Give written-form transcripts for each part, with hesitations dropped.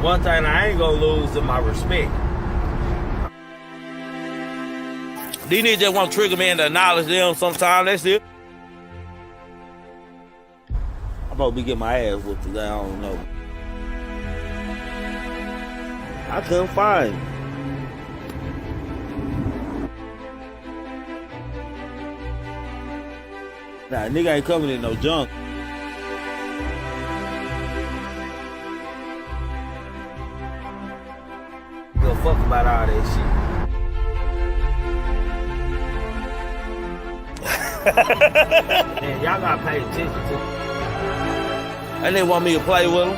One thing I ain't gonna lose is my respect. These niggas just want Trigger Man to acknowledge them sometime. That's it. I'm supposed to be getting my ass whooped today. I don't know. I couldn't find him. Nah, nigga ain't coming in no junk. Give a fuck about all that shit. Man, y'all gotta pay attention to it. And they want me to play with them.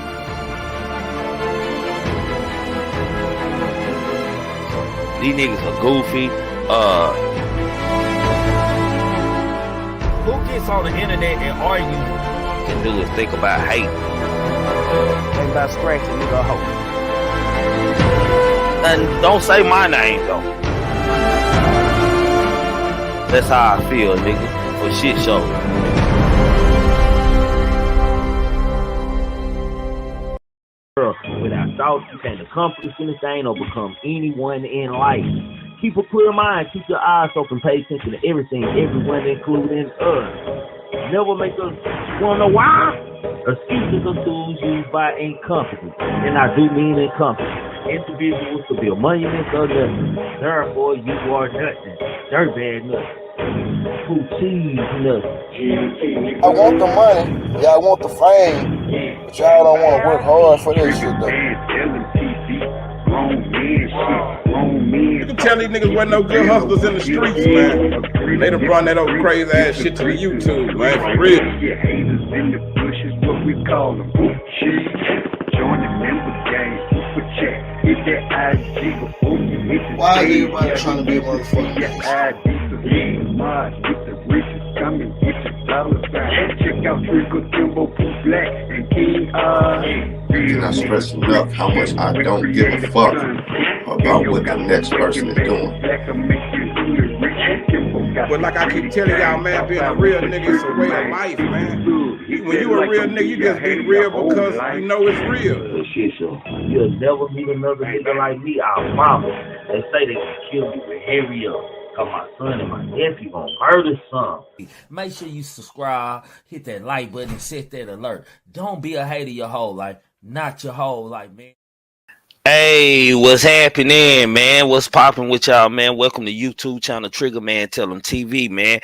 These niggas are goofy. Who gets on the internet and argue? Can do is think about hate. Think about scratching nigga a hoe. And don't say my name though. That's how I feel, nigga. For shit show. Without thought, you can't accomplish anything or become anyone in life. Keep a clear mind, keep your eyes open, pay attention to everything, everyone, including us. Never make us wanna know why? Excuses are tools used by incompetence, and I do mean incompetent. Individuals to build monuments or nothing. Therefore, you are nothing. Dirtbag nothing. Who cheese nothing. I want the money, yeah, I want the fame, but y'all don't want to work hard for this shit though. You can tell these niggas wasn't no good hustlers in the streets, man. They done brought that old crazy ass shit to the YouTube, man, for real. Why is everybody trying to be a motherfucker? Cannot stress enough how much I don't give a fuck about what the next person is doing. But like I keep telling y'all, man, being a real nigga is a way of life, man. When you a real nigga, you just be real because you know it's real. Shit, so you'll never meet another nigga like me. Our mama, they say they can kill me with hurry up. Cause my son and my nephew gonna murder some. Make sure you subscribe, hit that like button, and set that alert. Don't be a hater your whole life, not your whole life, man. Hey, what's happening, man? What's popping with y'all, man? Welcome to YouTube channel Triggamantellemtv, man.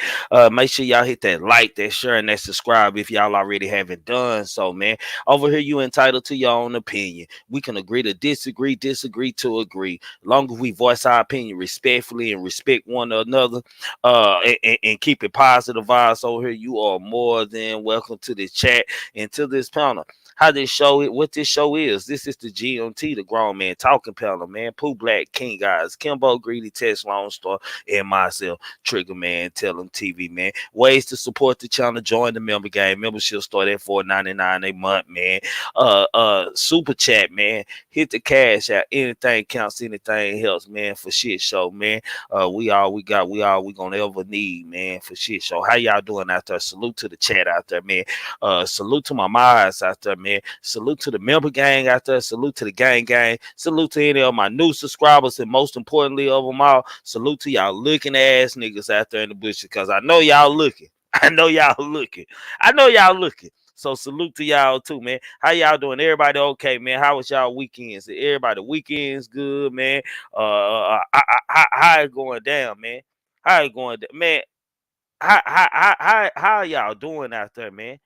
Make sure y'all hit that like, that share, and that subscribe if y'all already haven't done so, man. Over here, you entitled to your own opinion. We can agree to disagree, disagree to agree. As long as we voice our opinion respectfully and respect one another, and keep it positive vibes over here, you are more than welcome to this chat and to this panel. How this show is, what this show is. This is the GMT, the Grown Man Talking Panel, man. Pooh Black, King Guys, Kimbo, Greedy, Tess, Lone Star, and myself, Triggamantellemtv, man. Ways to support the channel: join the member game. Membership start at $4.99 a month, man. Super chat, man. Hit the cash out. Anything counts, anything helps, man. For shit show, man. We all we gonna ever need, man. For shit show. How y'all doing out there? Salute to the chat out there, man. Salute to my mods out there, man. Salute to the member gang out there. Salute to the gang. Salute to any of my new subscribers, and most importantly of them all, salute to y'all looking ass niggas out there in the bushes, because I know y'all looking. I know y'all looking. So salute to y'all too, man. How y'all doing? Everybody okay, man? How was y'all weekends? Everybody weekends good, man. How it going down, man? How it going down, man? How y'all doing out there, man?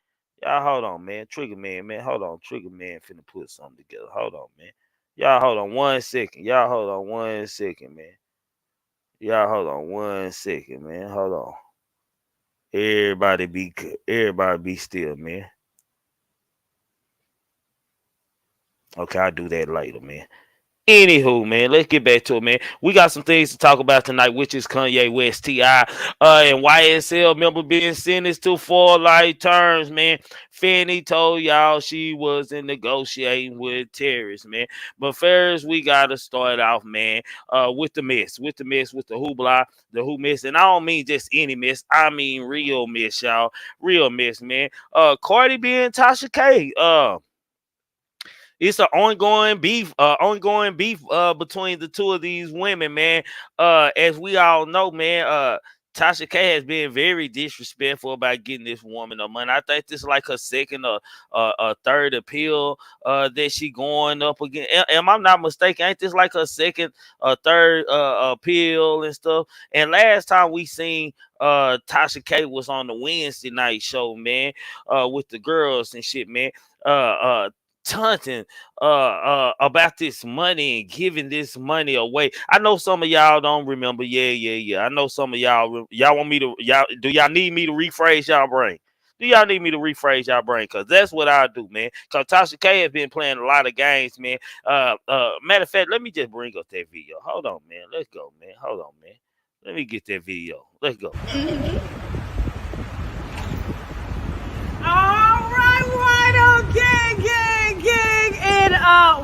Y'all hold on, man. Trigger man, hold on. Trigger man finna put something together. Hold on, man. Y'all hold on 1 second. Y'all hold on 1 second, man. Y'all hold on 1 second, man. Hold on. Everybody be still, man. Okay, I'll do that later, man. Anywho, man, let's get back to it, man. We got some things to talk about tonight, which is Kanye West, T.I., and YSL member being sentenced to 4 life terms, man. Fanny told y'all she wasn't negotiating with terrorists, man. But first, we got to start off, man, with the mess, with the hoopla, the who mess. And I don't mean just any mess. I mean real mess, y'all. Real mess, man. Cardi B and Tasha K, It's an ongoing beef, between the two of these women, man. As we all know, man, Tasha K has been very disrespectful about getting this woman no money. I think this is like her second or third appeal that she going up again. Am I not mistaken? Ain't this like her second or third appeal and stuff? And last time we seen Tasha K was on the Wednesday night show, man, with the girls and shit, man. Taunting about this money and giving this money away. I know some of y'all don't remember. Yeah. I know some of y'all want me to y'all need me to rephrase y'all brain. Do y'all need me to rephrase y'all brain? Cause that's what I do, man. Cause Tasha K has been playing a lot of games, man. Matter of fact, let me just bring up that video. Hold on, man. Let's go, man. Hold on, man. Let me get that video. Let's go. All right, Wino gang, and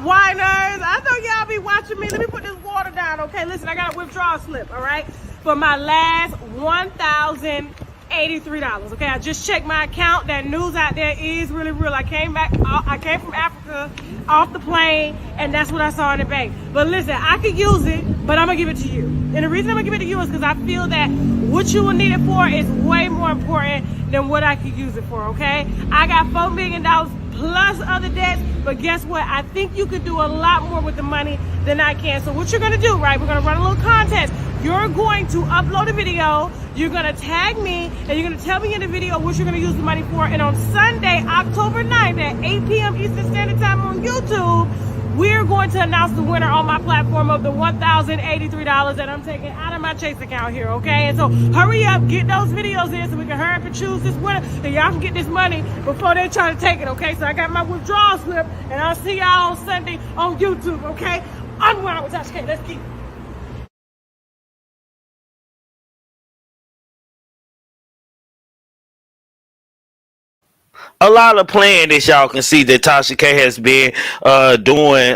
whiners. I know y'all be watching me. Let me put this water down, okay? Listen, I got a withdrawal slip, all right, for my last $1,083. Okay, I just checked my account. That news out there is really real. I came from Africa off the plane, and that's what I saw in the bank. But listen, I could use it, but I'm gonna give it to you. And the reason I'm gonna give it to you is because I feel that what you will need it for is way more important than what I could use it for, okay? I got $4 million plus other debts, but guess what? I think you could do a lot more with the money than I can. So what you're gonna do, right? We're gonna run a little contest. You're going to upload a video, you're gonna tag me, and you're gonna tell me in the video what you're gonna use the money for. And on Sunday, October 9th at 8 p.m. Eastern Standard Time on YouTube, we're going to announce the winner on my platform of the $1,083 that I'm taking out of my Chase account here, okay? And so hurry up, get those videos in so we can hurry up and choose this winner, and y'all can get this money before they try to take it, okay? So I got my withdrawal slip, and I'll see y'all on Sunday on YouTube, okay? Unwind with Tasha K. Let's keep it. A lot of playing that y'all can see that Tasha K has been doing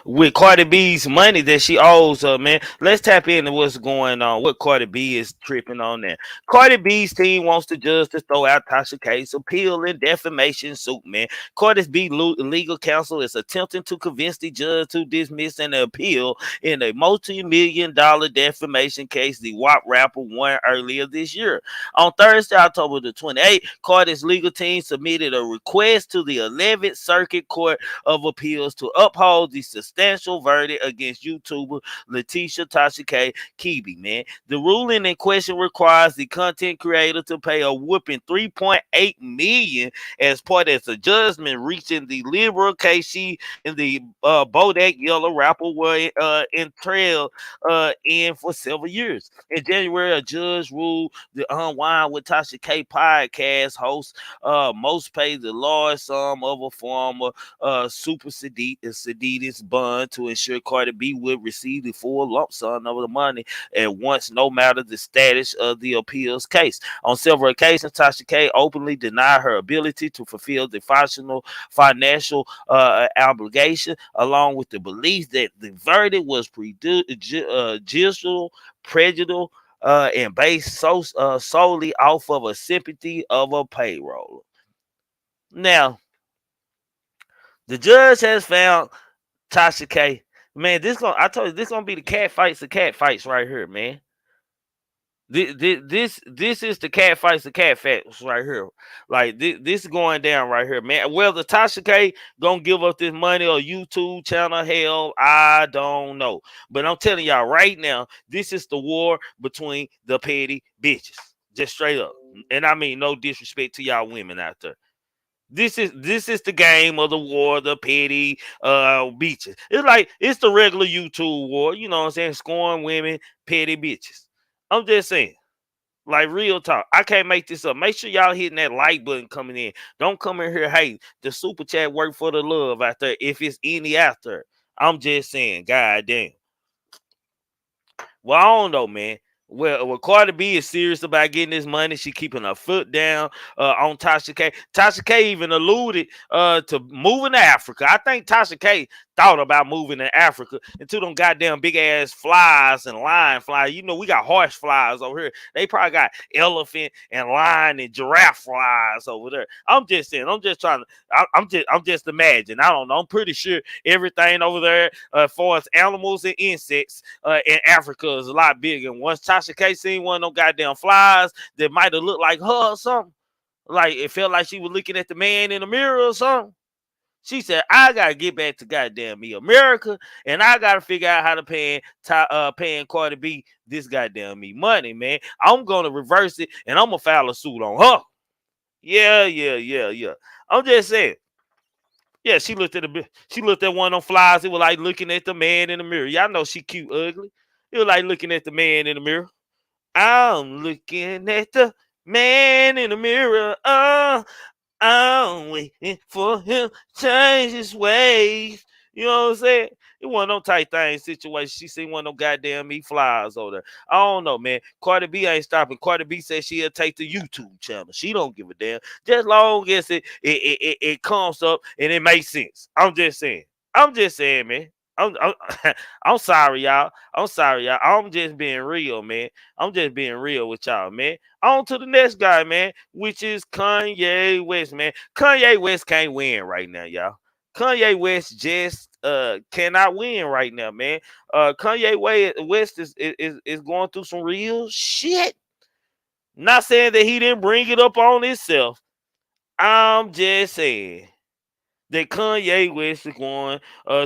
with Cardi B's money that she owes her, man. Let's tap into what's going on, what Cardi B is tripping on there. Cardi B's team wants the judge to throw out Tasha K's appeal and defamation suit, man. Cardi B's legal counsel is attempting to convince the judge to dismiss an appeal in a multi-million-dollar defamation case the WAP rapper won earlier this year. On Thursday, October the 28th, Cardi's legal team submitted a request to the 11th Circuit Court of Appeals to uphold the substantial verdict against YouTuber Letitia Tasha K. Kibi, man. The ruling in question requires the content creator to pay a whooping $3.8 million as part of the judgment reaching the liberal case she and the Bodak Yellow rapper were entrailed in for several years. In January, a judge ruled the Unwind with Tasha K podcast host most paid the large sum of a former super seditious bond to ensure Cardi B would receive the full lump sum of the money at once, no matter the status of the appeals case. On several occasions, Tasha K openly denied her ability to fulfill the financial obligation, along with the belief that the verdict was prejudicial, and based solely off of a sympathy of a payroll. Now, the judge has found Tasha K. Man, I told you, this gonna be the cat fights right here, man. This is the cat fights right here. Like this is going down right here, man. Whether Tasha K gonna give up this money or YouTube channel, hell, I don't know. But I'm telling y'all right now, this is the war between the petty bitches. Just straight up. And I mean no disrespect to y'all women out there. This is the game of the war, the petty bitches. It's the regular YouTube war, you know what I'm saying? Scoring women, petty bitches. I'm just saying, like real talk. I can't make this up. Make sure y'all hitting that like button coming in. Don't come in here, hey, the super chat work for the love out there. If it's any out there, I'm just saying, god damn. Well, I don't know, man. Well, Cardi B is serious about getting this money. She keeping her foot down on Tasha K. Tasha K even alluded to moving to Africa. I think Tasha K thought about moving to Africa into them goddamn big ass flies and lion flies. You know, we got horse flies over here. They probably got elephant and lion and giraffe flies over there. I'm just saying. I'm just trying to. I'm just imagining. I don't know. I'm pretty sure everything over there, as far as animals and insects, in Africa is a lot bigger. And once Tasha K seen one of them goddamn flies that might have looked like her or something, like it felt like she was looking at the man in the mirror or something. She said, I gotta get back to goddamn me America, and I gotta figure out how to paying Cardi B this goddamn me money, man. I'm gonna reverse it and I'm gonna file a suit on her. Yeah. I'm just saying. Yeah, she looked at one of them flies. It was like looking at the man in the mirror. Y'all know she cute ugly. It was like looking at the man in the mirror. I'm looking at the man in the mirror. I'm waiting for him to change his ways. You know what I'm saying? It wasn't no tight thing situation. She seen one of them goddamn me flies over there. I don't know, man. Cardi B ain't stopping. Cardi B said she'll take the YouTube channel. She don't give a damn. Just long as it comes up and it makes sense. I'm just saying, man. I'm I'm sorry, y'all. I'm sorry, y'all. I'm just being real, man. I'm just being real with y'all, man. On to the next guy, man, which is Kanye West, man. Kanye West can't win right now, y'all. Kanye West just cannot win right now, man. Kanye West is going through some real shit. Not saying that he didn't bring it up on himself. I'm just saying that Kanye West is going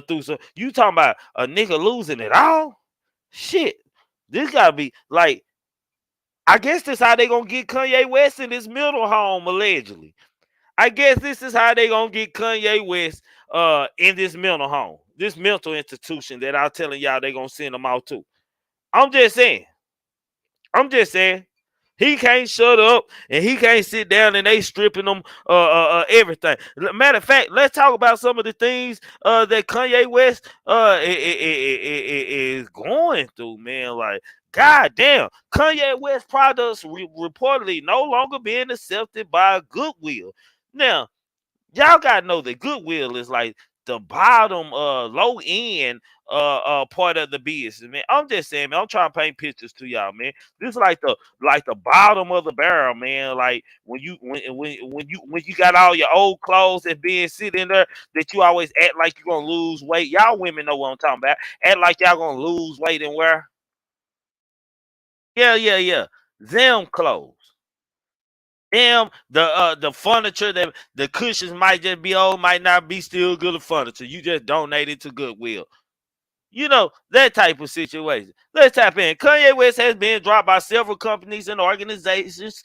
through some. You talking about a nigga losing it all? Shit, this gotta be like. I guess this how they gonna get Kanye West in this mental home allegedly. I guess this is how they gonna get Kanye West in this mental home, this mental institution that I'm telling y'all they gonna send him out to. I'm just saying. He can't shut up and he can't sit down and they stripping him everything. Matter of fact, let's talk about some of the things that Kanye West is going through, man. Like, goddamn, Kanye West products reportedly no longer being accepted by Goodwill. Now, y'all gotta know that Goodwill is like the bottom low end part of the business, man. I'm just saying, man, I'm trying to paint pictures to y'all, man. This is like the bottom of the barrel, man. Like when you got all your old clothes that being sitting there that you always act like you're gonna lose weight. Y'all women know what I'm talking about. Act like y'all gonna lose weight and wear. Yeah. Them clothes. Damn, the furniture that the cushions might just be old, might not be still good furniture. You just donated to Goodwill. You know, that type of situation. Let's tap in. Kanye West has been dropped by several companies and organizations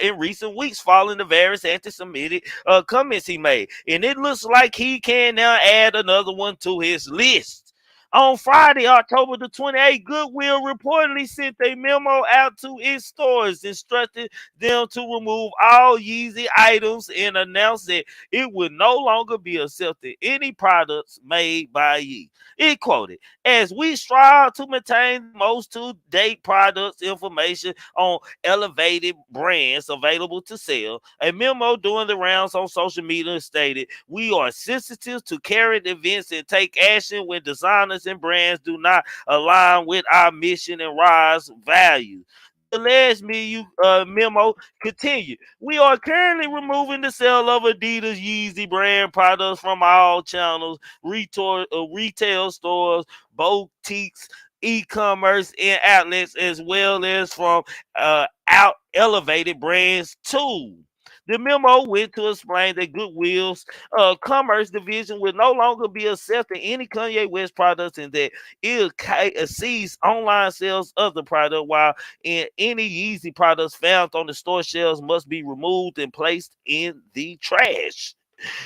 in recent weeks following the various anti-Semitic comments he made. And it looks like he can now add another one to his list. On Friday, October the 28th, Goodwill reportedly sent a memo out to its stores instructing them to remove all Yeezy items and announced that it would no longer be accepting any products made by Yeezy. It quoted, as we strive to maintain most to-date products information on elevated brands available to sell, a memo doing the rounds on social media stated, we are sensitive to current events and take action when designers and brands do not align with our mission and rise values. The last memo continued. We are currently removing the sale of Adidas Yeezy brand products from all channels, retail stores, boutiques, e-commerce, and outlets, as well as from out elevated brands too. The memo went to explain that Goodwill's commerce division will no longer be accepting any Kanye West products and that it sees online sales of the product, while any Yeezy products found on the store shelves must be removed and placed in the trash.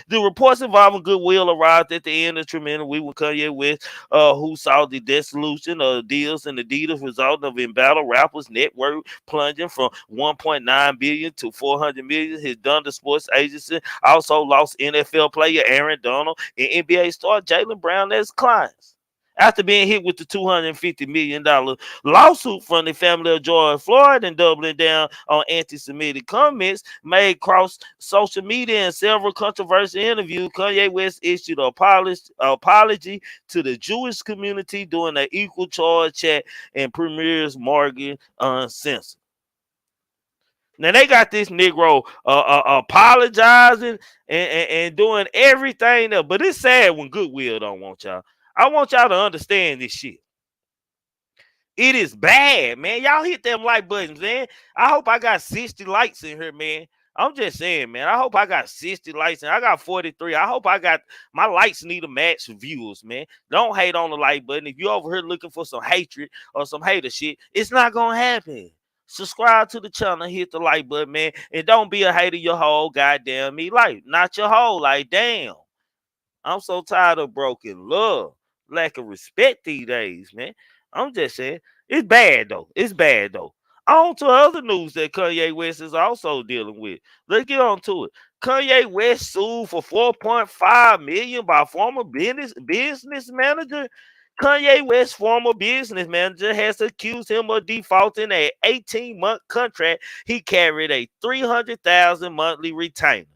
The reports involving Goodwill arrived at the end of tremendous week with Kanye West, who saw the dissolution of deals and Adidas, resulting of embattled rappers' net worth plunging from 1.9 billion to 400 million. His Thunder Sports Agency also lost NFL player Aaron Donald and NBA star Jaylen Brown as clients. after being hit with the $250 million lawsuit from the family of George Floyd and doubling down on anti-Semitic comments made across social media and several controversial interviews. Kanye West issued an apology to the Jewish community during an equal charge chat and premieres Morgan Uncensored. Now they got this Negro apologizing and doing everything else, but it's sad when Goodwill don't want y'all. I want y'all to understand this shit. It is bad, man. Y'all hit them like buttons, man. I hope I got 60 likes in here, man. I'm just saying, man. I hope I got 60 likes and I got 43. I hope I got my likes need to match viewers, man. Don't hate on the like button. If you're over here looking for some hatred or some hater shit, it's not gonna happen. Subscribe to the channel, hit the like button, man. And don't be a hater your whole goddamn me life. Not your whole life. Damn. I'm so tired of broken love. Lack of respect these days, man. I'm just saying. It's bad though. It's bad though. On to other news that Kanye West is also dealing with. Let's get on to it. Kanye West sued for $4.5 million by former business manager. Kanye West's former business manager has accused him of defaulting an 18-month contract. He carried a $300,000 monthly retainer.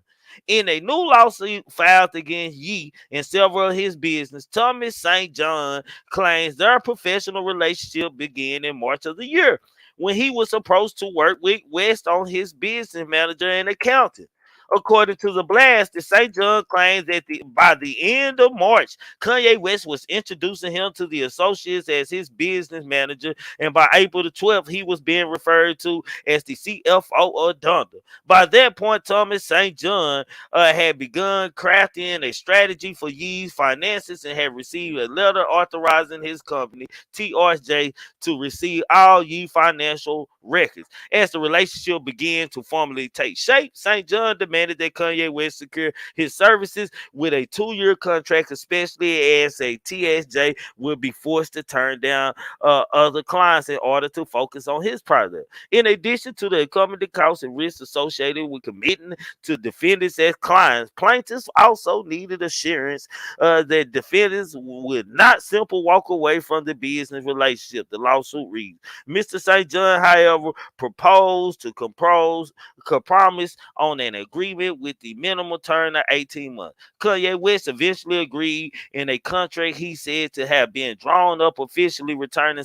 In a new lawsuit filed against Ye and several of his business, Thomas St. John claims their professional relationship began in March of the year when he was supposed to work with West on his business manager and accountant. According to the blast, the St. John claims that by the end of March, Kanye West was introducing him to the associates as his business manager, and by April the 12th, he was being referred to as the CFO of Donda. By that point, Thomas St. John had begun crafting a strategy for Yee's finances and had received a letter authorizing his company, TRJ, to receive all Yee financial records. As the relationship began to formally take shape, St. John demanded that Kanye West secure his services with a 2-year contract, especially as a TSJ would be forced to turn down other clients in order to focus on his project. In addition to the accompanying costs and risks associated with committing to defendants as clients, plaintiffs also needed assurance that defendants would not simply walk away from the business relationship. The lawsuit reads, Mr. St. John, however, proposed to compromise on an agreement with the minimum term of 18 months. Kanye West eventually agreed in a contract he said to have been drawn up, officially returning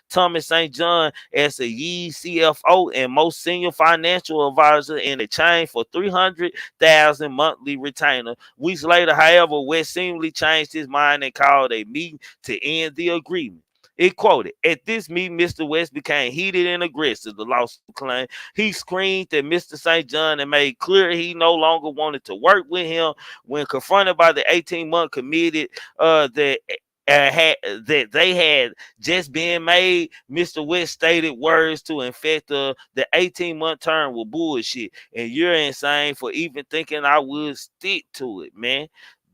Thomas St. John as a Yee CFO and most senior financial advisor in exchange for $300,000 monthly retainer. Weeks later, however, West seemingly changed his mind and called a meeting to end the agreement. It quoted, at this meeting, Mr. West became heated and aggressive, the lawsuit claimed. He screamed at Mr. St. John and made clear he no longer wanted to work with him. When confronted by the 18-month committed that they had just been made, Mr. West stated words to infect the 18-month term with bullshit. And you're insane for even thinking I would stick to it, man.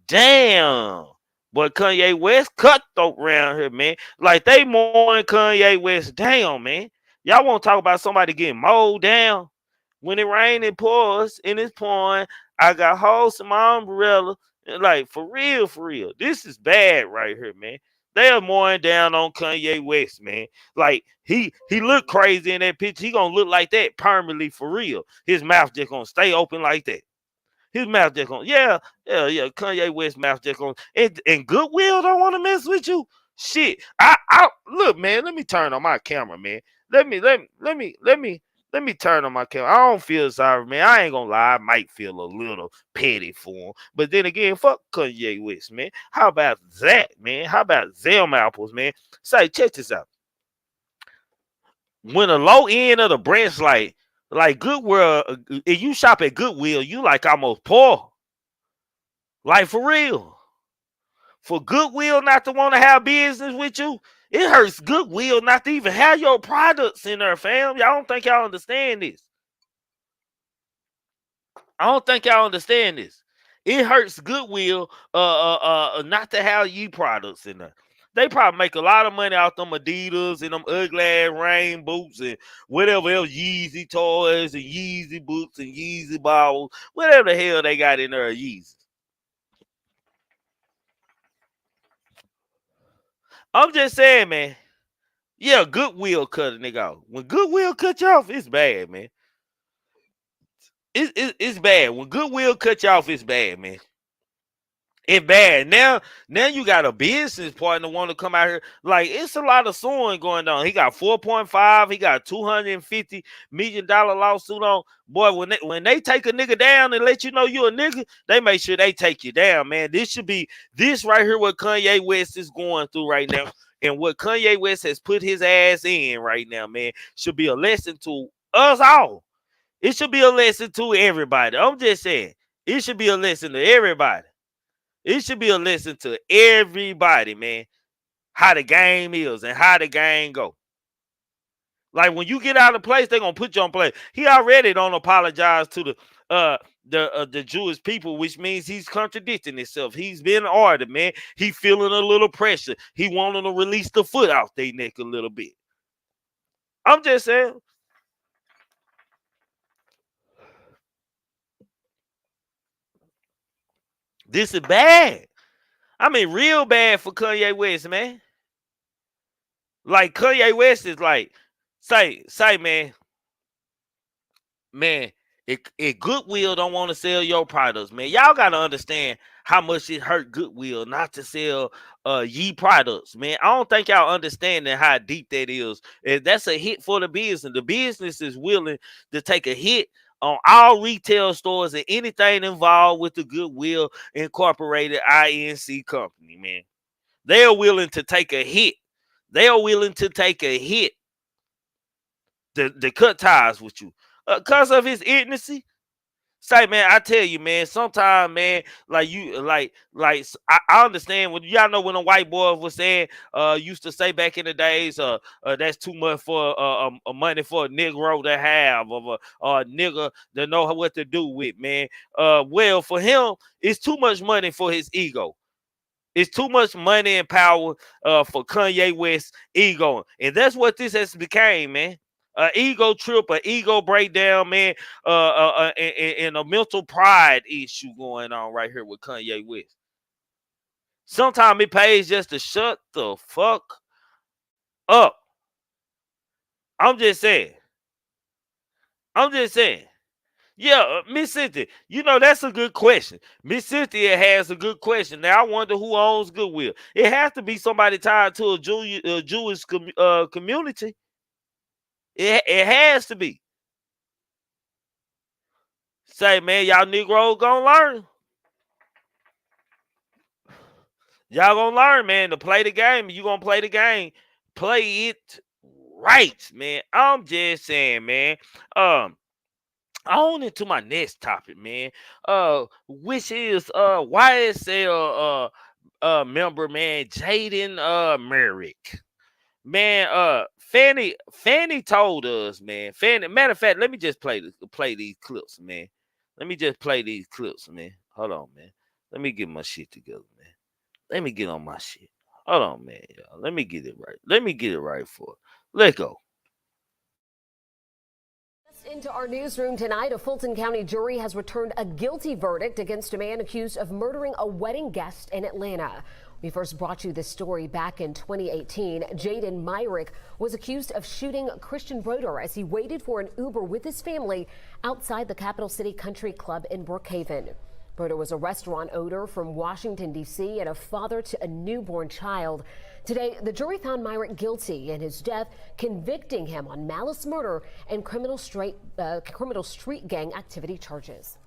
Damn. But Kanye West cutthroat around here, man. Like they mourn Kanye West down, man. Y'all want to talk about somebody getting mowed down? When it rains, it pours, and it's pouring. I got holes in my umbrella. And like, for real. This is bad right here, man. They are mourning down on Kanye West, man. Like, he look crazy in that picture. He gonna look like that permanently for real. His mouth just gonna stay open like that. His mouth just going, yeah. Kanye West mouth just going, and Goodwill don't want to mess with you. Shit, I look, man. Let me turn on my camera, man. Let me turn on my camera. I don't feel sorry, man. I ain't gonna lie. I might feel a little petty for him, but then again, fuck Kanye West, man. How about that, man? How about Zell apples, man? Say, check this out. When the low end of the branch, like Goodwill, if you shop at Goodwill, you like almost poor. Like for real. For Goodwill not to want to have business with you, it hurts Goodwill not to even have your products in there, fam. Y'all don't think y'all understand this. I don't think y'all understand this. It hurts Goodwill not to have Yee products in there. They probably make a lot of money out them Adidas and them ugly ass rain boots and whatever else, Yeezy toys and Yeezy boots and Yeezy balls, whatever the hell they got in there, Yeezy. I'm just saying, man. Yeah, Goodwill cut a nigga off. When Goodwill cut you off, it's bad, man. It's bad. When Goodwill cut you off, it's bad, man. It's bad. Now you got a business partner want to come out here. Like, it's a lot of suing going on. He got 4.5. He got $250 million lawsuit on. Boy, when they take a nigga down and let you know you a nigga, they make sure they take you down, man. This right here what Kanye West is going through right now. And what Kanye West has put his ass in right now, man, should be a lesson to us all. It should be a lesson to everybody. I'm just saying. It should be a lesson to everybody. It should be a lesson to everybody, man, how the game is and how the game go. Like, when you get out of place, they're gonna put you on place. He already don't apologize to the Jewish people, which means he's contradicting himself. He's been ordered, man. He feeling a little pressure. He wanting to release the foot out their neck a little bit. I'm just saying. This is bad. I mean, real bad for Kanye West, man. Like, Kanye West is like, say, man, if Goodwill don't want to sell your products, man, y'all got to understand how much it hurt Goodwill not to sell ye products, man. I don't think y'all understanding how deep that is. And that's a hit for the business. The business is willing to take a hit on all retail stores and anything involved with the Goodwill Incorporated Inc. company, man. They are willing to take a hit. They are willing to take a hit to cut ties with you because of his ignorance. Say, man, I tell you, man, sometimes, man, like you, like I understand when y'all know when a white boy was saying, used to say back in the days, that's too much for money for a Negro to have, of a nigga to know what to do with, man. Well, for him, it's too much money for his ego. It's too much money and power for Kanye West's ego, and that's what this has became, man. An ego trip, an ego breakdown, man, and a mental pride issue going on right here with Kanye West. Sometimes it pays just to shut the fuck up. I'm just saying. Yeah, Miss Cynthia, you know, that's a good question. Miss Cynthia has a good question. Now, I wonder who owns Goodwill. It has to be somebody tied to a Jewish community. It has to be. Say, man, y'all Negroes gonna learn. Y'all gonna learn, man, to play the game. You gonna play the game. Play it right, man. I'm just saying, man. On into my next topic, man. Which is YSL member, man, Jaden Merrick. Man, Fanny told us, man. Matter of fact, let me just play these clips, man. Let me just play these clips, man. Hold on, man. Let me get my shit together, man. Let me get on my shit. Hold on, man. Y'all. Let me get it right. Let me get it right for it. Let's go. Into our newsroom tonight, a Fulton County jury has returned a guilty verdict against a man accused of murdering a wedding guest in Atlanta. We first brought you this story back in 2018. Jaden Myrick was accused of shooting Christian Broder as he waited for an Uber with his family outside the Capital City Country Club in Brookhaven. Broder was a restaurant owner from Washington, D.C. and a father to a newborn child. Today, the jury found Myrick guilty in his death, convicting him on malice murder and criminal street gang activity charges.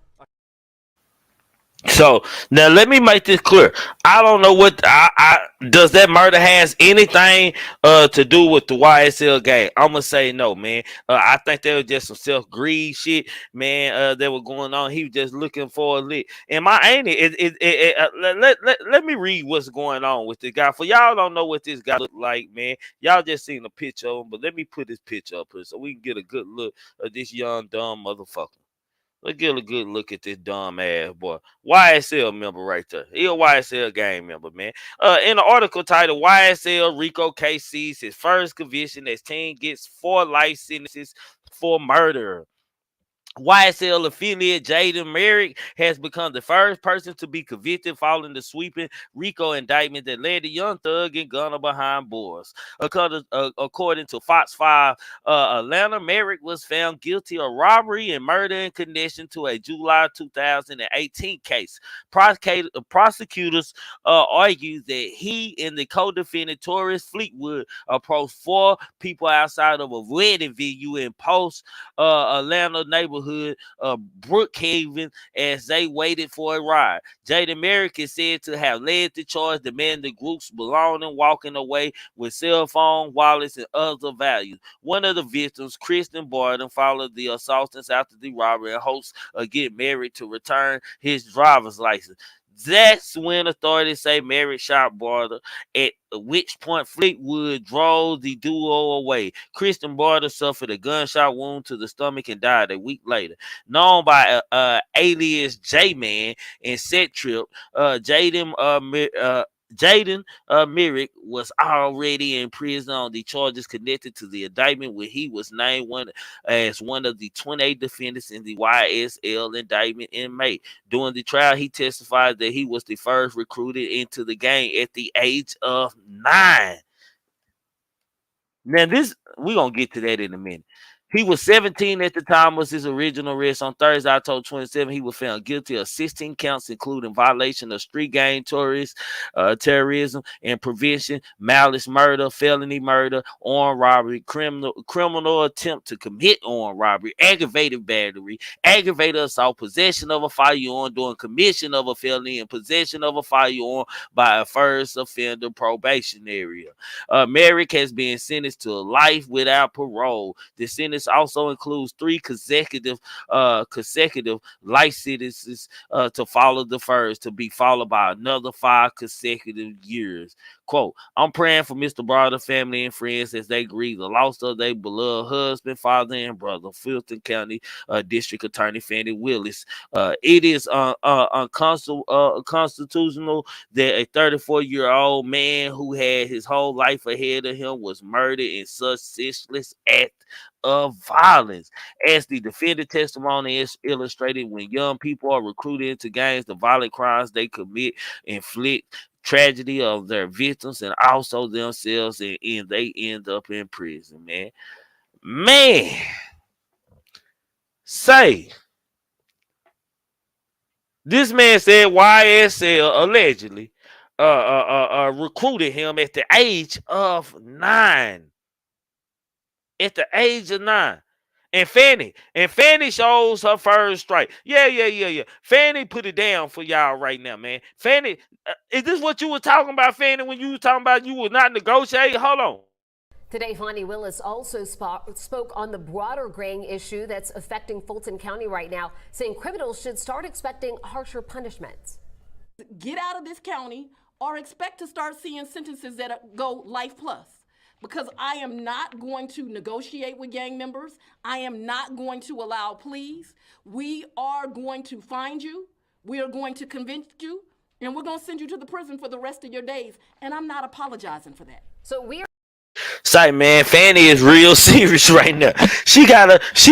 So now let me make this clear. I don't know what does that murder has anything to do with the YSL gang. I'm gonna say no, man. I think there was just some self-greed shit, man, that was going on. He was just looking for a lick. And my auntie, let me read what's going on with this guy. For y'all don't know what this guy look like, man. Y'all just seen a picture of him, but let me put this picture up here so we can get a good look at this young dumb motherfucker. Let's get a good look at this dumb ass boy. YSL member right there. He a YSL gang member, man. In the article titled YSL RICO case sees his first conviction as teen gets 4 life sentences for murder. YSL affiliate Jaden Merrick has become the first person to be convicted following the sweeping RICO indictment that led the Young Thug and Gunner behind bars. According to Fox 5, Atlanta, Merrick was found guilty of robbery and murder in connection to a July 2018 case. Prosecutors argued that he and the co-defendant Torres Fleetwood approached four people outside of a wedding venue in Atlanta neighborhood of Brookhaven as they waited for a ride. Jaden Merrick is said to have led the charge, demanding the group's belonging, walking away with cell phone, wallets, and other values. One of the victims, Kristen Barton, followed the assaultants after the robbery and hopes of getting Merrick to return his driver's license. That's when authorities say Merrick shot Barter, at which point Fleetwood drove the duo away. Kristen Barter suffered a gunshot wound to the stomach and died a week later. Known by alias J-Man and Set Trip, Jaden Merrick was already in prison on the charges connected to the indictment, where he was named as one of the 28 defendants in the YSL indictment in May. During the trial, he testified that he was the first recruited into the gang at the age of 9. Now, we're going to get to that in a minute. He was 17 at the time was his original arrest. On Thursday, October 27, he was found guilty of 16 counts, including violation of street gang terrorism and prevention, malice murder, felony murder, armed robbery, criminal attempt to commit armed robbery, aggravated battery, aggravated assault, possession of a firearm during commission of a felony, and possession of a firearm by a first offender probationary. Merrick has been sentenced to life without parole. The sentence also includes 3 consecutive life sentences to follow the first, to be followed by another 5 consecutive years. Quote, I'm praying for Mr. Barter family and friends as they grieve the loss of their beloved husband, father, and brother. Fulton County District Attorney Fannie Willis. It is unconstitutional that a 34-year-old man who had his whole life ahead of him was murdered in such senseless act of violence. As the defendant testimony is illustrated, when young people are recruited into gangs, the violent crimes they commit inflict tragedy of their victims and also themselves, and they end up in prison. Man, say this man said YSL allegedly recruited him at the age of 9. At the age of 9. And Fannie shows her first strike. Yeah. Fannie put it down for y'all right now, man. Fannie, is this what you were talking about, Fannie, when you were talking about you would not negotiate? Hold on. Today, Fannie Willis also spoke on the broader gang issue that's affecting Fulton County right now, saying criminals should start expecting harsher punishments. Get out of this county or expect to start seeing sentences that go life plus. Because I am not going to negotiate with gang members. I am not going to allow pleas. We are going to find you. We are going to convince you. And we're going to send you to the prison for the rest of your days. And I'm not apologizing for that. So we're Say, man, Fannie is real serious right now. She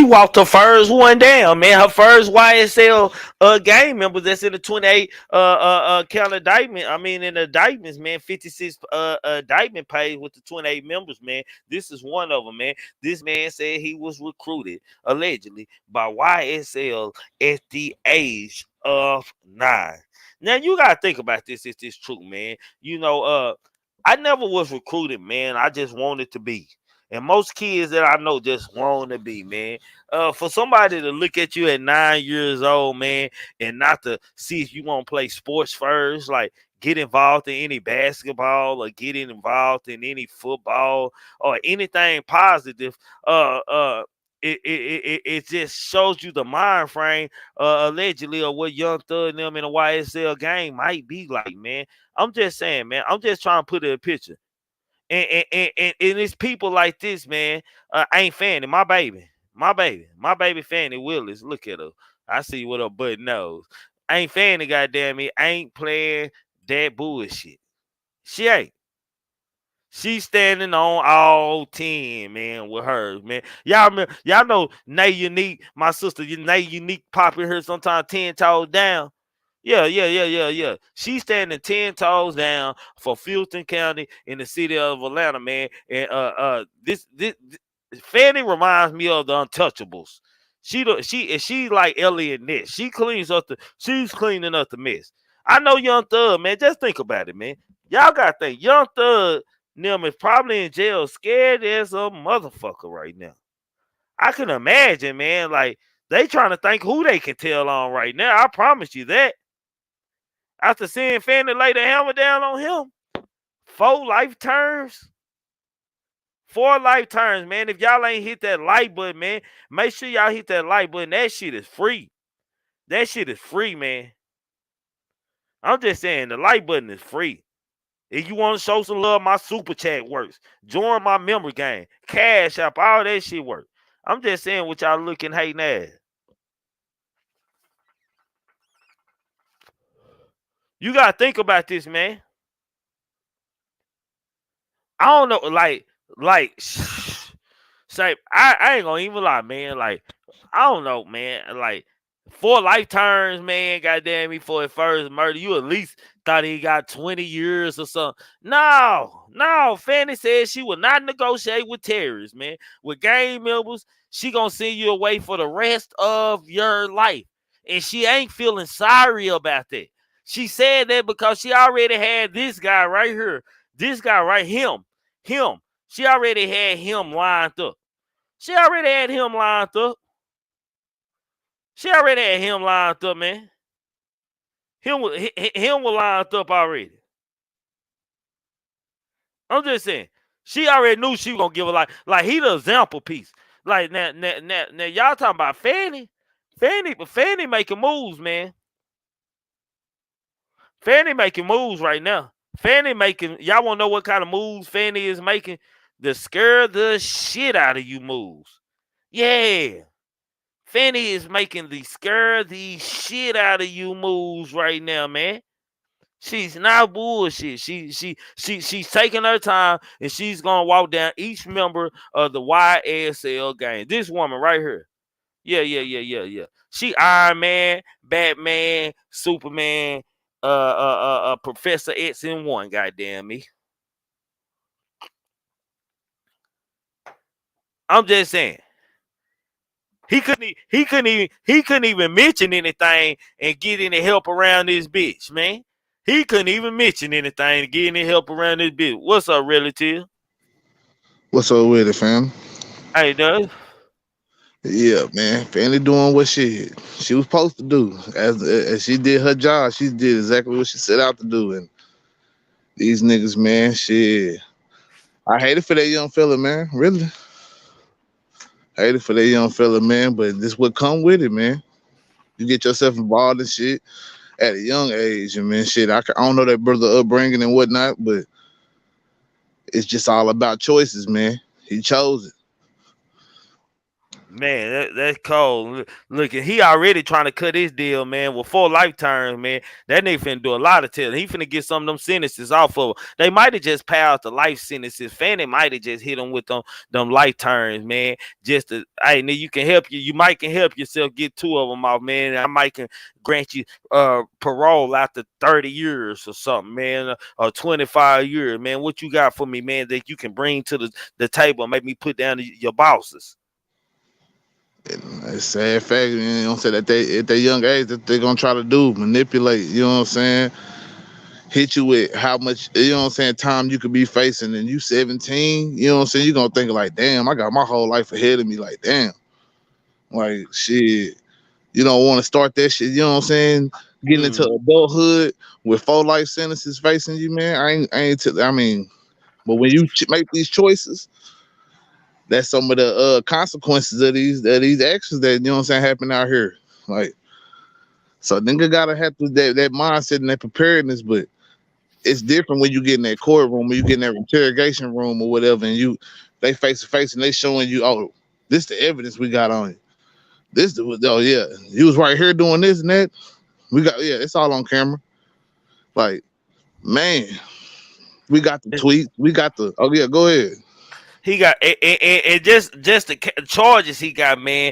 walked her first one down, man. Her first YSL gang member that's in the 28 count indictment. I mean, in the indictments, man, 56 indictment page with the 28 members, man. This is one of them, man. This man said he was recruited allegedly by YSL at the age of 9. Now you gotta think about this. If this true, man. I never was recruited, man. I just wanted to be. And most kids that I know just want to be, man. For somebody to look at you at 9 years old, man, and not to see if you want to play sports first, like get involved in any basketball or getting involved in any football or anything positive, it just shows you the mind frame, allegedly, of what Young Thug and them in a YSL gang might be like, man. I'm just saying, man. I'm just trying to put it in a picture. And it's people like this, man. Ain't Fannie, my baby, Fannie Willis. Look at her. I see what her butt knows. Ain't Fannie, goddamn it, ain't playing that bullshit. She ain't. She's standing on all 10, man, with her, man. Y'all remember, y'all know Nay Unique, my sister, Nay Unique popping her sometimes 10 toes down. Yeah. She's standing 10 toes down for Fulton County in the city of Atlanta, man. And this Fanny reminds me of the Untouchables. She like Elliot Ness. She's cleaning up the mess. I know Young Thug, man. Just think about it, man. Y'all gotta think. Young Thug Nim is probably in jail, scared as a motherfucker right now. I can imagine, man. Like they trying to think who they can tell on right now. I promise you that. After seeing Fanny lay the hammer down on him, 4 life terms. 4 life terms, man. If y'all ain't hit that like button, man, make sure y'all hit that like button. That shit is free. That shit is free, man. I'm just saying the like button is free. If you want to show some love, my super chat works. Join my member game. Cash App, all that shit works. I'm just saying what y'all looking hating at. You gotta think about this, man. I don't know, say I ain't gonna even lie, man. Like, I don't know, man. Like 4 life terms, man. Goddamn me for his first murder. You at least thought he got 20 years or something. No. Fanny said she would not negotiate with terrorists, man. With gang members, she gonna send you away for the rest of your life. And she ain't feeling sorry about that. She said that because she already had this guy right here. This guy right, him. She already had him lined up. She already had him lined up, man. Him was lined up already. I'm just saying. She already knew she was gonna give a life. Like he the example piece. Like now y'all talking about Fanny. Fanny making moves, man. Fanny making moves right now. Y'all wanna know what kind of moves Fanny is making? The scare the shit out of you moves. Yeah. Fanny is making the scare the shit out of you moves right now, man. She's not bullshit. She's taking her time and she's gonna walk down each member of the YSL gang. This woman right here. Yeah. She Iron Man, Batman, Superman, Professor X in one, goddamn me. I'm just saying. He couldn't even mention anything and get any help around this bitch, man. He couldn't even mention anything to get any help around this bitch. What's up, relative? What's up with it, fam? How you doing? Yeah, man. Fanny doing what she was supposed to do. As she did her job, she did exactly what she set out to do. And these niggas, man, shit. I hate it for that young fella, man. Really. Hate it for that young fella, man. But this what come with it, man. You get yourself involved in shit at a young age, and man, shit. I don't know that brother upbringing and whatnot, but it's just all about choices, man. He chose it. Man, that's cold. Look, he already trying to cut his deal, man, with 4 life terms, man. That nigga finna do a lot of telling. He finna get some of them sentences off of him. They might have just passed the life sentences. Fanny might have just hit him with them life terms, man. Just to, hey, nigga, you can help you. You might can help yourself get 2 of them off, man. I might can grant you parole after 30 years or something, man, or 25 years, man. What you got for me, man, that you can bring to the table and make me put down your bosses? It's sad fact, you know, say that they at their young age that they're gonna try to do manipulate, you know what I'm saying? Hit you with how much, you know what I'm saying, time you could be facing, and you 17, you know what I'm saying? You're gonna think like, damn, I got my whole life ahead of me, like damn. Like shit. You don't want to start that shit, you know what I'm saying? Getting into adulthood with 4 life sentences facing you, man. I mean, but when you make these choices, that's some of the consequences of these actions that, you know what I'm saying, happen out here. Like, so nigga gotta have to that mindset and that preparedness, but it's different when you get in that courtroom, when you get in that interrogation room or whatever, and they face to face and they showing you, oh, this the evidence we got on you. Oh yeah, you was right here doing this and that. It's all on camera. Like, man, We got the tweets. We got the. Oh yeah, go ahead. He got and just the charges he got, man.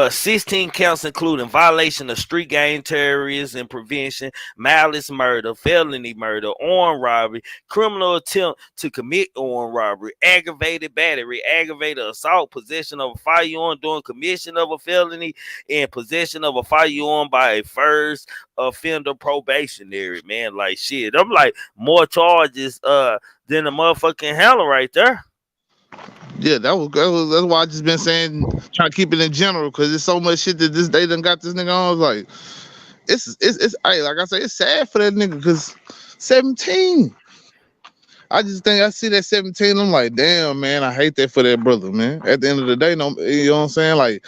16 counts, including violation of street gang terrorism and prevention, malice murder, felony murder, armed robbery, criminal attempt to commit armed robbery, aggravated battery, aggravated assault, possession of a firearm during commission of a felony, and possession of a firearm by a first offender probationary. Man, like shit, I'm like more charges than the motherfucking hell right there. Yeah, that's why I just been saying, trying to keep it in general, because there's so much shit that they done got this nigga on. Like it's like I say, it's sad for that nigga because 17. I just think I see that 17. I'm like, damn, man, I hate that for that brother, man. At the end of the day, no, you know what I'm saying? Like,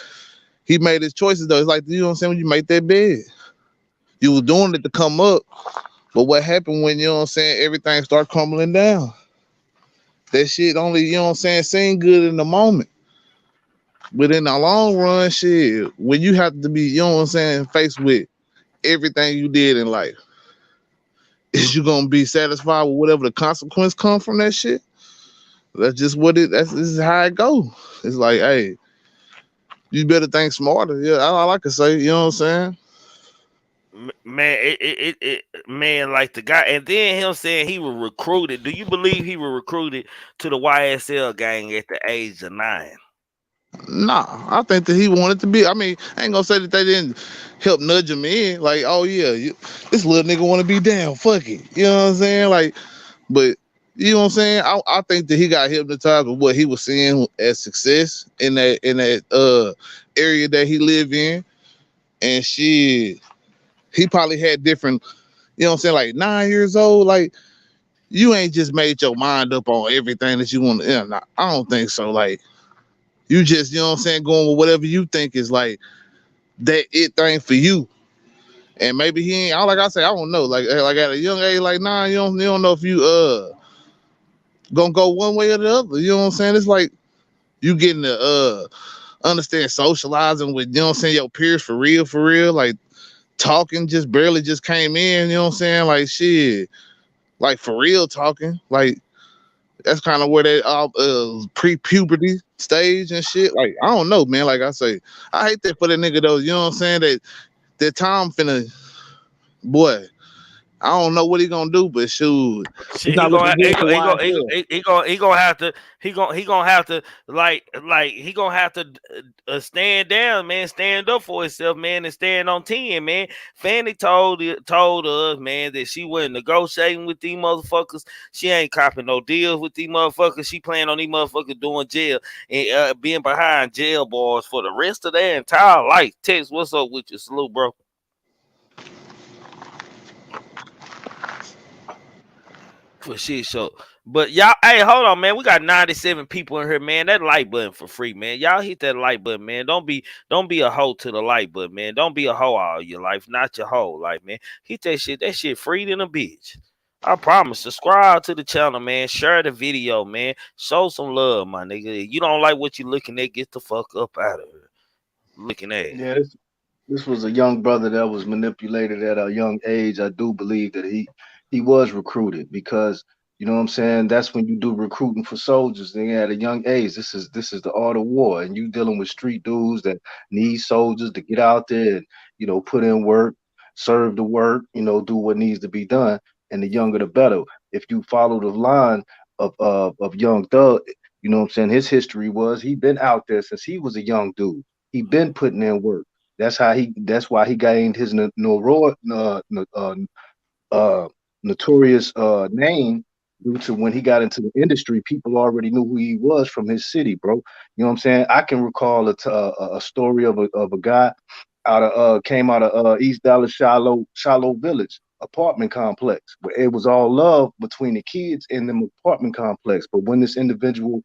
he made his choices though. It's like, you know what I'm saying, when you make that bed, you was doing it to come up, but what happened when, you know what I'm saying, everything start crumbling down? That shit only, you know what I'm saying, seem good in the moment. But in the long run, shit, when you have to be, you know what I'm saying, faced with everything you did in life, is you gonna be satisfied with whatever the consequence come from that shit? That's just what this is how it go. It's like, hey, you better think smarter. Yeah, all I can say, you know what I'm saying? Man, man, like the guy, and then him saying he was recruited. Do you believe he was recruited to the YSL gang at the age of 9? Nah, I think that he wanted to be. I mean, I ain't gonna say that they didn't help nudge him in. Like, oh yeah, this little nigga want to be down. Fuck it, you know what I'm saying? Like, but you know what I'm saying? I think that he got hypnotized with what he was seeing as success in that area that he lived in, and shit. He probably had different, you know what I'm saying, like 9 years old. Like, you ain't just made your mind up on everything that you want to. Nah, I don't think so. Like, you just, you know what I'm saying, going with whatever you think is like that it thing for you. And maybe he ain't, like I say, I don't know. Like at a young age, like 9, you don't know if you gonna go one way or the other. You know what I'm saying? It's like you getting to understand socializing with, you know what I'm saying, your peers for real. Like, talking just barely just came in, you know what I'm saying? Like, shit, like for real talking. Like, that's kind of where that pre-puberty stage and shit. Like, I don't know, man. Like I say, I hate that for that nigga though. You know what I'm saying? That Tom finna, boy, I don't know what he gonna do, but shoot, Shit, it's not looking good for YSL. he gonna have to he gonna have to he gonna have to stand down, man, stand up for himself, man, and stand on 10, man. Fanny told us, man, that she wasn't negotiating with these motherfuckers. She ain't copping no deals with these motherfuckers. She planning on these motherfuckers doing jail and being behind jail bars for the rest of their entire life. Tex, what's up with you? Salute, bro. For shit show. But y'all, hey, hold on, man. We got 97 people in here, man. That like button for free, man. Y'all hit that like button, man. Don't be a hoe to the like button, man. Don't be a hoe all your life, not your whole life, man. Hit that shit. That shit free than a bitch. I promise. Subscribe to the channel, man. Share the video, man. Show some love, my nigga. If you don't like what you looking at, get the fuck up out of here. Looking at. Yeah, this was a young brother that was manipulated at a young age. I do believe that he was recruited because you know what I'm saying. That's when you do recruiting for soldiers. They at a young age. This is the art of war, and you dealing with street dudes that need soldiers to get out there and put in work, serve the work, do what needs to be done. And the younger the better. If you follow the line of Young Thug, you know what I'm saying. His history was he been out there since he was a young dude. He been putting in work. That's why he gained his notorious name due to when he got into the industry. People already knew who he was from his city, bro. You know what I'm saying? I can recall a story of a guy came out of East Dallas Shiloh Village apartment complex where it was all love between the kids in the apartment complex. But when this individual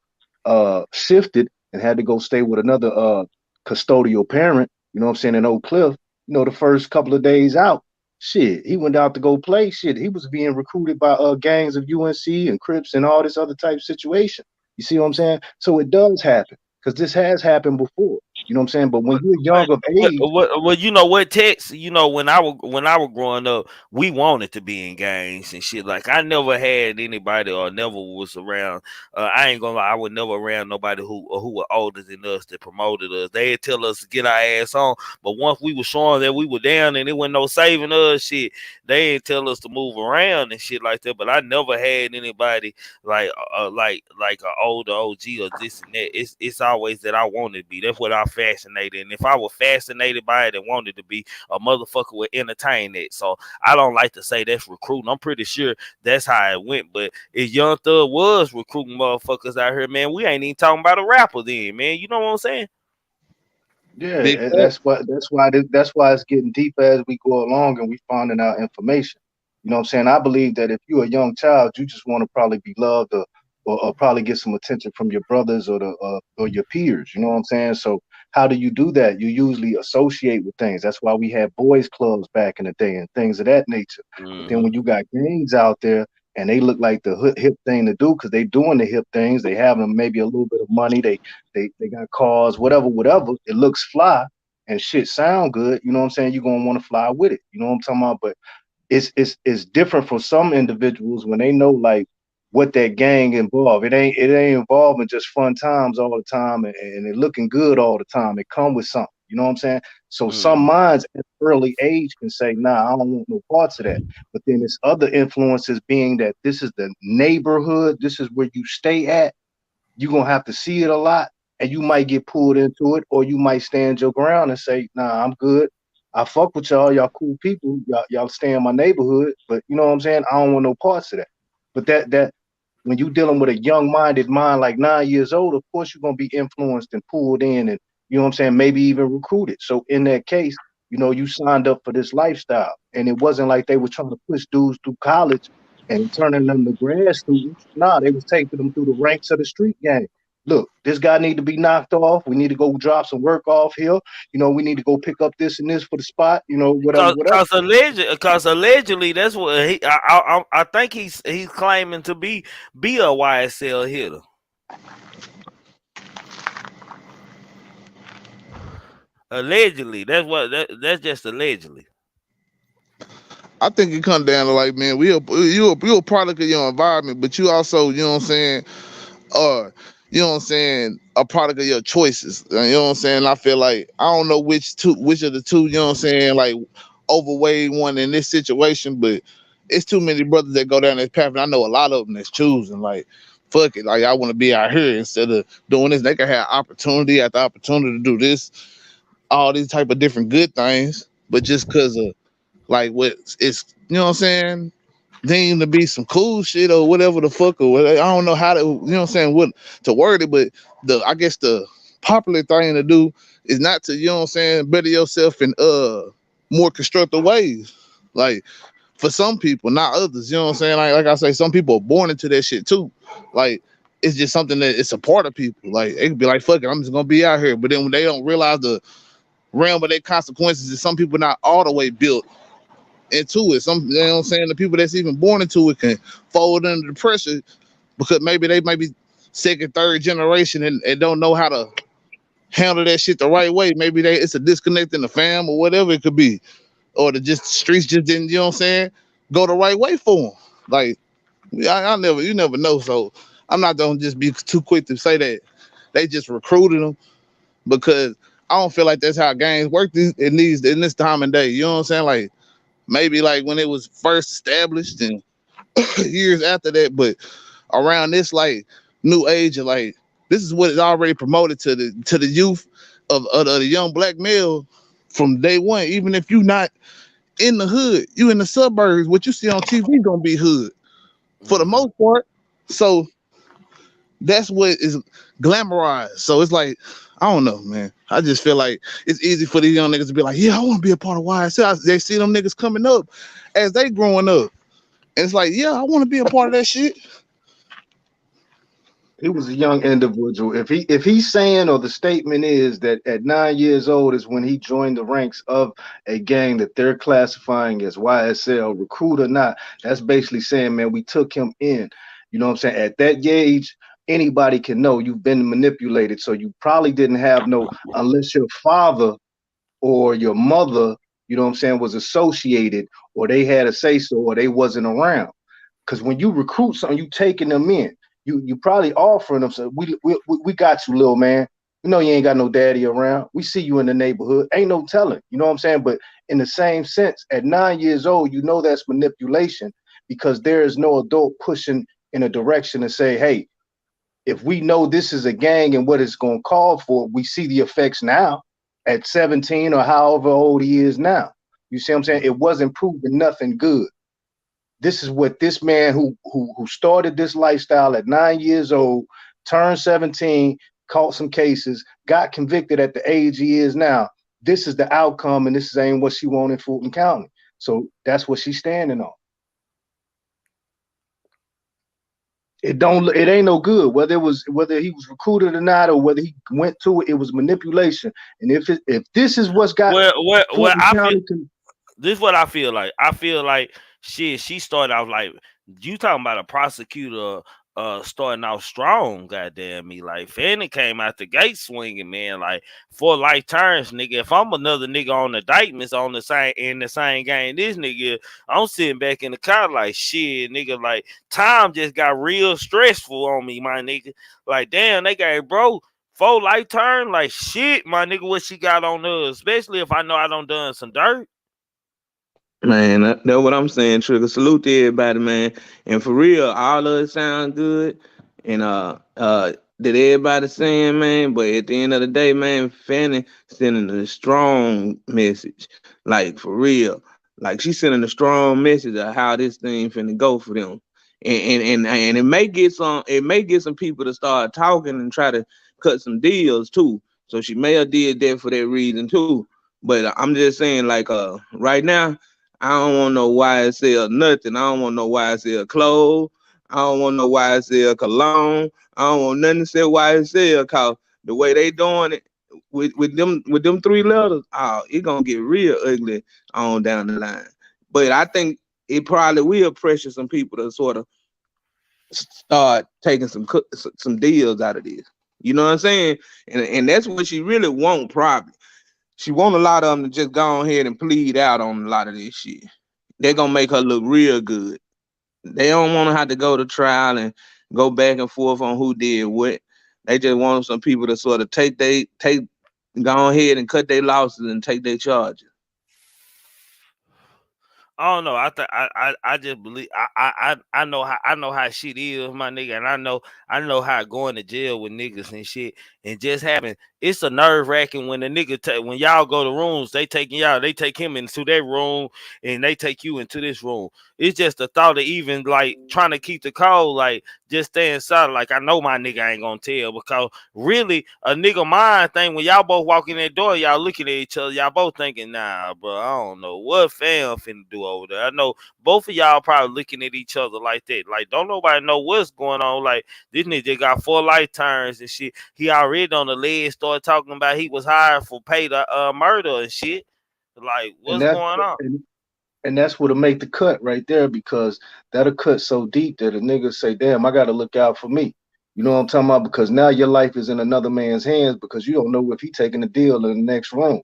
shifted and had to go stay with another custodial parent, you know what I'm saying, in Oak Cliff, the first couple of days out, shit, he went out to go play. Shit, he was being recruited by gangs of UNC and Crips and all this other type of situation. You see what I'm saying? So it does happen because this has happened before. You know what I'm saying? But when you're young of age, Well, you know what, Tex? You know, when I was growing up, we wanted to be in gangs and shit. Like I never had anybody or never was around. I ain't gonna lie, I was never around nobody who were older than us that promoted us. They'd tell us to get our ass on, but once we were showing that we were down and it wasn't no saving us, shit, they'd tell us to move around and shit like that. But I never had anybody like an older OG or this and that. It's always that I wanted to be. That's what I'm fascinated. And if I were fascinated by it and wanted to be, a motherfucker would entertain it. So I don't like to say that's recruiting. I'm pretty sure that's how it went. But if Young Thug was recruiting motherfuckers out here, man, we ain't even talking about a rapper then, man. You know what I'm saying? yeah, and that's why it's getting deeper as we go along and we finding out information. You know what I'm saying? I believe that if you're a young child, you just want to probably be loved or probably get some attention from your brothers or your peers. You know what I'm saying? So how do you do that? You usually associate with things. That's why we had boys clubs back in the day and things of that nature. But then when you got gangs out there and they look like the hip thing to do because they doing the hip things, they have them maybe a little bit of money, they got cars, whatever, it looks fly and shit sound good. You know what I'm saying? You're gonna want to fly with it. You know what I'm talking about? But it's different for some individuals when they know like what that gang involved. It ain't involving just fun times all the time and it looking good all the time. It come with something. You know what I'm saying? So some minds at early age can say, nah, I don't want no parts of that. But then there's other influences being that this is the neighborhood, this is where you stay at. You're gonna have to see it a lot and you might get pulled into it, or you might stand your ground and say, nah, I'm good. I fuck with y'all cool people, y'all stay in my neighborhood, but you know what I'm saying? I don't want no parts of that. But that when you dealing with a young-minded mind like 9 years old, of course you're gonna be influenced and pulled in, and you know what I'm saying, maybe even recruited. So in that case, you know, you signed up for this lifestyle, and it wasn't like they were trying to push dudes through college and turning them to grad students. Nah, they was taking them through the ranks of the street gang. Look, this guy need to be knocked off. We need to go drop some work off here. You know, we need to go pick up this and this for the spot. You know, whatever. Cause allegedly that's what I think he's claiming to be a YSL hitter. Allegedly, that's just allegedly. I think it comes down to like, man, you a product of your environment, but you also, you know what I'm saying, you know what I'm saying, a product of your choices. You know what I'm saying? I feel like I don't know which of the two, you know what I'm saying, like overweighed one in this situation, but it's too many brothers that go down this path, and I know a lot of them that's choosing like, fuck it, like I want to be out here instead of doing this. They can have opportunity after opportunity to do this, all these type of different good things, but just because of like what it's, you know what I'm saying, deemed to be some cool shit or whatever the fuck, or whatever. I don't know how to, you know what I'm saying, what to word it, but I guess the popular thing to do is not to, you know what I'm saying, better yourself in more constructive ways. Like for some people, not others, you know what I'm saying? Like I say, some people are born into that shit too. Like it's just something that it's a part of people. Like it could be like, fuck it, I'm just gonna be out here. But then when they don't realize the realm of their consequences, is some people not all the way built into it. Some, you know what I'm saying, the people that's even born into it can fold under the pressure because maybe they might be second, third generation and don't know how to handle that shit the right way. Maybe it's a disconnect in the fam or whatever it could be, or the streets just didn't, you know what I'm saying, go the right way for them. Like you never know. So I'm not gonna just be too quick to say that they just recruited them, because I don't feel like that's how gangs work in this time and day. You know what I'm saying? Like maybe like when it was first established and years after that, but around this like new age of like, this is what is already promoted to the youth of the young black male from day one. Even if you not in the hood, you in the suburbs, what you see on TV gonna be hood for the most part. So that's what is glamorized. So it's like, I don't know, man. I just feel like it's easy for these young niggas to be like, yeah, I want to be a part of YSL. They see them niggas coming up as they growing up. And it's like, yeah, I want to be a part of that shit. He was a young individual. If he's saying, or the statement is that at 9 years old is when he joined the ranks of a gang that they're classifying as YSL, recruit or not, that's basically saying, man, we took him in. You know what I'm saying? At that age, anybody can know you've been manipulated. So you probably didn't have no, unless your father or your mother, you know what I'm saying, was associated, or they had a say so, or they wasn't around. Because when you recruit something, you taking them in. You probably offering them. So we got you, little man. You know you ain't got no daddy around. We see you in the neighborhood. Ain't no telling. You know what I'm saying? But in the same sense, at 9 years old, you know that's manipulation, because there is no adult pushing in a direction and say, hey, if we know this is a gang and what it's going to call for, we see the effects now at 17 or however old he is now. You see what I'm saying? It wasn't proving nothing good. This is what this man who started this lifestyle at 9 years old, turned 17, caught some cases, got convicted at the age he is now. This is the outcome, and this ain't what she wanted in Fulton County. So that's what she's standing on. It ain't no good. Whether he was recruited or not, or whether he went to it, it was manipulation. And if this is what's got this is what I feel like. I feel like she started off like, you talking about a prosecutor starting out strong, goddamn me. Like Fanny came out the gate swinging, man. Like 4 life turns, nigga. If I'm another nigga on the indictments on the same game, this nigga, I'm sitting back in the car like, shit, nigga. Like time just got real stressful on me, my nigga. Like damn, they got bro 4 life turn, like shit, my nigga. What she got on us, especially if I know I done some dirt. Man, that's what I'm saying, Trigger. Salute to everybody, man. And for real, all of it sound good. And did everybody saying, man, but at the end of the day, man, Fanny sending a strong message. Like for real. Like she's sending a strong message of how this thing finna go for them. And it may get some people to start talking and try to cut some deals too. So she may have did that for that reason too. But I'm just saying, like right now, I don't want no YSL nothing. I don't want no YSL clothes. I don't want no YSL cologne. I don't want nothing to say YSL, cause the way they doing it with them 3 letters, it gonna get real ugly on down the line. But I think it probably will pressure some people to sort of start taking some deals out of this. You know what I'm saying? And that's what she really want, probably. She want a lot of them to just go ahead and plead out on a lot of this shit. They're going to make her look real good. They don't want to have to go to trial and go back and forth on who did what. They just want some people to sort of go ahead and cut their losses and take their charges. I don't know. I just believe I know how shit is, my nigga, and I know how going to jail with niggas and shit, and just having it's a nerve wracking when the nigga when y'all go to rooms, they take him into their room and they take you into this room. It's just the thought of even like trying to keep the code, like just staying silent. Like I know my nigga ain't gonna tell, because really a nigga mind thing when y'all both walk in that door, y'all looking at each other, y'all both thinking, nah, bro, I don't know what fam finna do over there. I know both of y'all probably looking at each other like that. Like don't nobody know what's going on. Like this nigga got 4 life turns and shit. He already on the ledge started talking about he was hired for pay to murder and shit. Like what's going on? And that's what'll make the cut right there, because that'll cut so deep that a nigga say, damn, I gotta look out for me. You know what I'm talking about? Because now your life is in another man's hands, because you don't know if he taking a deal in the next room.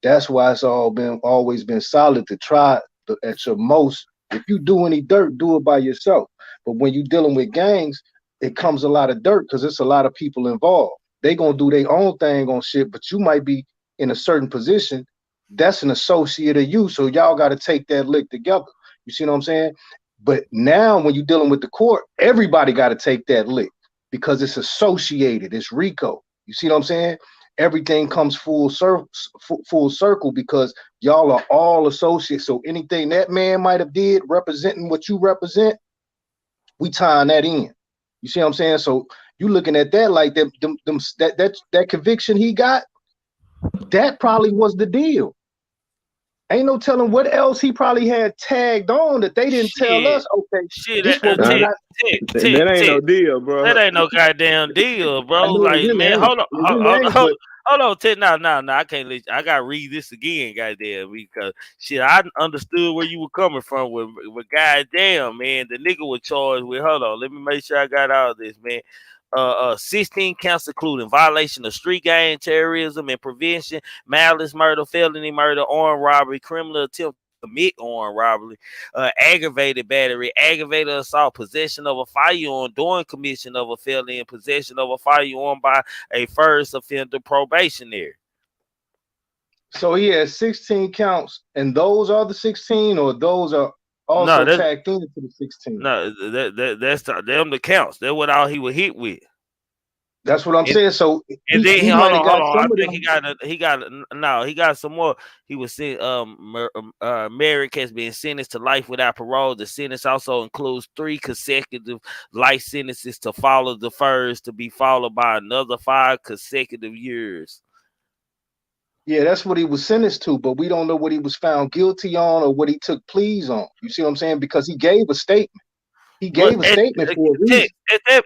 That's why it's always been solid to try at your most. If you do any dirt, do it by yourself. But when you're dealing with gangs, it comes a lot of dirt because it's a lot of people involved. They gonna do their own thing on shit, but you might be in a certain position. That's an associate of you, so y'all got to take that lick together. You see what I'm saying? But now when you're dealing with the court, everybody got to take that lick because it's associated. It's RICO. You see what I'm saying? Everything comes full circle because y'all are all associates. So anything that man might have did representing what you represent, we tying that in. You see what I'm saying? So you looking at that like that conviction he got, that probably was the deal. Ain't no telling what else he probably had tagged on that they didn't tell us. Okay, shit, that ain't no deal, bro. That ain't no goddamn deal, bro. Like, man, hold on. hold on, Ted. No, I can't let you. I gotta read this again, goddamn, because shit, I understood where you were coming from with goddamn, man. The nigga was charged with. Hold on, let me make sure I got all this, man. 16 counts including violation of street gang, terrorism and prevention, malice murder, felony murder, armed robbery, criminal attempt to commit armed robbery, aggravated battery, aggravated assault, possession of a firearm during commission of a felony, and possession of a firearm by a first offender probationary. So he has 16 counts, and those are the 16, or those are also tacked into the 16. No, that's them the counts. That's what all he was hit with. That's what I'm saying. So and then he hold might have got on. some I of think them. he got some more. He was saying Merrick has been sentenced to life without parole. The sentence also includes 3 consecutive life sentences to follow the first, to be followed by another 5 consecutive years. Yeah, that's what he was sentenced to, but we don't know what he was found guilty on or what he took pleas on. You see what I'm saying? Because he gave a statement. He gave a statement for a reason.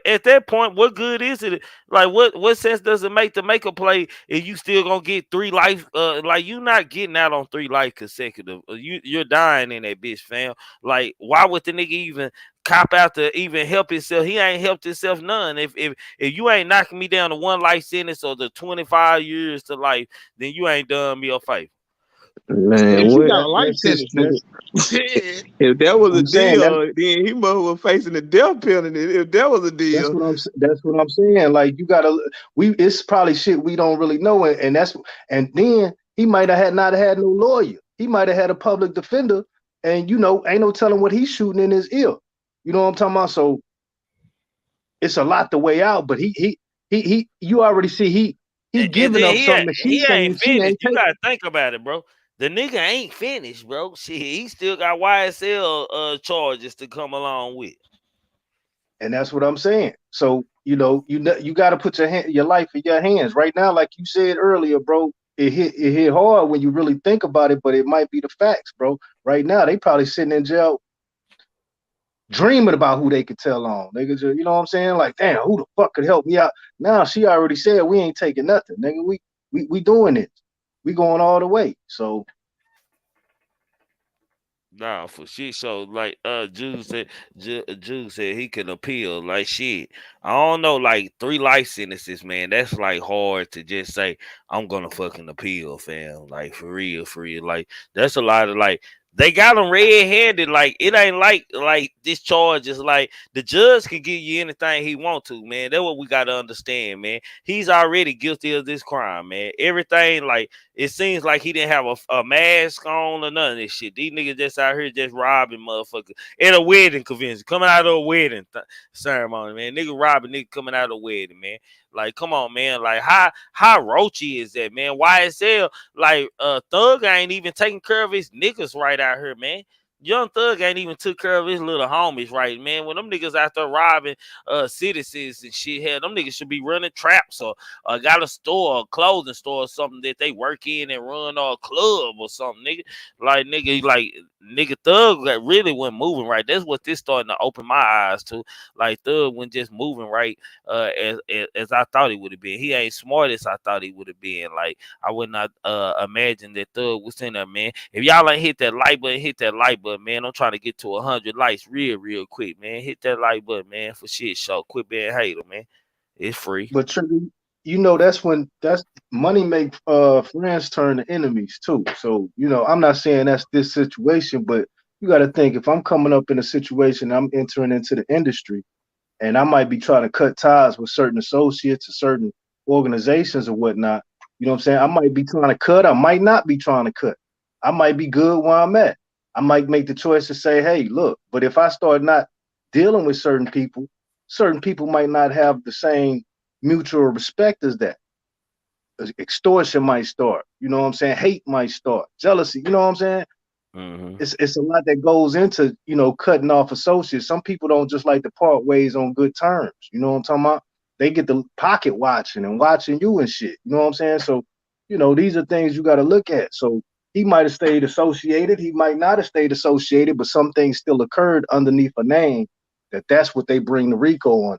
At that point, what good is it? Like, what sense does it make to make a play if you still gonna get 3 life? Like, you not getting out on 3 life consecutive. You're dying in that bitch, fam. Like, why would the nigga even cop out to even help himself? He ain't helped himself none. If you ain't knocking me down to 1 life sentence or the 25 years to life, then you ain't done me a favor. Man, if what? you got a life sentence, If that was a deal, then he must was facing the death penalty. If that was a deal, that's what I'm saying. Like, you gotta, it's probably shit we don't really know, and then he might have not had no lawyer. He might have had a public defender, and ain't no telling what he's shooting in his ear. You know what I'm talking about? So it's a lot to weigh out. But you already see he giving up something that he ain't finished. You taking. gotta think about it, bro. The nigga ain't finished, bro. Shit, he still got YSL charges to come along with. And that's what I'm saying. So, you got to put your life in your hands right now. Like you said earlier, bro, it hit hard when you really think about it, but it might be the facts, bro. Right now, they probably sitting in jail dreaming about who they could tell on. They could just, you know what I'm saying? Like, damn, who the fuck could help me out? Now, she already said we ain't taking nothing, nigga. We doing it. We going all the way. So, nah, for shit. So like Jude said he can appeal. Like, shit, I don't know, like 3 life sentences, man. That's like hard to just say I'm gonna fucking appeal, fam. Like, for real. Like, that's a lot of, like, they got him red-handed. Like, it ain't like this charge is like the judge can give you anything he want to, man. That's what we gotta understand, man. He's already guilty of this crime, man. Everything, like, it seems like he didn't have a mask on or none of this shit. These niggas just out here just robbing motherfuckers at a wedding convention, coming out of a wedding ceremony, man. Nigga robbing nigga coming out of a wedding, man. Like, come on, man. Like, how roachy is that, man? YSL, like, Thug ain't even taking care of his niggas right out here, man. Young Thug ain't even took care of his little homies right, man. When them niggas out there robbing citizens and shit, hell, them niggas should be running traps or got a store, a clothing store or something that they work in and run, or a club or something, nigga. Like, nigga Thug really wasn't moving right. That's what this starting to open my eyes to. Like, Thug wasn't just moving right as I thought he would have been. He ain't smart as I thought he would have been. Like, I would not imagine that Thug was in there, man. If y'all ain't hit that like button, man. I'm trying to get to 100 likes real quick, man. Hit that like button, man, for shit show. Quit being a hater, man. It's free. But Trigger, that's money make friends turn to enemies too. So, I'm not saying that's this situation, but you got to think, if I'm coming up in a situation, I'm entering into the industry, and I might be trying to cut ties with certain associates or certain organizations or whatnot. You know what I'm saying? I might be trying to cut. I might not be trying to cut. I might be good where I'm at. I might make the choice to say, hey, look, but if I start not dealing with certain people might not have the same mutual respect as that. Extortion might start. You know what I'm saying? Hate might start. Jealousy. You know what I'm saying? Mm-hmm. It's a lot that goes into, cutting off associates. Some people don't just like to part ways on good terms. You know what I'm talking about? They get the pocket watching and watching you and shit. You know what I'm saying? So, these are things you got to look at. So he might have stayed associated. He might not have stayed associated, but some things still occurred underneath a name that's what they bring the RICO on,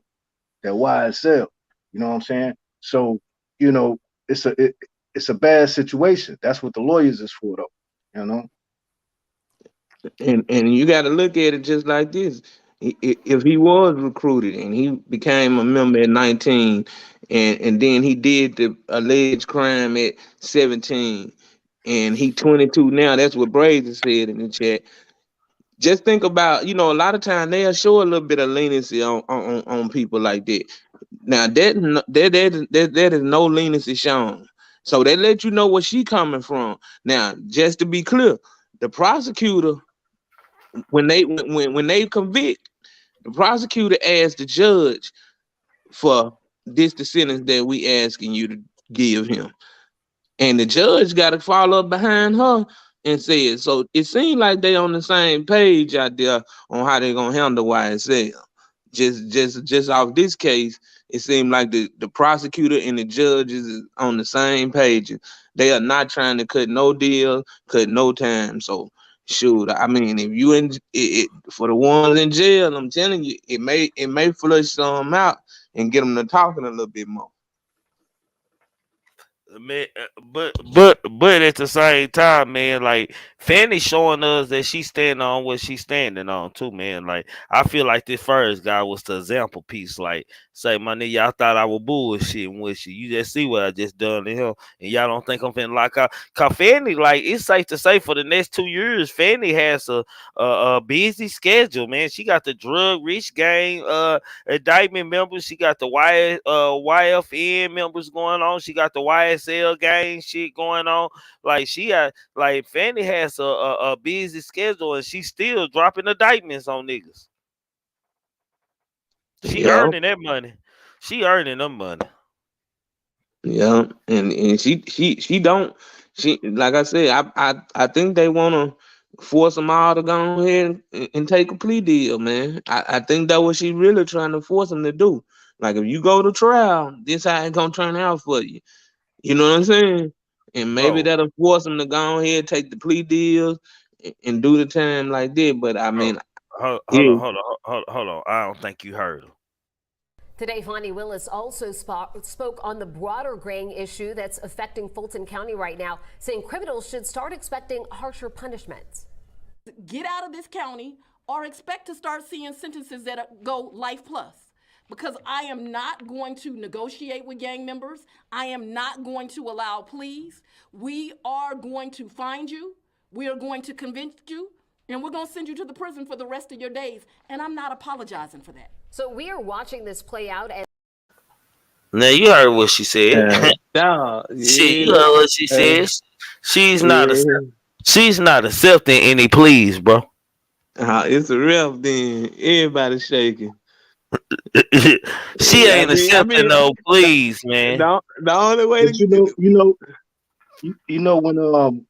that YSL. You know what I'm saying? So, it's a bad situation. That's what the lawyers is for, though. You know. And you got to look at it just like this. If he was recruited and he became a member at 19, and then he did the alleged crime at 17, and he 22 now, that's what Brazen said in the chat. Just think about, a lot of times they'll show a little bit of leniency on people like that. Now that is no leniency shown. So they let you know where she coming from. Now, just to be clear, the prosecutor, when they convict, the prosecutor asked the judge for the sentence that we asking you to give him. And the judge got to follow up behind her and say it. So it seems like they on the same page out there on how they're gonna handle YSL. Just off this case, it seemed like the prosecutor and the judges is on the same page. They are not trying to cut no deal, cut no time. So shoot, I mean, if you in it for the ones in jail, I'm telling you, it may flush some out and get them to talking a little bit more. Man, but at the same time, man, like Fanny showing us that she's standing on what she's standing on too, man. Like I feel like this first guy was the example piece. Like, say, my nigga, y'all thought I was bullshitting with you. You just see what I just done to him, and y'all don't think I'm finna like her. Cause Fanny, like, it's safe to say for the next 2 years, Fanny has a busy schedule, man. She got the drug rich gang indictment members. She got the YFN members going on. She got the YSL gang shit going on. Like Fanny has a busy schedule, and she's still dropping indictments on niggas. She earning that money. She earning them money. Yeah, and she don't. She, like I said, I think they want to force them all to go ahead and take a plea deal, man. I think that's what she really trying to force them to do. Like, if you go to trial, this how it's gonna turn out for you. You know what I'm saying? And maybe that'll force them to go ahead, take the plea deals, and do the time like that. But I mean, hold on. I don't think you heard her. Today, Fonnie Willis also spoke on the broader gang issue that's affecting Fulton County right now, saying criminals should start expecting harsher punishments. Get out of this county or expect to start seeing sentences that go life plus. Because I am not going to negotiate with gang members. I am not going to allow pleas. We are going to find you. We are going to convince you. And we're going to send you to the prison for the rest of your days. And I'm not apologizing for that. So we are watching this play out. And now, you heard what she said. You heard what she says. She's not accepting any pleas, bro. It's a rep then. Everybody's shaking. She ain't accepting no pleas, man. The only way when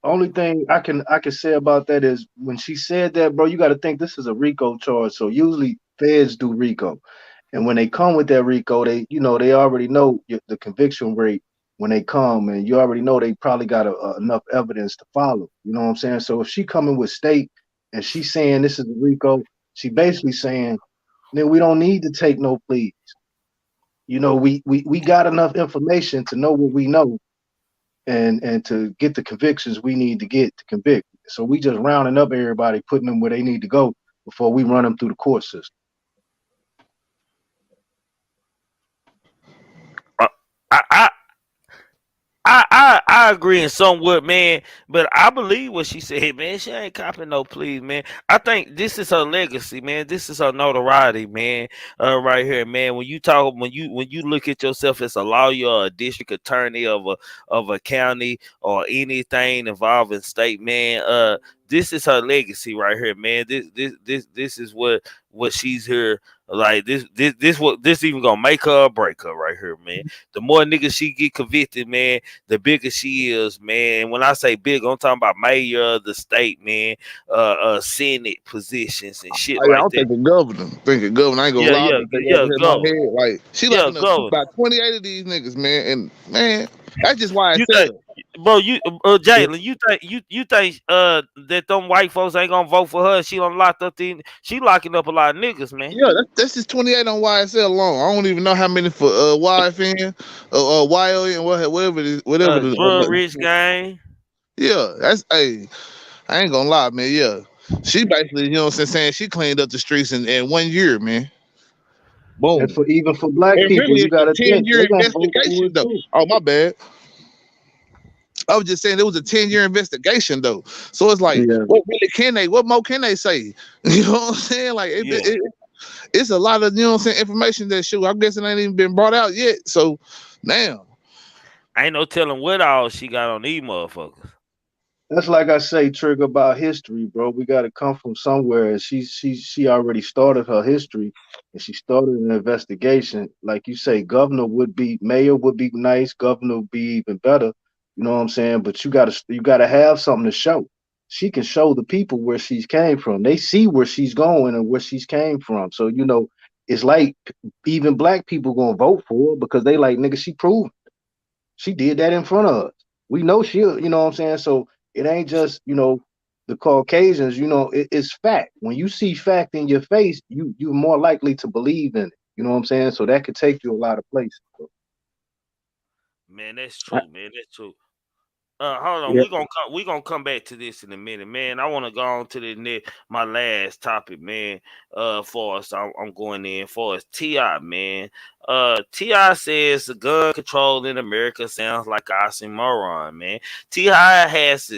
only thing I can say about that is when she said that, bro, you got to think this is a RICO charge. So usually feds do RICO, and when they come with that RICO, they already know the conviction rate when they come, and you already know they probably got enough evidence to follow. You know what I'm saying? So if she coming with state and she's saying this is a RICO, she basically saying, then we don't need to take no pleas. We got enough information to know what we know, and to get the convictions we need to get to convict. So we just rounding up everybody, putting them where they need to go before we run them through the court system. I agree in somewhat, man, but I believe what she said, man. She ain't copping no pleas, man. I think this is her legacy, man. This is her notoriety, man. Right here, man. When you look at yourself as a lawyer or a district attorney of a county or anything involving state, man, this is her legacy right here, man. This is what she's here. Like this even gonna make her or break her right here, man. The more niggas she get convicted, man, the bigger she is, man. When I say big, I'm talking about mayor of the state, man, Senate positions and shit like that. I'm thinking governor. I ain't gonna lie. Like she like about 28 of these niggas, man. And man, that's just why I said Bro, Jalen, you think that them white folks ain't gonna vote for her? She done locked up she locking up a lot of niggas, man. Yeah, that's just 28 on YSL alone. I don't even know how many for YFN or YON, whatever it is, whatever Drug rich gang. yeah, that's I ain't gonna lie, man. Yeah. She basically, you know what I'm saying, she cleaned up the streets in 1 year, man. Boom. And even for black And people, really you it's a gotta think 10-year they gonna vote for investigation it though. too. Oh, my bad. I was just saying it was a 10-year investigation though. So it's like, Yeah. what more can they say? You know what I'm saying? Like it's a lot of, you know what I'm saying, information that shoot. I guess it ain't even been brought out yet. So now Ain't no telling what all she got on these motherfuckers. That's like I say, Trigger, about history, bro. We got to come from somewhere. And she already started her history, and she started an investigation. Like you say, mayor would be nice, governor would be even better. You know what I'm saying? But you gotta have something to show. She can show the people where she's came from. They see where she's going and where she's came from. So it's like even black people gonna vote for her because they like, nigga, she proved she did that in front of us. We know she'll, you know what I'm saying? So it ain't just, the Caucasians, it's fact. When you see fact in your face, you're more likely to believe in it. You know what I'm saying? So that could take you a lot of places, bro. Man, that's true, man. That's true. Hold on, Yeah. we gonna come back to this in a minute, man. I want to go on to my last topic, man. For us, I'm going in for us. T.I., man. T.I. says the gun control in America sounds like oxymoron, man. T.I. has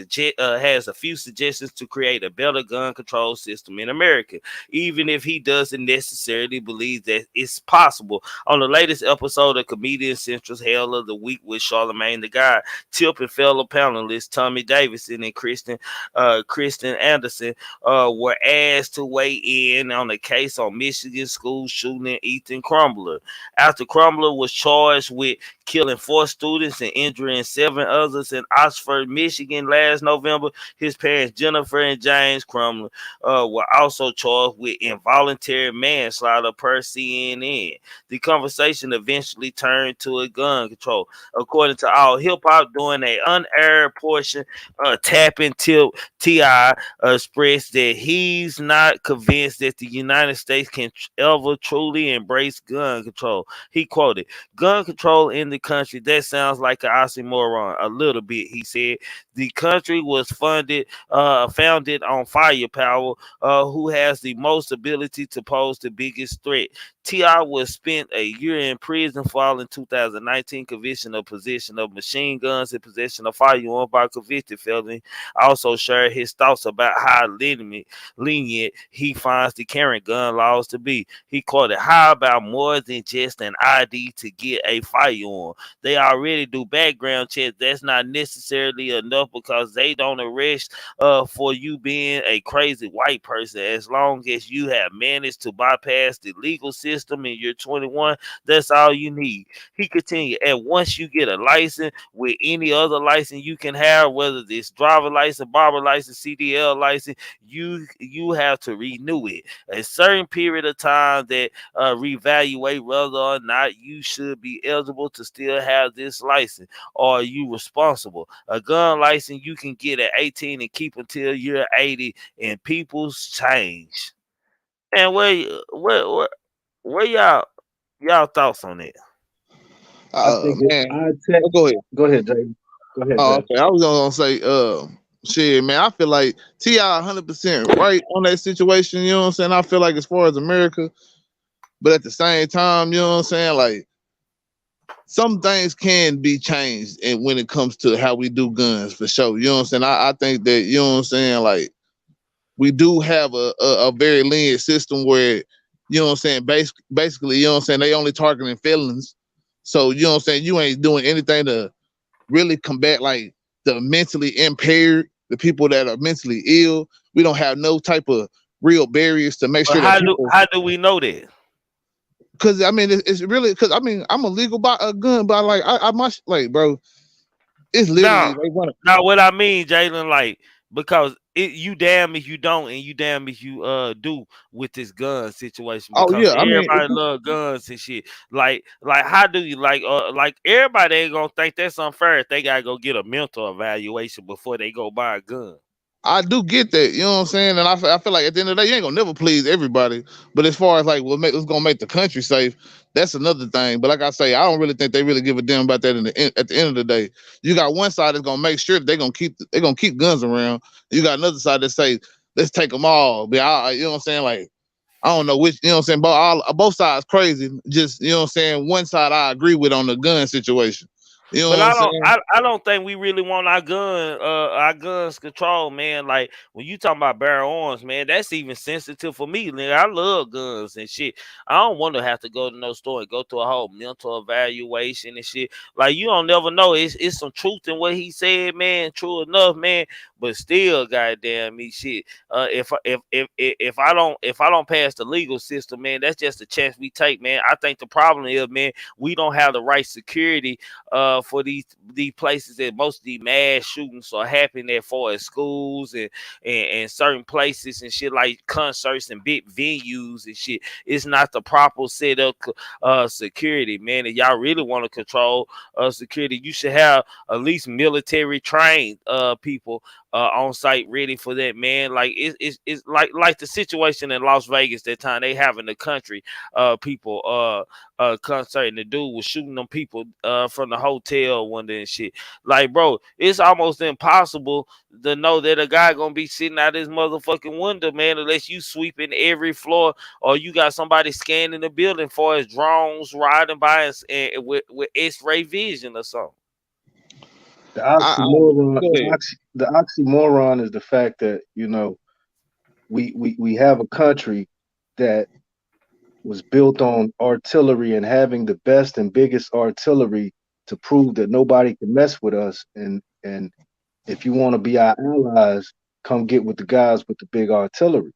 a few suggestions to create a better gun control system in America, even if he doesn't necessarily believe that it's possible. On the latest episode of Comedian Central's Hell of the Week with Charlamagne the God, Tip and fellow panelists Tommy Davidson and Kristen Anderson were asked to weigh in on the case on Michigan school shooting Ethan Crumbler. After Crumbler was charged with killing 4 students and injuring 7 others in Oxford, Michigan last November, his parents Jennifer and James Crumbler were also charged with involuntary manslaughter per CNN. The conversation eventually turned to a gun control. According to All Hip Hop, during an unaired portion, Tapping Tip T.I. expressed that he's not convinced that the United States can ever truly embrace gun control. He quoted, "Gun control in the country, that sounds like an oxymoron a little bit," he said. The country was founded on firepower, who has the most ability to pose the biggest threat. T.I. was spent a year in prison for in 2019 conviction of possession of machine guns and possession of firearms by convicted felony. Also shared his thoughts about how lenient he finds the current gun laws to be. He quoted, "How about more than just an ID to get a firearm? They already do background checks. That's not necessarily enough because they don't arrest for you being a crazy white person. As long as you have managed to bypass the legal system and you're 21, that's all you need." He continued, "And once you get a license with any other license you can have, whether it's driver license, barber license, CDL license, you have to renew it a certain period of time that reevaluate whether or not you should be eligible to still have this license. Or are you responsible? A gun license you can get at 18 and keep until you're 80, and people's change." And where y'all thoughts on it? I think Man. go ahead, Jay. Go ahead, Jay. Okay. I was gonna say, shit, man. I feel like T.I. 100% right on that situation. You know what I'm saying? I feel like as far as America, but at the same time, you know what I'm saying? Like some things can be changed, and when it comes to how we do guns, for sure. You know what I'm saying? I think that, you know what I'm saying, like we do have a very lenient system where, you know what I'm saying, basically, you know what I'm saying, they only targeting felons. So, you know what I'm saying, you ain't doing anything to really combat like the mentally impaired, the people that are mentally ill. We don't have no type of real barriers to make sure that how do we know that? Because I mean, it's really because I mean, I'm illegal by a gun, but like I must, like, bro, it's literally now what I mean, Jalen, like, because you damn if you don't, and you damn if you do with this gun situation, Oh because yeah, I mean, everybody love guns and shit. Like how do you like everybody ain't gonna think that's unfair if they gotta go get a mental evaluation before they go buy a gun. I do get that, you know what I'm saying, and I feel like at the end of the day, you ain't gonna never please everybody. But as far as like what's gonna make the country safe, that's another thing. But like I say, I don't really think they really give a damn about that at the end of the day. You got one side that's gonna make sure that they're gonna keep guns around. You got another side that say let's take them all. But you know what I'm saying, like I don't know which, you know what I'm saying, both sides crazy. Just, you know what I'm saying, one side I agree with on the gun situation. You know But what I'm saying? I don't think we really want our guns controlled, man. Like when you talking about bear arms, man, that's even sensitive for me. Nigga, I love guns and shit. I don't want to have to go to no store and go through a whole mental evaluation and shit. Like you don't never know. It's some truth in what he said, man. True enough, man. But still, goddamn me, shit. If I don't pass the legal system, man, that's just a chance we take, man. I think the problem is, man, we don't have the right security for these places that most of the mass shootings are happening at, for as schools and certain places and shit, like concerts and big venues and shit. It's not the proper setup security, man. If y'all really want to control security, you should have at least military trained people on site ready for that, man. Like it's like the situation in Las Vegas that time they having the country people concert, and the dude was shooting them people from the hotel one day and shit. Like, bro, it's almost impossible to know that a guy gonna be sitting out his motherfucking window, man, unless you sweeping every floor or you got somebody scanning the building for his drones riding by us and with X-ray vision or something. The I oxymoron, go ahead. the oxymoron is the fact that, you know, we have a country that was built on artillery and having the best and biggest artillery to prove that nobody can mess with us. And if you want to be our allies, come get with the guys with the big artillery.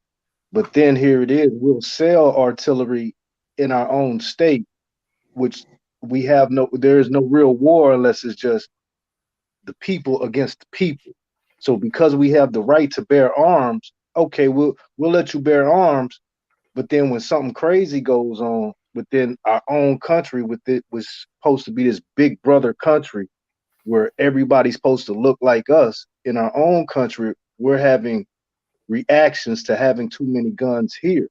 But then here it is, we'll sell artillery in our own state, which there is no real war unless it's just the people against the people. So because we have the right to bear arms, okay, we'll let you bear arms, but then when something crazy goes on within our own country, with it was supposed to be this big brother country where everybody's supposed to look like us, in our own country, we're having reactions to having too many guns here.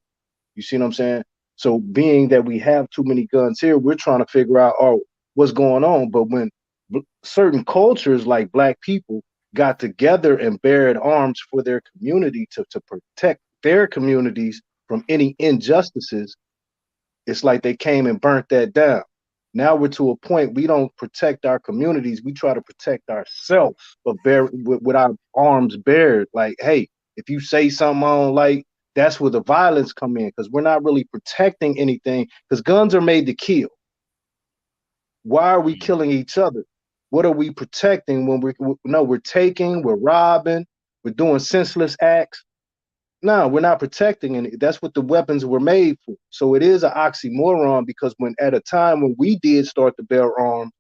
You see what I'm saying? So being that we have too many guns here, we're trying to figure out, oh, what's going on. But when certain cultures like Black people got together and bared arms for their community to protect their communities from any injustices, it's like they came and burnt that down. Now we're to a point we don't protect our communities. We try to protect ourselves, but with our arms bared. Like, hey, if you say something I don't like, that's where the violence come in, because we're not really protecting anything, because guns are made to kill. Why are we killing each other? What are we protecting when we're taking, we're robbing, we're doing senseless acts? No, we're not protecting any. That's what the weapons were made for. So it is an oxymoron, because when at a time when we did start to bear arms,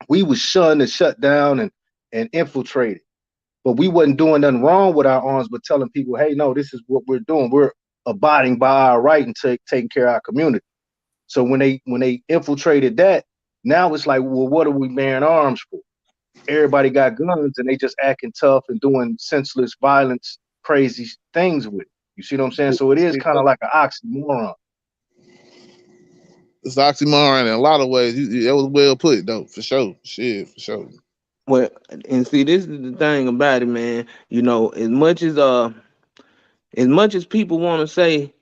we was shunned and shut down and infiltrated. But we wasn't doing nothing wrong with our arms, but telling people, hey, no, this is what we're doing. We're abiding by our right and taking care of our community. So when they infiltrated that, now it's like, well, what are we bearing arms for? Everybody got guns and they just acting tough and doing senseless violence, crazy things with it. You see what I'm saying? So it is kind of like an oxymoron. It's oxymoron in a lot of ways. That was well put, though, for sure. Shit, for sure. Well, and see, this is the thing about it, man. You know, as much as people want to say,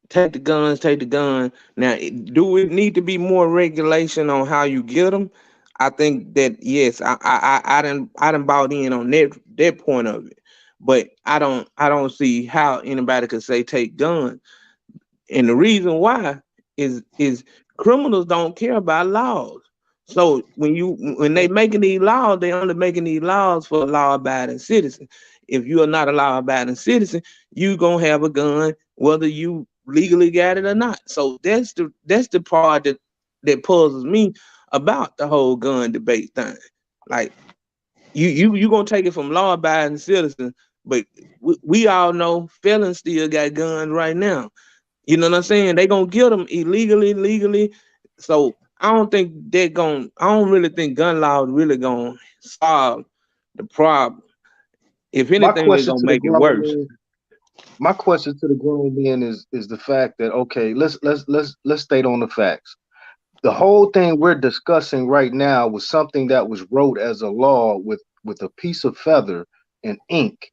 take the gun. Now, do it need to be more regulation on how you get them? I think that yes, I done bought in on that point of it, but I don't see how anybody could say take guns, and the reason why is criminals don't care about laws. So when they making these laws, they only making these laws for law-abiding citizens. If you are not a law-abiding citizen, you gonna have a gun whether you legally got it or not. So that's the part that puzzles me about the whole gun debate thing. Like you gonna take it from law-abiding citizens but we all know felons still got guns right now. You know what I'm saying? They gonna get them illegally, legally. So I don't think I don't really think gun law is really gonna solve the problem. If My anything, it's question gonna to the make it grown worse. men, my question to the grown men is the fact that, okay, let's state on the facts. The whole thing we're discussing right now was something that was wrote as a law with a piece of feather and ink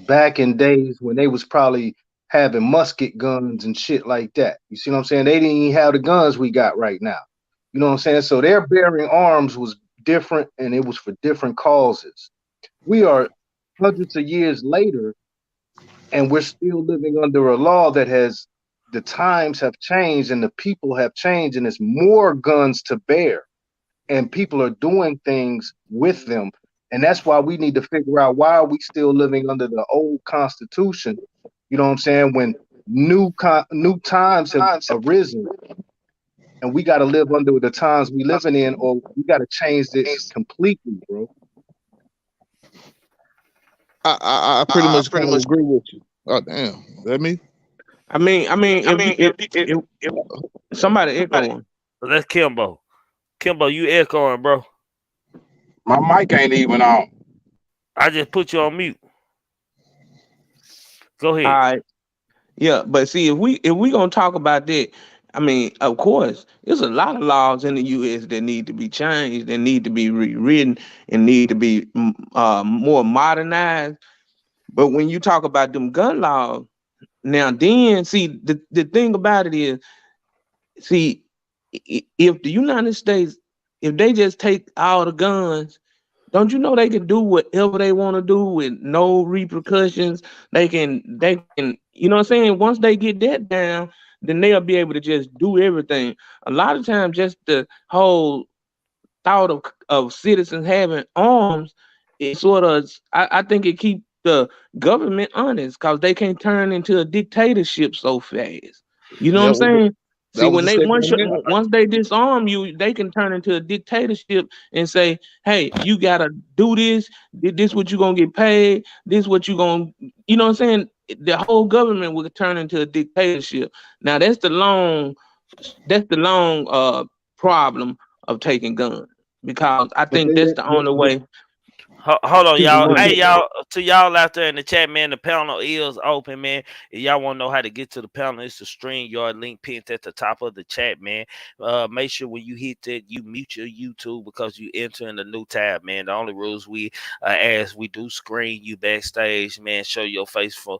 back in days when they was probably having musket guns and shit like that. You see what I'm saying? They didn't even have the guns we got right now. You know what I'm saying? So their bearing arms was different, and it was for different causes. We are hundreds of years later, and we're still living under a law that has, the times have changed and the people have changed, and it's more guns to bear, and people are doing things with them. And that's why we need to figure out, why are we still living under the old constitution? You know what I'm saying? When new times have arisen, and we got to live under the times we living in, or we got to change this completely, bro. I pretty much kind of agree with you. Oh damn, that me? I mean, if somebody echoing. So that's Kimbo. Kimbo, you echoing, bro. My mic ain't even on. I just put you on mute. Go ahead. All right. Yeah, but see, if we gonna talk about that, I mean, of course, there's a lot of laws in the U.S. that need to be changed, that need to be rewritten, and need to be more modernized. But when you talk about them gun laws, now then, see, the thing about it is, see, if the United States, if they just take all the guns, don't you know they can do whatever they want to do with no repercussions? They can, you know what I'm saying? Once they get that down, then they'll be able to just do everything. A lot of times, just the whole thought of citizens having arms, it sort of, I think it keeps the government honest, because they can't turn into a dictatorship so fast. You know what I'm saying? See, when they once they disarm you, they can turn into a dictatorship and say, "Hey, you gotta do this. This what you gonna get paid. This what you gonna," you know what I'm saying? The whole government will turn into a dictatorship. Now that's the long problem of taking guns, because I think that's the only way. Hold on, y'all. Hey, y'all, to y'all out there in the chat, man, the panel is open, man. If y'all want to know how to get to the panel, it's the StreamYard link pinned at the top of the chat, man. Make sure when you hit that, you mute your YouTube, because you enter in the new tab, man. The only rules we ask, we do screen you backstage, man. Show your face for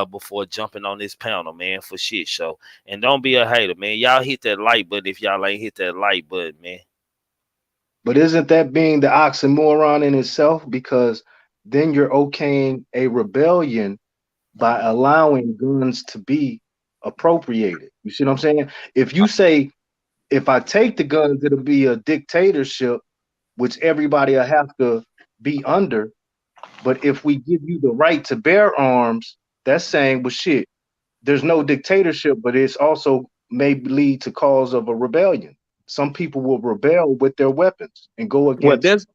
before jumping on this panel, man, for shit show. And don't be a hater, man. Y'all hit that like button if y'all ain't hit that like button, man. But isn't that being the oxymoron in itself? Because then you're okaying a rebellion by allowing guns to be appropriated. You see what I'm saying? If you say, if I take the guns, it'll be a dictatorship, which everybody will have to be under. But if we give you the right to bear arms, that's saying, well, shit, there's no dictatorship, but it's also may lead to cause of a rebellion. Some people will rebel with their weapons and go against.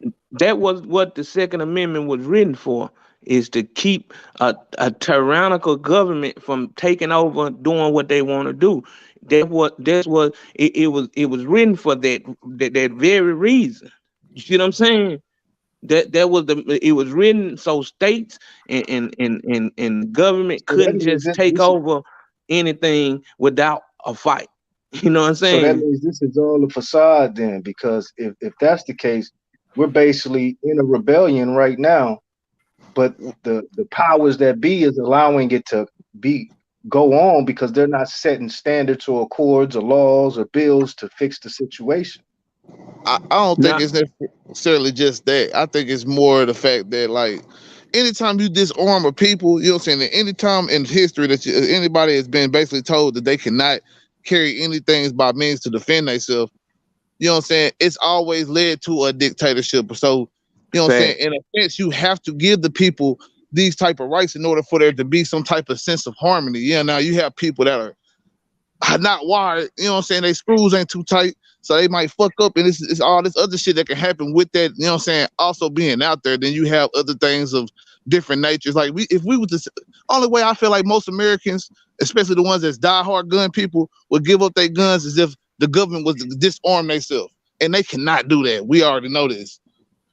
Well, that was what the Second Amendment was written for, is to keep a tyrannical government from taking over, doing what they want to do. It was written for that very reason. You see what I'm saying? It was written so states and government couldn't just take over anything without a fight. You know what I'm saying? So that means this is all a facade then, because if that's the case, we're basically in a rebellion right now, but the powers that be is allowing it to go on because they're not setting standards or accords or laws or bills to fix the situation. I don't think it's necessarily just that. I think it's more the fact that, like, anytime you disarm a people, you know what I'm saying, anytime in history that anybody has been basically told that they cannot carry anything by means to defend themselves, you know what I'm saying, it's always led to a dictatorship. So, you know what I'm saying, in a sense, you have to give the people these type of rights in order for there to be some type of sense of harmony. Yeah, now you have people that are not wired, you know what I'm saying, their screws ain't too tight, so they might fuck up, and it's all this other shit that can happen with that, you know what I'm saying, also being out there. Then you have other things of different natures. Like if we was the only way I feel like most Americans, especially the ones that's diehard gun people, would give up their guns is if the government was to disarm themselves, and they cannot do that. We already know this.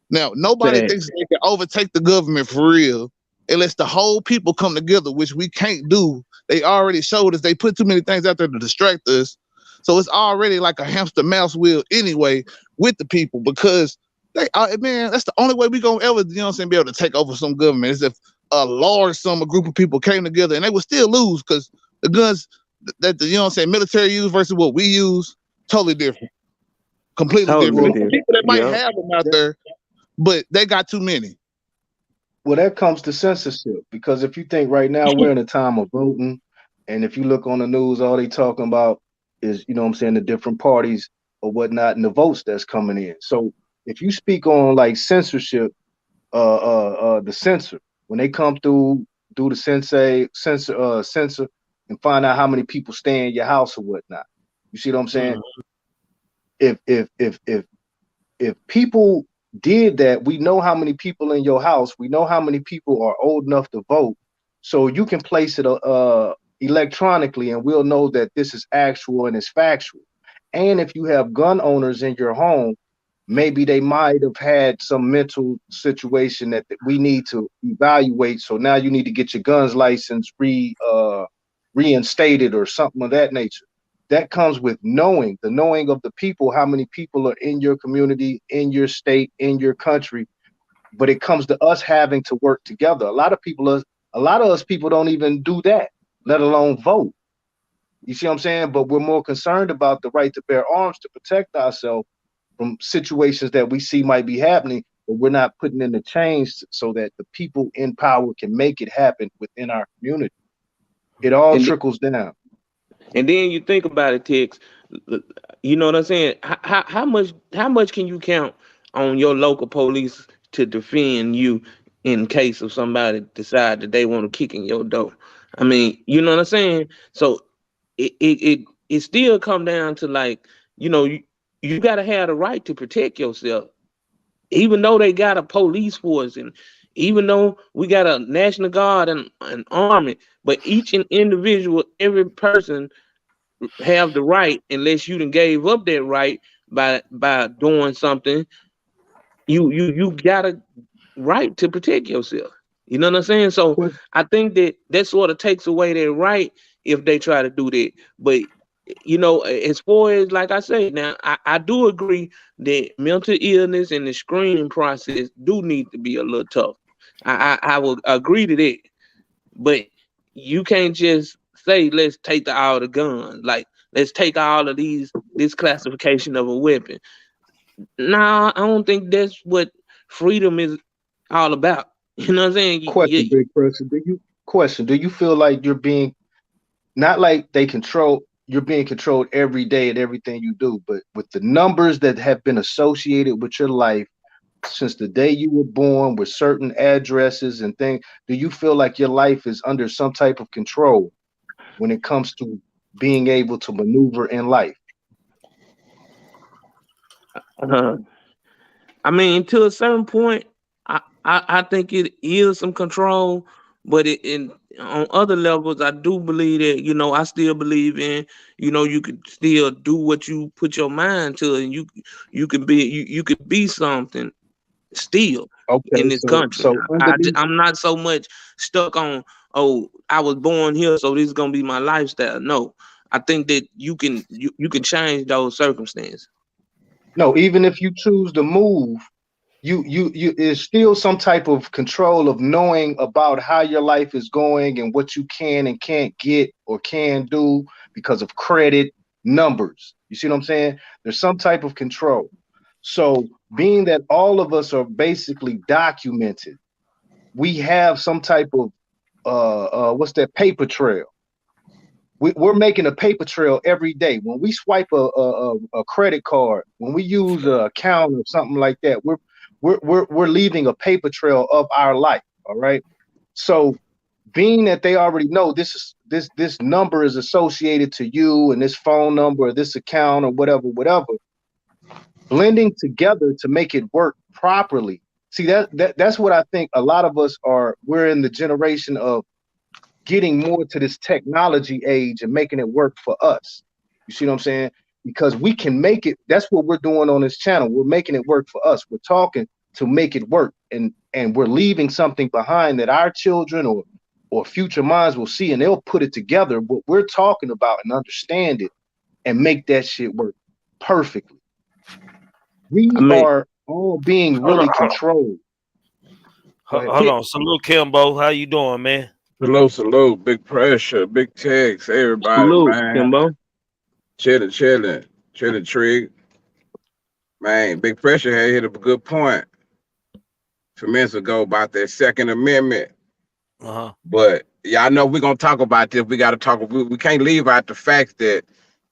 Now, nobody thinks they can overtake the government for real unless the whole people come together, which we can't do. They already showed us they put too many things out there to distract us. So it's already like a hamster mouse wheel anyway with the people, because man, that's the only way we gonna ever, you know what I'm saying, be able to take over some government is if a large group of people came together, and they would still lose because the guns that the, you know what I'm saying, military use versus what we use, totally different. Completely different. People that might have them out there, but they got too many. Well, that comes to censorship, because if you think right now we're in a time of voting, and if you look on the news, all they talking about is, you know what I'm saying, the different parties or whatnot and the votes that's coming in. So if you speak on like censorship, the censor, when they come through, do the censor and find out how many people stay in your house or whatnot. You see what I'm saying? If people did that, we know how many people in your house, we know how many people are old enough to vote, so you can place it electronically, and we'll know that this is actual and it's factual. And if you have gun owners in your home, maybe they might have had some mental situation that we need to evaluate. So now you need to get your guns license reinstated or something of that nature. That comes with knowing, the knowing of the people, how many people are in your community, in your state, in your country. But it comes to us having to work together. A lot of us people don't even do that, let alone vote. You see what I'm saying? But we're more concerned about the right to bear arms to protect ourselves from situations that we see might be happening, but we're not putting in the change so that the people in power can make it happen within our community. It all trickles down. And then you think about it, Tix, you know what I'm saying? How much can you count on your local police to defend you in case of somebody decide that they want to kick in your door? I mean, you know what I'm saying? So it still come down to, like, you know, you got to have the right to protect yourself, even though they got a police force, and even though we got a National Guard and an army, but each and individual, every person have the right, unless you done gave up that right by doing something, you got a right to protect yourself. You know what I'm saying? So I think that sort of takes away their right if they try to do that. But you know, as far as, like I say, now I do agree that mental illness and the screening process do need to be a little tough. I will agree to that. But you can't just say, let's take all the guns, like let's take all of this classification of a weapon. No, I don't think that's what freedom is all about. You know what I'm saying? Question, big person. Do you feel like you're being, not like you're being controlled every day at everything you do, but with the numbers that have been associated with your life since the day you were born, with certain addresses and things, do you feel like your life is under some type of control when it comes to being able to maneuver in life? I mean, to a certain point, I think it is some control, but on other levels, I do believe that, you know, I still believe in, you know, you could still do what you put your mind to, and you could be something still in this country. So I'm not so much stuck on, oh, I was born here, so this is gonna be my lifestyle. No, I think that you can change those circumstances. No, even if you choose to move, you is still some type of control of knowing about how your life is going and what you can and can't get or can do because of credit, numbers. You see what I'm saying? There's some type of control. So being that all of us are basically documented, we have some type of what's that, paper trail. We're making a paper trail every day. When we swipe a credit card, when we use an account or something like that, we're leaving a paper trail of our life. All right. So being that they already know this number is associated to you, and this phone number or this account or whatever, blending together to make it work properly See, that's what I think a lot of us are. We're in the generation of getting more to this technology age and making it work for us. You see what I'm saying? Because we can make it. That's what we're doing on this channel. We're making it work for us. We're talking to make it work, and we're leaving something behind that our children or future minds will see, and they'll put it together, what we're talking about, and understand it and make that shit work perfectly. We are all being really controlled. Hold on. Salute, Kimbo. How you doing, man? Salute. Big pressure, big text, everybody, Salute, man. Kimbo. Chilling, Trig. Man, Big Pressure had hit up a good point a few minutes ago about that Second Amendment. But y'all know we're gonna talk about this. We gotta talk. We can't leave out the fact that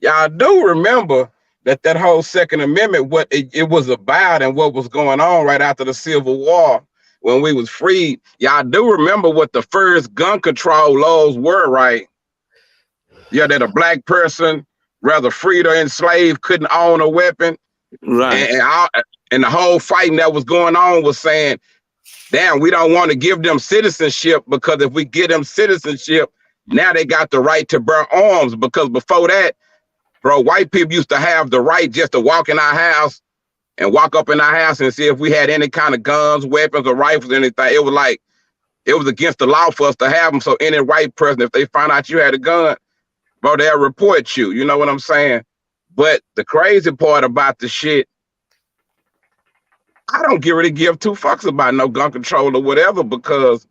y'all do remember that whole Second Amendment, what it was about and what was going on right after the Civil War when we was freed. Y'all do remember what the first gun control laws were, right? Yeah, that a black person, rather freed or enslaved, couldn't own a weapon. Right. And the whole fighting that was going on was saying, damn, we don't want to give them citizenship, because if we give them citizenship, now they got the right to bear arms. Because before that, bro, white people used to have the right just to walk in our house and walk up in our house and see if we had any kind of guns, weapons, or rifles, or anything. It was like, it was against the law for us to have them. So any white person, if they find out you had a gun, bro, they'll report you. You know what I'm saying? But the crazy part about the shit, I don't really give two fucks about no gun control or whatever, because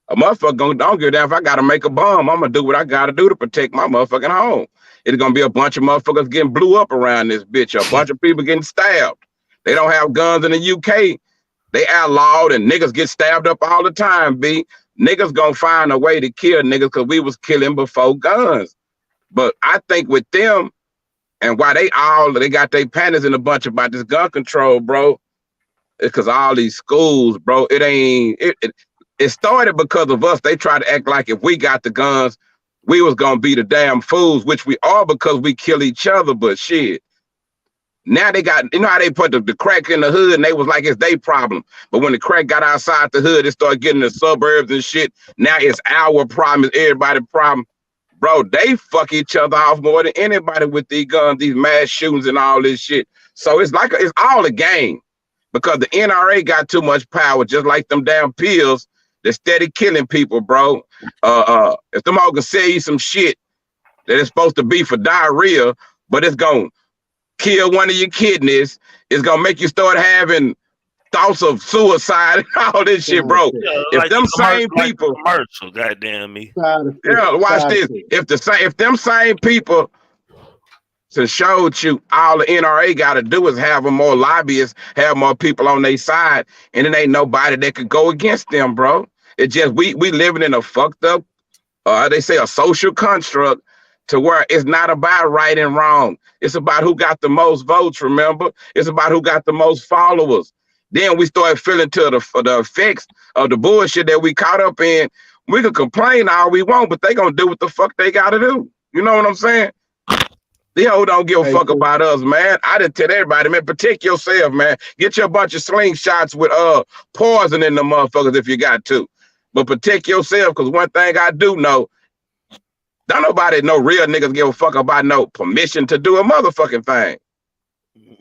a motherfucker don't give a damn if I gotta make a bomb. I'm gonna do what I gotta do to protect my motherfucking home. It's gonna be a bunch of motherfuckers getting blew up around this bitch, a bunch of people getting stabbed. They don't have guns in the UK. They outlawed, and niggas get stabbed up all the time, B. Niggas gonna find a way to kill niggas, because we was killing before guns. But I think with them, and why they got their panties in a bunch about this gun control, bro, it's because all these schools, bro, it started because of us. They try to act like if we got the guns, we was gonna be the damn fools, which we are, because we kill each other. But shit, now they got, you know how they put the crack in the hood, and they was like, it's their problem. But when the crack got outside the hood, it started getting in the suburbs and shit. Now it's our problem, it's everybody's problem. Bro, they fuck each other off more than anybody with these guns, these mass shootings and all this shit. So it's like, it's all a game, because the NRA got too much power, just like them damn pills that steady killing people, bro. If them all can sell you some shit that is supposed to be for diarrhea, but it's gonna kill one of your kidneys, it's gonna make you start having thoughts of suicide and all this shit, bro. Yeah, if like them same people, commercial, goddamn me. Yeah, watch this. If them same people to showed you, all the NRA got to do is have them more lobbyists, have more people on their side, and it ain't nobody that could go against them, bro. It just we living in a fucked up, they say a social construct, to where it's not about right and wrong. It's about who got the most votes. Remember, it's about who got the most followers. Then we started feeling to the effects of the bullshit that we caught up in. We can complain all we want, but they gonna do what the fuck they gotta do. You know what I'm saying? The hoe don't give a fuck about us, man. I done tell everybody, man, protect yourself, man. Get you a bunch of slingshots with poison in the motherfuckers if you got to. But protect yourself, because one thing I do know, don't nobody, no real niggas give a fuck about no permission to do a motherfucking thing.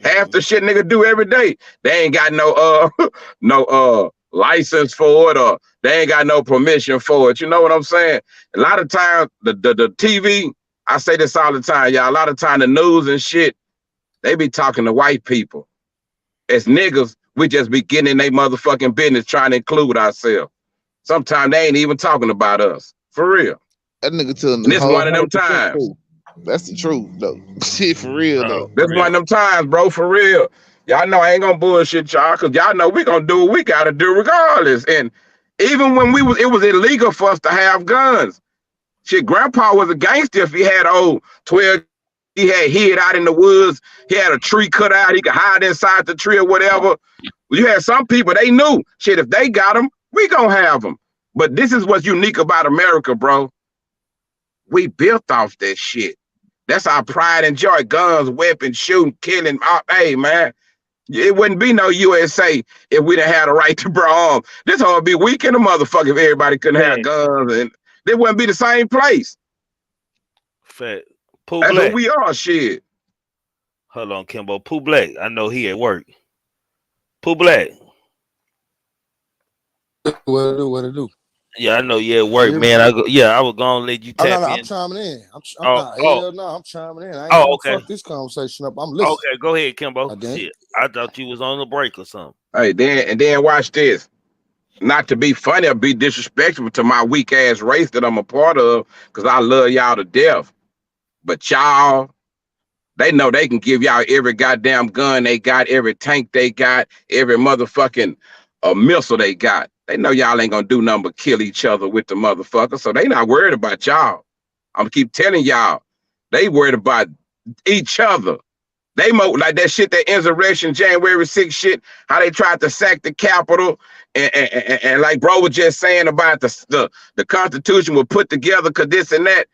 Half the shit nigga do every day, they ain't got no license for it, or they ain't got no permission for it. You know what I'm saying? A lot of times the TV, I say this all the time, y'all. A lot of time the news and shit, they be talking to white people. As niggas, we just be getting in their motherfucking business, trying to include ourselves. Sometimes they ain't even talking about us. For real. That nigga telling this one of them times. That's the truth, though. Shit, for real, though. This one of them times, bro, for real. Y'all know I ain't gonna bullshit y'all, because y'all know we gonna do what we gotta do regardless. And even when it was illegal for us to have guns. Shit, grandpa was a gangster if he had 12, he had hid out in the woods, he had a tree cut out, he could hide inside the tree or whatever. You had some people, they knew, shit, if they got them, we gonna have them. But this is what's unique about America, bro. We built off that shit. That's our pride and joy. Guns, weapons, shooting, killing. Hey, man. It wouldn't be no USA if we didn't have the right to bear arms. This whole be weak in the motherfucker if everybody couldn't have guns, and they wouldn't be the same place. Fat. Pooh That's Black. who we are, shit. Hold on, Kimbo. Pooh Black. I know he at work. Pooh Black. What it do? Yeah, I know you at work, man. I was gonna let you tap in. I'm chiming in. I'm chiming in. I ain't gonna okay. fuck this conversation up. I'm listening. Okay, go ahead, Kimbo. Shit, I thought you was on the break or something. Hey, then watch this. Not to be funny or be disrespectful to my weak ass race that I'm a part of, because I love y'all to death. But y'all, they know they can give y'all every goddamn gun they got, every tank they got, every motherfucking missile they got. They know y'all ain't gonna do nothing but kill each other with the motherfucker, so they not worried about y'all. I'm gonna keep telling y'all, they worried about each other. They like that shit, that insurrection, January 6th shit, how they tried to sack the Capitol, and like bro was just saying about the Constitution was put together because this and that.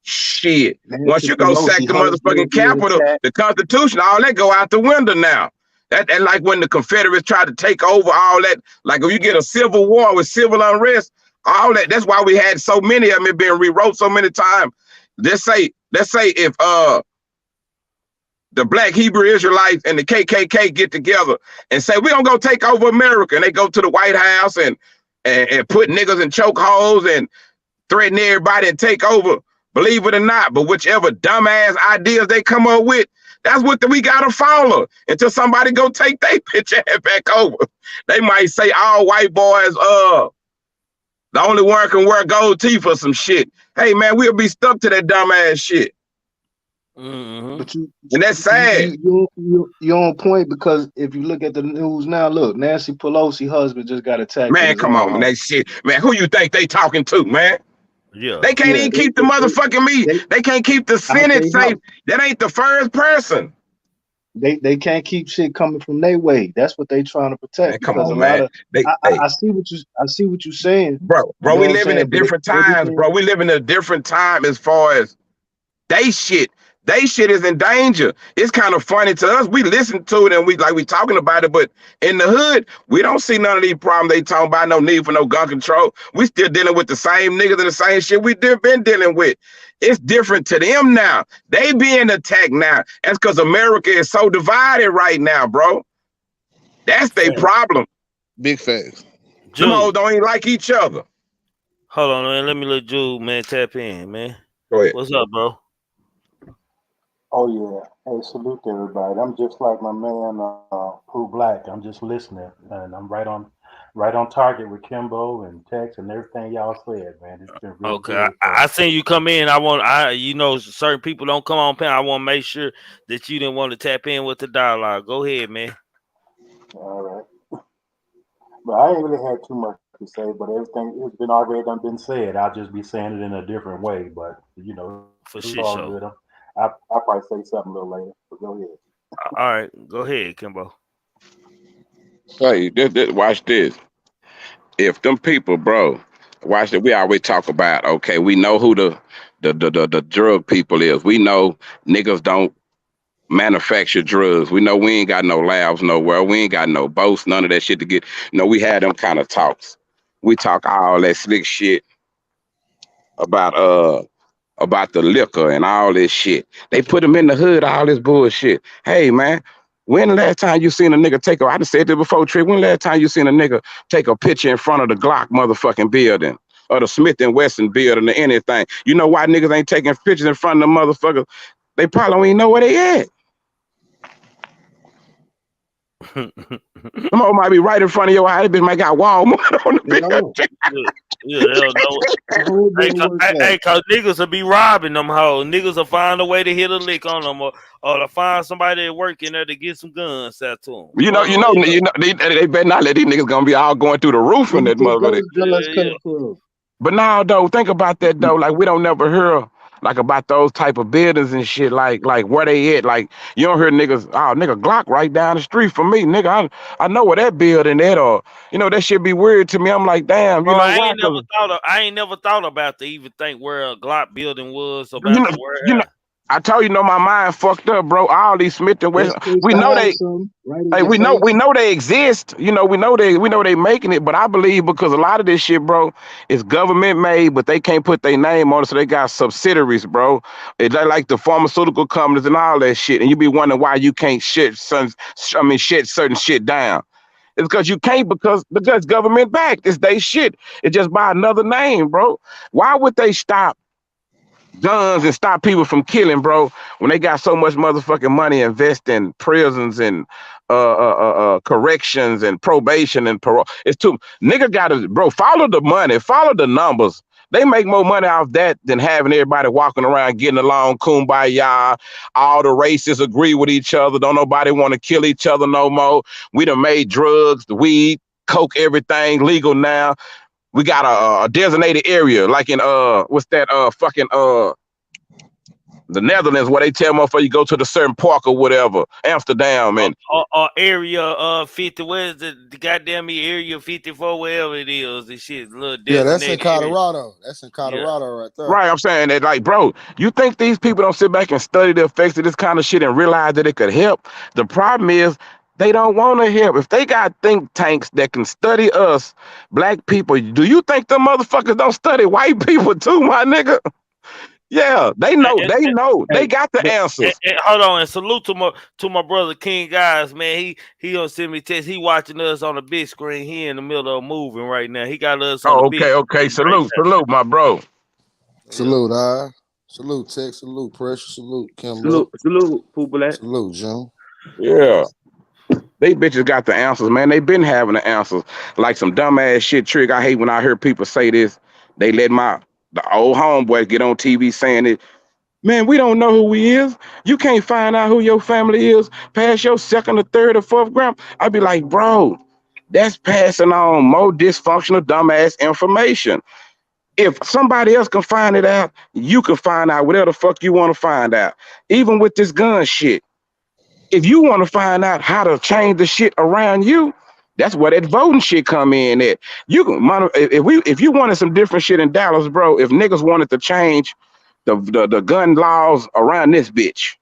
Shit. Once you go sack the motherfucking Capitol, the Constitution, all that go out the window now. And like when the Confederates tried to take over all that, like if you get a civil war with civil unrest, all that, that's why we had so many of them being rewrote so many times. Let's say if the Black Hebrew Israelites and the KKK get together and say, we're gonna go take over America, and they go to the White House and put niggas in chokeholds and threaten everybody and take over, believe it or not, but whichever dumbass ideas they come up with, that's what we gotta follow until somebody go take their bitch ass back over. They might say all white boys, the only one can wear gold teeth or some shit. Hey man, we'll be stuck to that dumbass shit. Mm-hmm. And that's sad. You're on point, because if you look at the news now, look, Nancy Pelosi husband just got attacked. Man, come on, that shit. Man, who you think they talking to, man? Yeah. They can't even keep the motherfucking meat. They can't keep the Senate safe. That ain't the first person. They can't keep shit coming from their way. That's what they trying to protect. Man, come on, man. I see what you're saying, bro. We live in different times, bro. We live in a different time as far as they shit is in danger. It's kind of funny to us. We listen to it and we talking about it, but in the hood, we don't see none of these problems they talking about. No need for no gun control. We still dealing with the same niggas and the same shit we been dealing with. It's different to them now. They being attacked now. That's because America is so divided right now, bro. That's their problem. Big facts. Them hoes don't even like each other. Hold on, man. Let me let Jules, man, tap in, man. Go ahead. What's up, bro? Oh yeah, hey, salute to everybody. I'm just like my man, Pooh Black. I'm just listening, and I'm right on target with Kimbo and Tex and everything y'all said, man. It's been real good. I seen you come in. Certain people don't come on panel. I want to make sure that you didn't want to tap in with the dialogue. Go ahead, man. All right, but I ain't really had too much to say, but everything has been already been said. I'll just be saying it in a different way, but for it's shit all show. good. I'll probably say something a little later, but go ahead. All right, go ahead, Kimbo. Hey, watch this. If them people, bro, watch it. We always talk about, okay, we know who the drug people is. We know niggas don't manufacture drugs. We know we ain't got no labs nowhere. We ain't got no boats, none of that shit to get. We had them kind of talks. We talk all that slick shit about the liquor and all this shit. They put them in the hood, all this bullshit. Hey, man, when the last time you seen a nigga I just said this before, Trick, when the last time you seen a nigga take a picture in front of the Glock motherfucking building or the Smith & Wesson building or anything? You know why niggas ain't taking pictures in front of the motherfuckers? They probably don't even know where they at. Them hoes might be right in front of your eye. That bitch might got Walmart on the building. Yeah, they don't know. Hey, cause niggas will be robbing them hoes. Niggas will find a way to hit a lick on them, or to find somebody at work in there to get some guns out to them. They better not let these niggas gonna be all going through the roof in that motherfucker. But now though, think about that though. Like we don't never hear like about those type of buildings and shit. Like where they at? Like you don't hear niggas. Oh, nigga, Glock right down the street from me, nigga. I know where that building at, or that shit be weird to me. I'm like, damn, you know I why? I ain't never thought about to even think where a Glock building was. About I told you, my mind fucked up, bro. All these Smith and Wesson, we know they. Hey, we know they exist. We know they making it, but I believe because a lot of this shit, bro, is government made, but they can't put their name on it, so they got subsidiaries, bro. It's like the pharmaceutical companies and all that shit, and you be wondering why you can't shut certain shit down. It's because you can't because government backed. It's they shit. It's just by another name, bro. Why would they stop guns and stop people from killing, bro, when they got so much motherfucking money invest in prisons and corrections and probation and parole? It's too nigga gotta, bro, follow the money, follow the numbers. They make more money off that than having everybody walking around getting along, kumbaya. All the races agree with each other. Don't nobody want to kill each other no more. We done made drugs, the weed, coke, everything legal now. We got a designated area, like in the Netherlands, where they tell motherfuckers you go to the certain park or whatever, Amsterdam and area 50. Where's the goddamn area 54, wherever it is? This shit, little yeah, that's in Colorado. Area. That's in Colorado right there. Right, I'm saying that, like, bro, you think these people don't sit back and study the effects of this kind of shit and realize that it could help? The problem is they don't want to help. If they got think tanks that can study us, black people, do you think them motherfuckers don't study white people too, my nigga? Yeah, they know. They got the answers. Hold on, and salute to my brother King Guys, man. He gonna send me text. He watching us on the big screen. He in the middle of moving right now. He got us on the big okay. Salute, my bro. Salute, salute, Tech, salute, Precious, salute, Kimbo. Salute, Pooh Black. Salute, June. Yeah. They bitches got the answers, man. They been having the answers. Like some dumbass shit trick. I hate when I hear people say this. They let the old homeboy get on TV saying it. Man, we don't know who he is. You can't find out who your family is past your second or third or fourth grandma. I'd be like, bro, that's passing on more dysfunctional, dumbass information. If somebody else can find it out, you can find out whatever the fuck you want to find out. Even with this gun shit. If you want to find out how to change the shit around you, that's where that voting shit come in at. You can if you wanted some different shit in Dallas, bro, if niggas wanted to change the gun laws around this bitch,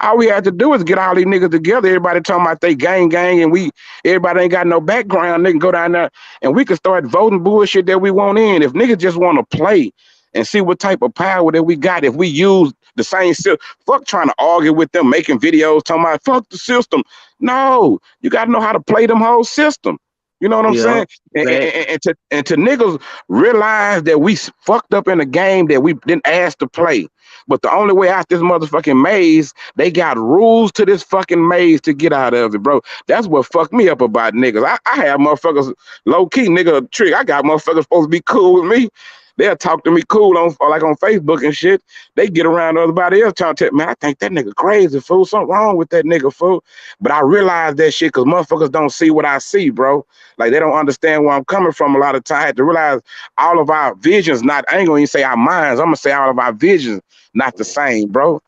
all we had to do is get all these niggas together. Everybody talking about they gang, and everybody ain't got no background. They can go down there and we can start voting bullshit that we want in. If niggas just want to play and see what type of power that we got, if we use the same system, fuck trying to argue with them, making videos talking about fuck the system. No, you got to know how to play them whole system. You know what I'm saying? And to niggas realize that we fucked up in a game that we didn't ask to play. But the only way out this motherfucking maze, they got rules to this fucking maze to get out of it, bro. That's what fucked me up about niggas. I have motherfuckers low key, nigga, trick. I got motherfuckers supposed to be cool with me. They'll talk to me cool on Facebook and shit. They get around everybody else trying to tell me, man, I think that nigga crazy, fool. Something wrong with that nigga, fool. But I realize that shit because motherfuckers don't see what I see, bro. Like, they don't understand where I'm coming from a lot of time. I had to realize all of our visions, I ain't gonna even say our minds, I'm gonna say all of our visions not the same, bro.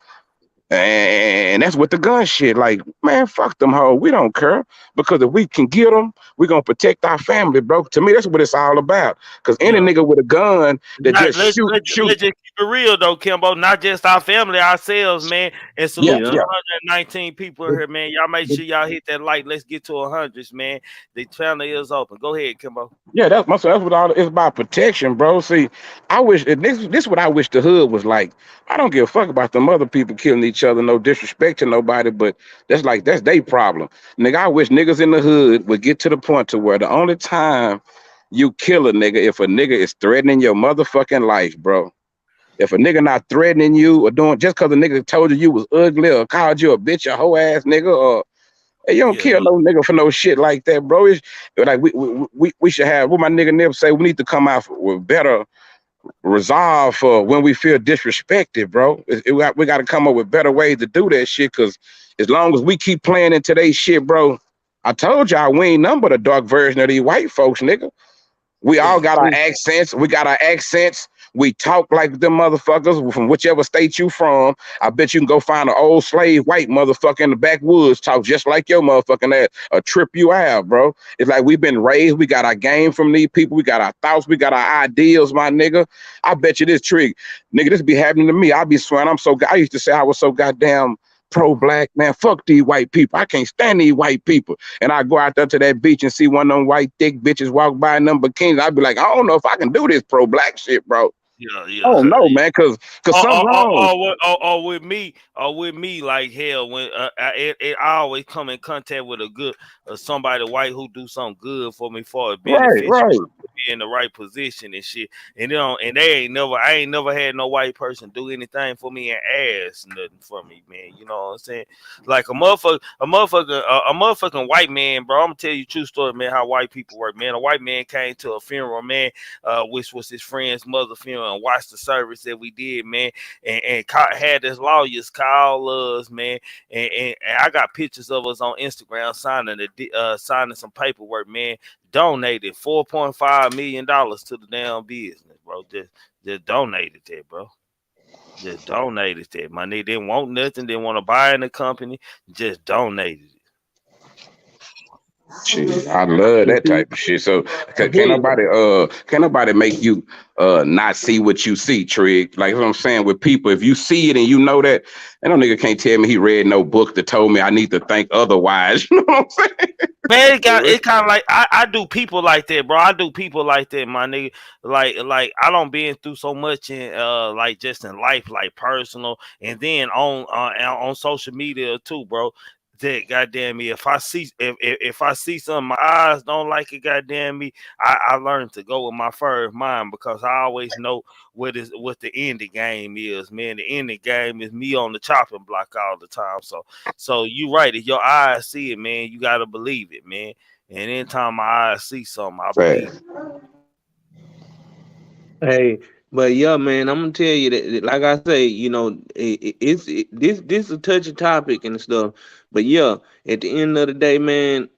And that's what the gun shit, like, man, fuck them hoes. We don't care. Because if we can get them, we're going to protect our family, bro. To me, that's what it's all about. Because any nigga with a gun that let's just keep it real, though, Kimbo. Not just our family, ourselves, man. And salute to 119 people here, man. Y'all make sure y'all hit that like. Let's get to 100, man. The channel is open. Go ahead, Kimbo. Yeah, that's what all it's about, protection, bro. See, I wish this what I wish the hood was like. I don't give a fuck about them other people killing each other, no disrespect to nobody, but that's their problem. Nigga, I wish niggas in the hood would get to the point to where the only time you kill a nigga if a nigga is threatening your motherfucking life, bro. If a nigga not threatening you or doing just because a nigga told you was ugly or called you a bitch, a hoe ass nigga, or you don't kill no nigga for no shit like that, bro. It's like we should have what my nigga Nip say. We need to come out with better resolve for when we feel disrespected, bro. We got to come up with better ways to do that shit. Because as long as we keep playing into today's shit, bro, I told y'all we ain't nothing but a dark version of these white folks, nigga. We all got our accents. We got our accents. We talk like them motherfuckers from whichever state you from. I bet you can go find an old slave white motherfucker in the backwoods, talk just like your motherfucking ass. A trip you have, bro. It's like we've been raised. We got our game from these people. We got our thoughts. We got our ideals, my nigga. I bet you this trick, nigga, this be happening to me. I be swearing I used to say I was so goddamn pro-black, man. Fuck these white people. I can't stand these white people. And I go out there to that beach and see one of them white thick bitches walk by in them bikinis. I'd be like, I don't know if I can do this pro-black shit, bro. Yeah. Oh no, man, cause something wrong. With me, like hell. When I always come in contact with a good somebody white who do something good for me, for a beneficial, Right. be in the right position and shit. And I ain't never had no white person do anything for me and ask nothing for me, man. You know what I'm saying? Like a motherfucking white man, bro. I'm gonna tell you a true story, man. How white people work, man. A white man came to a funeral, man, which was his friend's mother funeral, and watched the service that we did, man, and had his lawyers call us, man, and I got pictures of us on Instagram signing some paperwork, man. Donated $4.5 million to the damn business, bro. Just donated that, bro. Just donated that. My nigga didn't want nothing, didn't want to buy in the company, just donated it. Shit, I love that type of shit. So can't nobody make you not see what you see, Trig. Like what I'm saying with people, if you see it and you know that, no nigga can't tell me he read no book that told me I need to think otherwise. You know what I'm saying? Man, it kind of like I do people like that, bro. I do people like that, my nigga. Like I don't been through so much in like just in life, like personal, and then on social media too, bro. That goddamn me, if I see something, my eyes don't like it, goddamn me, I learn to go with my first mind, because I always know what the end of game is, man. The end of game is me on the chopping block all the time. So you right, if your eyes see it, man, you gotta believe it, man. And anytime my eyes see something, I believe it. Hey, but yeah, man, I'm gonna tell you that, like I say, you know, this a touchy topic and stuff. But yeah, at the end of the day, man,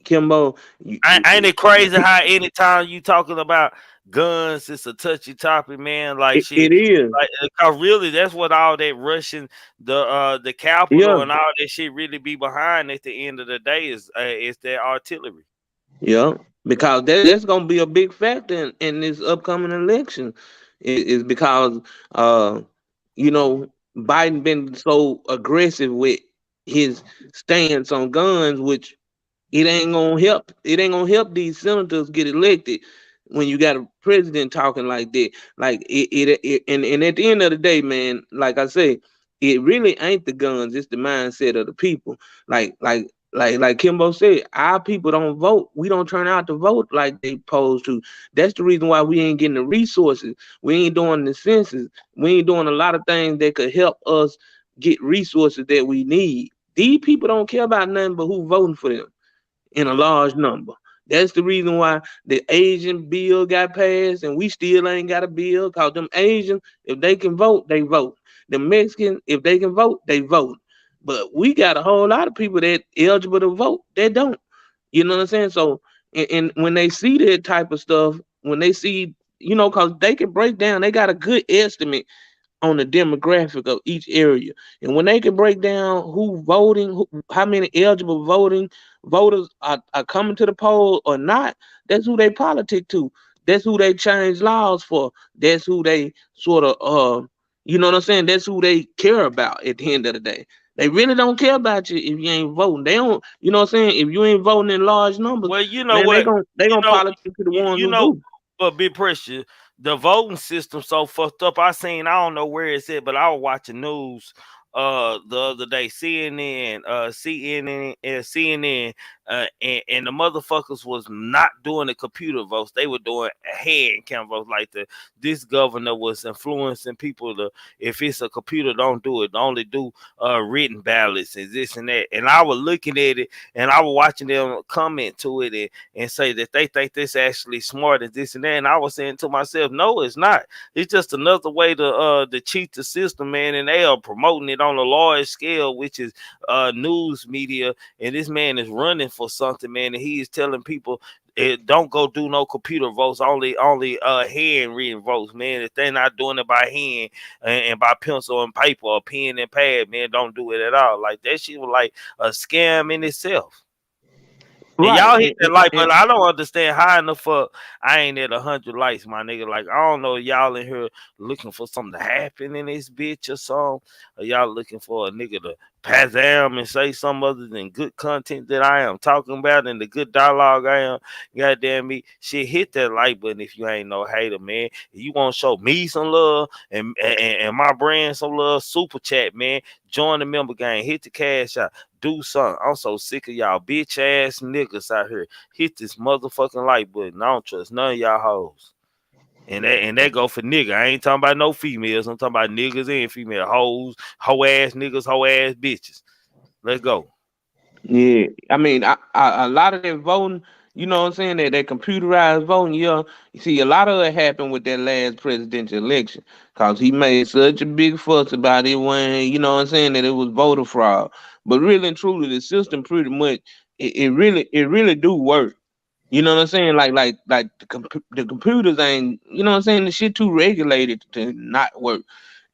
Kimbo, ain't it crazy how anytime you talking about guns, it's a touchy topic, man? Like shit, it is. like, cause really, that's what all that Russian, the capital and all that shit really be behind. At the end of the day, is their artillery. Yeah, because that's gonna be a big factor in this upcoming election. Is because you know, Biden been so aggressive with his stance on guns, which it ain't gonna help. It ain't gonna help these senators get elected when you got a president talking like that. Like and at the end of the day, man, like I say, it really ain't the guns, it's the mindset of the people. Like Kimbo said, our people don't vote. We don't turn out to vote like they supposed to. That's the reason why we ain't getting the resources. We ain't doing the census. We ain't doing a lot of things that could help us get resources that we need. These people don't care about nothing but who voting for them in a large number. That's the reason why the Asian bill got passed and we still ain't got a bill, because them Asians, if they can vote, they vote. The Mexicans, if they can vote, they vote. But we got a whole lot of people that eligible to vote that don't. You know what I'm saying? So, and when they see that type of stuff, when they see, you know, because they can break down, they got a good estimate on the demographic of each area. And when they can break down who voting, how many eligible voters are coming to the poll or not, that's who they politic to. That's who they change laws for. That's who they sort of, you know what I'm saying? That's who they care about at the end of the day. They really don't care about you if you ain't voting. They don't, you know what I'm saying? If you ain't voting in large numbers, well, you know man, what? they gonna politic to the ones who do. But Big Pressure, the voting system so fucked up. I don't know where it's at, but I was watching news the other day, CNN, and the motherfuckers was not doing the computer votes. They were doing hand count votes. Like this governor was influencing people to, if it's a computer, don't do it. Only do written ballots and this and that. And I was looking at it and I was watching them comment to it and say that they think this actually smart and this and that. And I was saying to myself, no, it's not. It's just another way to cheat the system, man. And they are promoting it on a large scale, which is news media. And this man is running for something, man, and he is telling people don't go do no computer votes, only handwritten votes, man. If they're not doing it by hand and by pencil and paper or pen and pad, man, don't do it at all. Like that shit was like a scam in itself. And y'all hit that like, but I don't understand how in the fuck I ain't at 100 likes, my nigga. Like, I don't know, y'all in here looking for something to happen in this bitch or something, or y'all looking for a nigga to pass down and say something other than good content that I am talking about and the good dialogue I am. Goddamn me, shit, hit that like button if you ain't no hater, man. If you want to show me some love and my brand some love, super chat, man. Join the member gang, hit the cash out. Do something. I'm so sick of y'all bitch ass niggas out here. Hit this motherfucking like button. I don't trust none of y'all hoes. And that go for nigga. I ain't talking about no females. I'm talking about niggas and female hoes, hoe ass niggas, hoe ass bitches. Let's go. Yeah, I mean, a lot of that voting, you know what I'm saying, that computerized voting, yeah, you see, a lot of it happened with that last presidential election because he made such a big fuss about it when, you know what I'm saying, that it was voter fraud. But really and truly, the system pretty much, it really do work. You know what I'm saying? Like the computers ain't, you know what I'm saying, the shit too regulated to not work.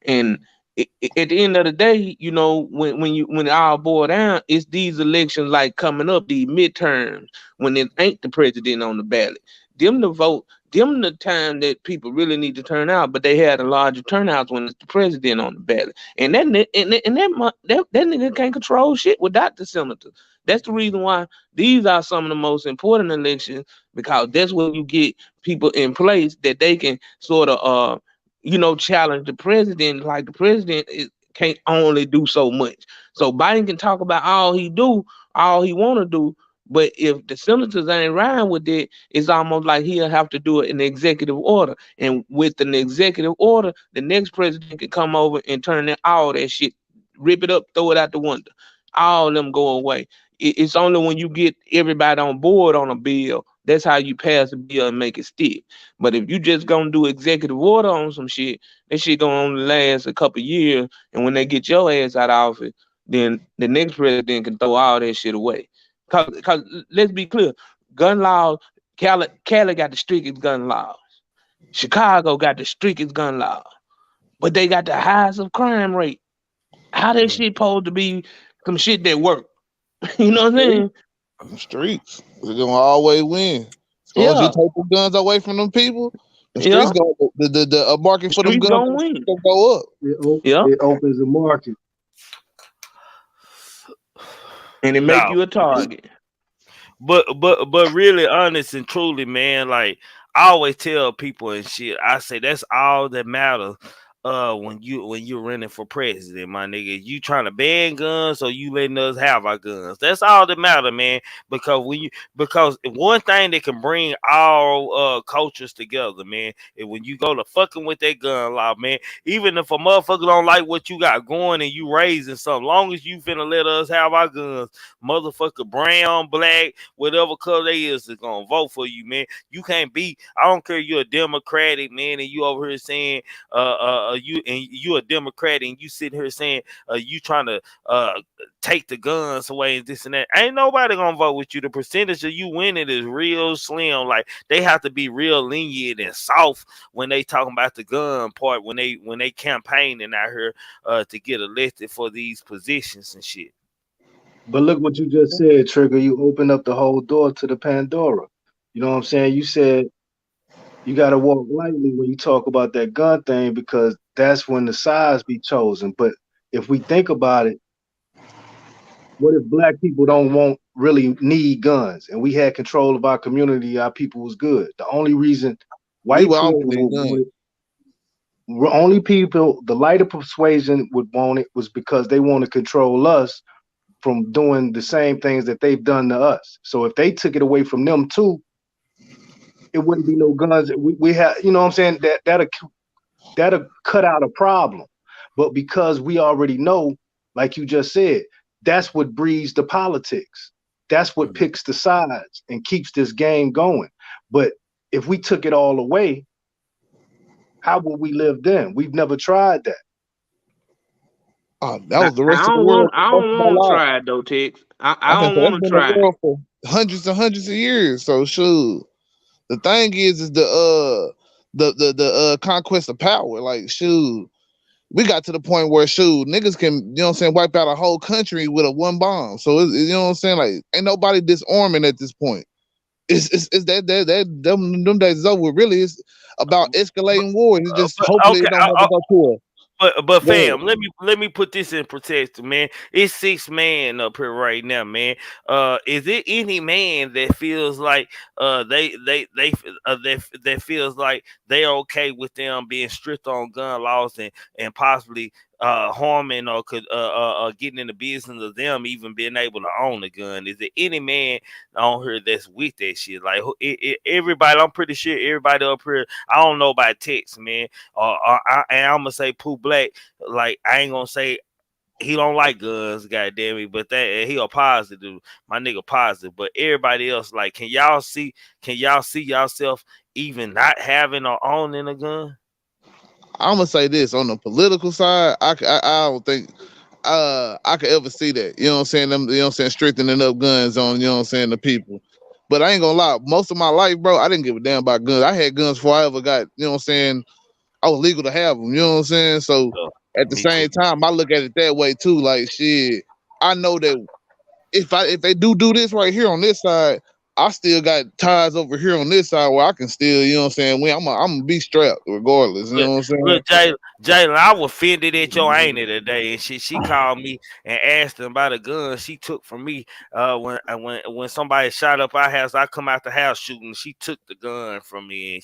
And at the end of the day, you know, when it all boil down, it's these elections like coming up, these midterms, when it ain't the president on the ballot. Them the vote, them the time that people really need to turn out, but they had a larger turnouts when it's the president on the ballot. And that nigga can't control shit without the senators. That's the reason why these are some of the most important elections, because that's when you get people in place that they can sort of you know, challenge the president. Like the president can't only do so much. So Biden can talk about all he want to do, but if the senators ain't riding with it, it's almost like he'll have to do it in the executive order. And with an executive order, the next president can come over and turn all that shit, rip it up, throw it out the window. All of them go away. It's only when you get everybody on board on a bill, that's how you pass a bill and make it stick. But if you just gonna do executive order on some shit, that shit gonna only last a couple years. And when they get your ass out of office, then the next president can throw all that shit away. Cause let's be clear, gun laws, Cali got the strictest gun laws. Chicago got the strictest gun laws. But they got the highest of crime rate. How that shit supposed to be some shit that work? You know what I'm saying? The streets, they're gonna always win. As long as you take the guns away from them people, the streets go. The market for them guns gonna win. Go up. It opens the market, and it make you a target. But really, honest and truly, man, like I always tell people and shit, I say that's all that matters. When you're running for president, my nigga, you trying to ban guns or you letting us have our guns. That's all that matter, man. Because because one thing that can bring all cultures together, man, is when you go to fucking with that gun law, man. Even if a motherfucker don't like what you got going and you raising something, long as you finna let us have our guns, motherfucker, brown, black, whatever color they is gonna vote for you, man. You can't be. I don't care. You're a Democratic, man, and you over here saying you a Democrat and you sitting here saying you trying to take the guns away and this and that. Ain't nobody gonna vote with you. The percentage of you winning is real slim. Like they have to be real lenient and soft when they talking about the gun part, when they campaigning out here to get elected for these positions and shit. But look what you just said, Trigger. You open up the whole door to the Pandora. You know what I'm saying? You said you got to walk lightly when you talk about that gun thing, because that's when the sides be chosen. But if we think about it, what if black people don't really need guns and we had control of our community, our people was good? The only reason white people only people, the lighter persuasion would want it was because they want to control us from doing the same things that they've done to us. So if they took it away from them too, it wouldn't be no guns. We have, you know what I'm saying, that'll cut out a problem. But because we already know, like you just said, that's what breeds the politics. That's what picks the sides and keeps this game going. But if we took it all away, how would we live then? We've never tried that. That was the rest of the world. I don't want to try it though, Tex. I don't want to try it. hundreds and hundreds of years. So shoot. The thing is the conquest of power. Like shoot, we got to the point where shoot, niggas can, you know what I'm saying, wipe out a whole country with a one bomb. So you know what I'm saying? Like ain't nobody disarming at this point. It's them days is over. Really, it's about escalating wars. It's just hopefully Okay, it don't never go to but a war. fam, let me put this in perspective, man. It's 6 man up here right now, man. Is it any man that feels like that feels like they're okay with them being strict on gun laws and possibly harming or could getting in the business of them even being able to own a gun? Is there any man on here that's with that shit? Like everybody, I'm pretty sure everybody up here. I don't know about text, man. And I'm gonna say Pooh Black. Like I ain't gonna say he don't like guns, goddamn it, but that he a positive, my nigga positive. But everybody else, like, can y'all see yourself even not having or owning a gun? I'm gonna say this on the political side. I don't think I could ever see that. You know what I'm saying? Them, you know what I'm saying, strengthening up guns on, you know what I'm saying, the people. But I ain't gonna lie, most of my life, bro, I didn't give a damn about guns. I had guns before I ever got, you know what I'm saying, I was legal to have them, you know what I'm saying? So at the Me too. same time, I look at it that way too. Like shit, I know that if they do this right here on this side, I still got ties over here on this side where I can still, you know what I'm saying, I'm gonna be strapped regardless, you know what I'm saying? Look, Jalen, I was offended at your auntie today, and she called me and asked him about a gun she took from me. When somebody shot up our house, I come out the house shooting. She took the gun from me,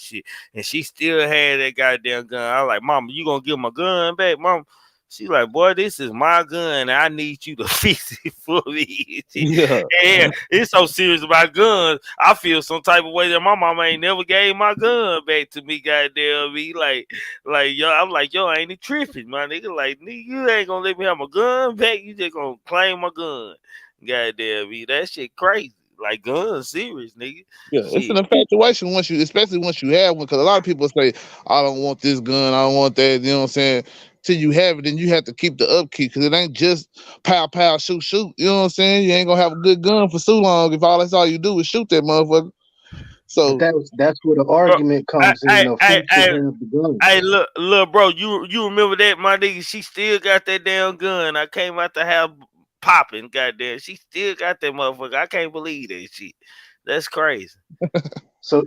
and she still had that goddamn gun. I was like, Mama, you gonna give my gun back, Mom? She like, boy, this is my gun, and I need you to fix it for me. Yeah. And it's so serious about guns. I feel some type of way that my mama ain't never gave my gun back to me. Goddamn me, like yo, I'm like, yo, ain't it tripping, my nigga? Like, nigga, you ain't gonna let me have my gun back. You just gonna claim my gun. Goddamn me, that shit crazy. Like guns, serious, nigga. Yeah, it's an Shit. infatuation especially once you have one, because a lot of people say, I don't want this gun, I don't want that, you know what I'm saying? Till you have it, then you have to keep the upkeep, because it ain't just pow, pow, shoot, shoot, you know what I'm saying? You ain't gonna have a good gun for so long if that's all you do is shoot that motherfucker. But So, that's where the Bro, argument comes in of who should I, have the gun. hey, look, bro, you remember that, my nigga? She still got that damn gun. I came out the house popping, goddamn. She still got that motherfucker. I can't believe that shit. That's crazy. So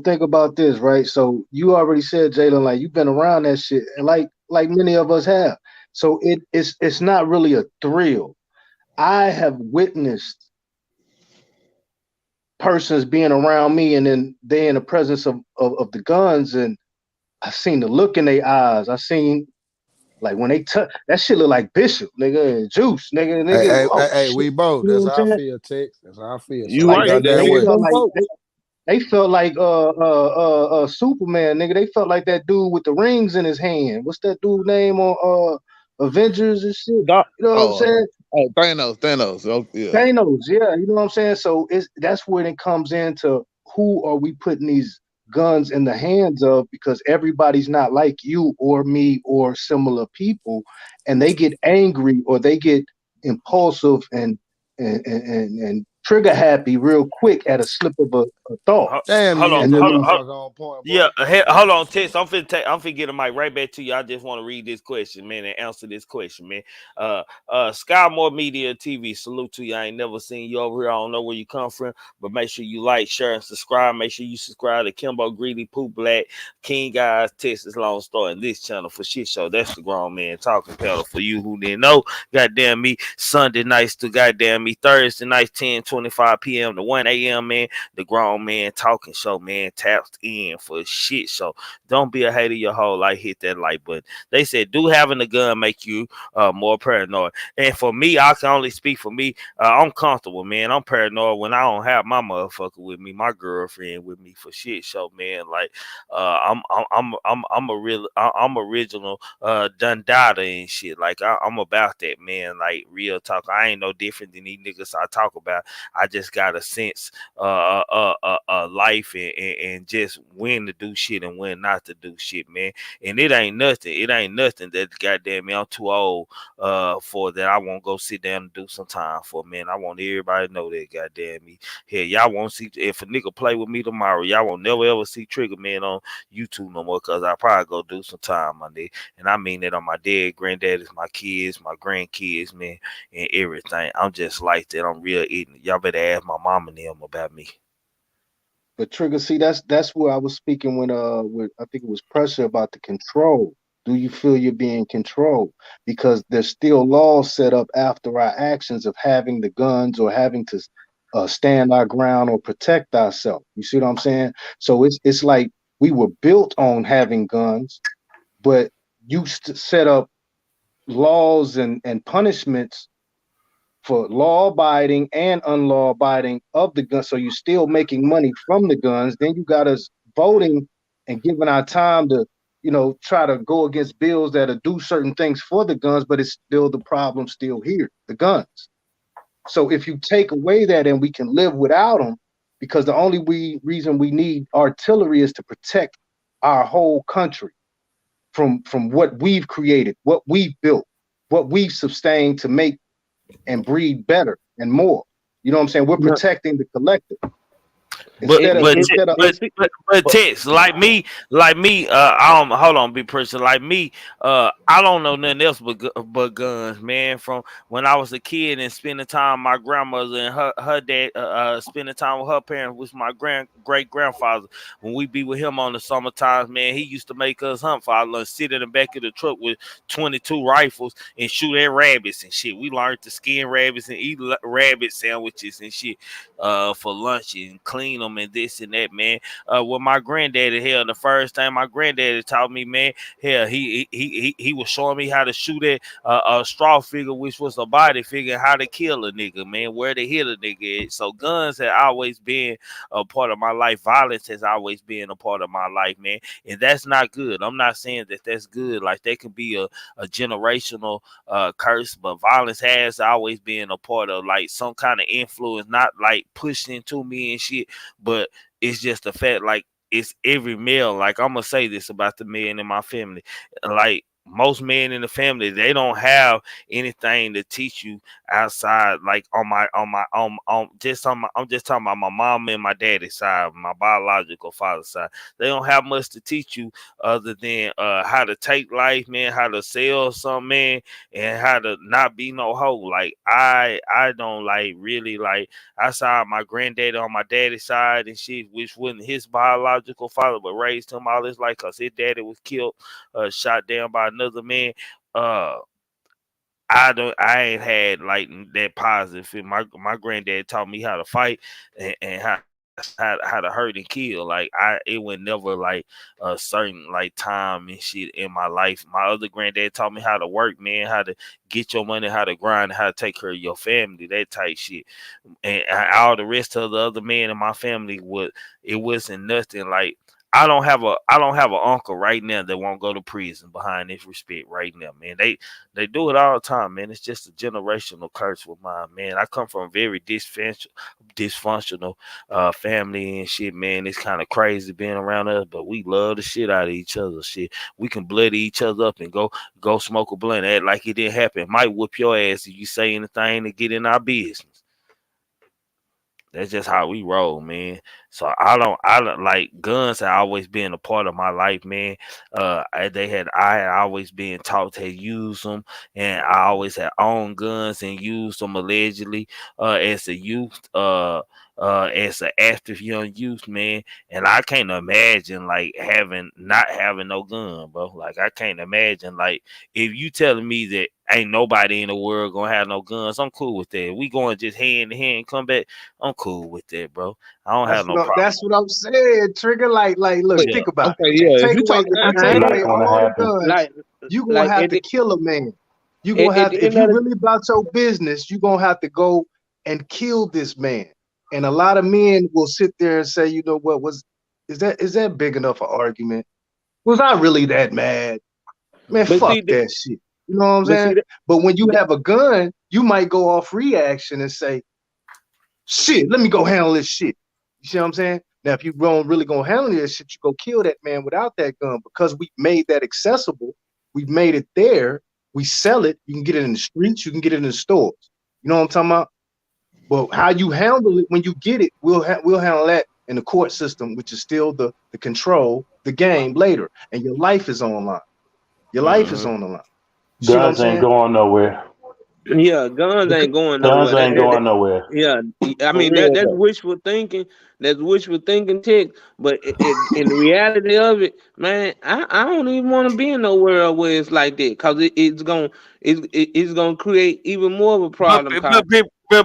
think about this, right? So you already said, Jalen, like you've been around that shit, and like many of us have. So it's not really a thrill. I have witnessed persons being around me, and then they in the presence of the guns, and I seen the look in their eyes. I seen like when they touch that shit look like Bishop, nigga, and Juice, nigga. Oh shit, We both. you know That's what how I'm I saying? feel, Tex. That's how I feel. So you you Like right, they goddamn they it's way. felt them like folks. they felt like Superman, nigga. They felt like that dude with the rings in his hand. What's that dude name on Avengers and shit? God, You know what I'm saying? Thanos. Oh, yeah. Thanos, yeah, you know what I'm saying? So that's when it comes into who are we putting these guns in the hands of, because everybody's not like you or me or similar people, and they get angry or they get impulsive and trigger happy real quick at a slip of a thought. Damn, you Hold on, hit And that then motherfucker on point, boy. yeah, hold on, Tess. I'm finna get a mic right back to you. I just want to read this question, man, and answer this question, man. Skymore Media TV, salute to you. I ain't never seen you over here. I don't know where you come from, but make sure you like, share, and subscribe. Make sure you subscribe to Kimbo Greedy, Pooh Black, King Guys, Texas Long Star, and this channel for shit show. That's the grown man talking panel for you who didn't know. Goddamn me, Sunday nights to goddamn me Thursday nights, 10:25 p.m. to 1 a.m. man. The grown man talking show, man, tapped in for shit. So don't be a hater your whole life. Hit that like button. They said, do having a gun make you more paranoid? And for me, I can only speak for me. I'm comfortable, man. I'm paranoid when I don't have my motherfucker with me, my girlfriend with me for shit show, man. Like I'm original Dundada and shit. Like I'm about that, man. Like real talk. I ain't no different than these niggas I talk about. I just got a sense life and just when to do shit and when not to do shit, man. And it ain't nothing. It ain't nothing that goddamn me I'm too old for that I won't go sit down and do some time for, man. I want everybody to know that, goddamn me. Hell, y'all won't see if a nigga play with me tomorrow, y'all won't never ever see Trigger Man on YouTube no more, cause I probably go do some time, my nigga. And I mean that on my dad, granddaddy, my kids, my grandkids, man, and everything. I'm just like that. I'm real ignorant. Y'all better ask my mom and them about me. But Trigger, see, that's where I was speaking when I think it was Pressure about the control. Do you feel you're being controlled? Because there's still laws set up after our actions of having the guns or having to stand our ground or protect ourselves. You see what I'm saying? So it's like we were built on having guns, but you set up laws and punishments for law-abiding and unlaw-abiding of the gun. So you're still making money from the guns. Then you got us voting and giving our time to, try to go against bills that'll do certain things for the guns, but it's still the problem still here, the guns. So if you take away that and we can live without them, because the only reason we need artillery is to protect our whole country from what we've created, what we've built, what we've sustained to make and breed better and more. You know what I'm saying? We're protecting the collective. But Tex, like me, hold on, be person, like me, I don't know nothing else but guns, man. From when I was a kid and spending time with my grandmother and her dad, spending time with her parents, with my great grandfather. When we be with him on the summertime, man, he used to make us hunt for our lunch, sit in the back of the truck with 22 rifles and shoot at rabbits and shit. We learned to skin rabbits and eat rabbit sandwiches and shit for lunch and clean them and this and that, man. With my granddaddy, hell, the first time my granddaddy taught me, man, hell, he was showing me how to shoot at a straw figure, which was a body figure, how to kill a nigga, man, where to hit a nigga at. So guns have always been a part of my life. Violence has always been a part of my life, man, and that's not good. I'm not saying that that's good. Like, that can be a generational curse, but violence has always been a part of, like, some kind of influence, not like pushed into me and shit, but it's just the fact, like, it's every male. Like, I'm gonna say this about the men in my family, like, most men in the family, they don't have anything to teach you outside, like I'm just talking about my mom and my daddy's side, my biological father's side. They don't have much to teach you other than how to take life, man, how to sell something, man, and how to not be no hoe. Like, I don't like really, like, outside my granddaddy on my daddy's side and shit, which wasn't his biological father, but raised him all his life, cause his daddy was killed, shot down by another man. I ain't had like that positive. My granddad taught me how to fight and how to hurt and kill. Like, it was never like a certain like time and shit in my life. My other granddad taught me how to work, man, how to get your money, how to grind, how to take care of your family, that type shit. And all the rest of the other men in my family wasn't nothing. Like, I don't have an uncle right now that won't go to prison behind this respect right now, man. They do it all the time, man. It's just a generational curse with mine, man. I come from a very dysfunctional family and shit, man. It's kind of crazy being around us, but we love the shit out of each other. Shit, we can bloody each other up and go smoke a blunt, act like it didn't happen. Might whoop your ass if you say anything to get in our business. That's just how we roll, man. So I don't like, guns have always been a part of my life, man. I had always been taught to use them, and I always had owned guns and used them allegedly as a youth, as an active young youth, man. And I can't imagine like not having no gun, bro. Like, I can't imagine, like, if you telling me that ain't nobody in the world gonna have no guns, I'm cool with that. We going just hand to hand, come back, I'm cool with that, bro. I don't have no problem. That's what I'm saying, Trigger. Like, look, think about it. Yeah, Take away all the guns, you gonna have to kill a man. You gonna have to, if you really about your business, you gonna have to go and kill this man. And a lot of men will sit there and say, you know what, is that big enough an argument? Was I really that mad? Man, fuck that shit. You know what I'm saying? But when you have a gun, you might go off reaction and say, shit, let me go handle this shit. You see what I'm saying? Now, if you really gonna handle this shit, you go kill that man without that gun because we made that accessible. We made it there. We sell it. You can get it in the streets. You can get it in the stores. You know what I'm talking about? But how you handle it when you get it, we'll handle that in the court system, which is still the control, the game later. And your life is online. Your life is on the line. See what I'm Guns ain't saying? going nowhere. Yeah, guns ain't going Guns nowhere. ain't going nowhere. Yeah, I For mean real that's though. wishful thinking. That's wishful thinking, tech. But in the reality of it, man, I don't even want to be in no world where it's like that, cause it's gonna create even more of a But problem. Cause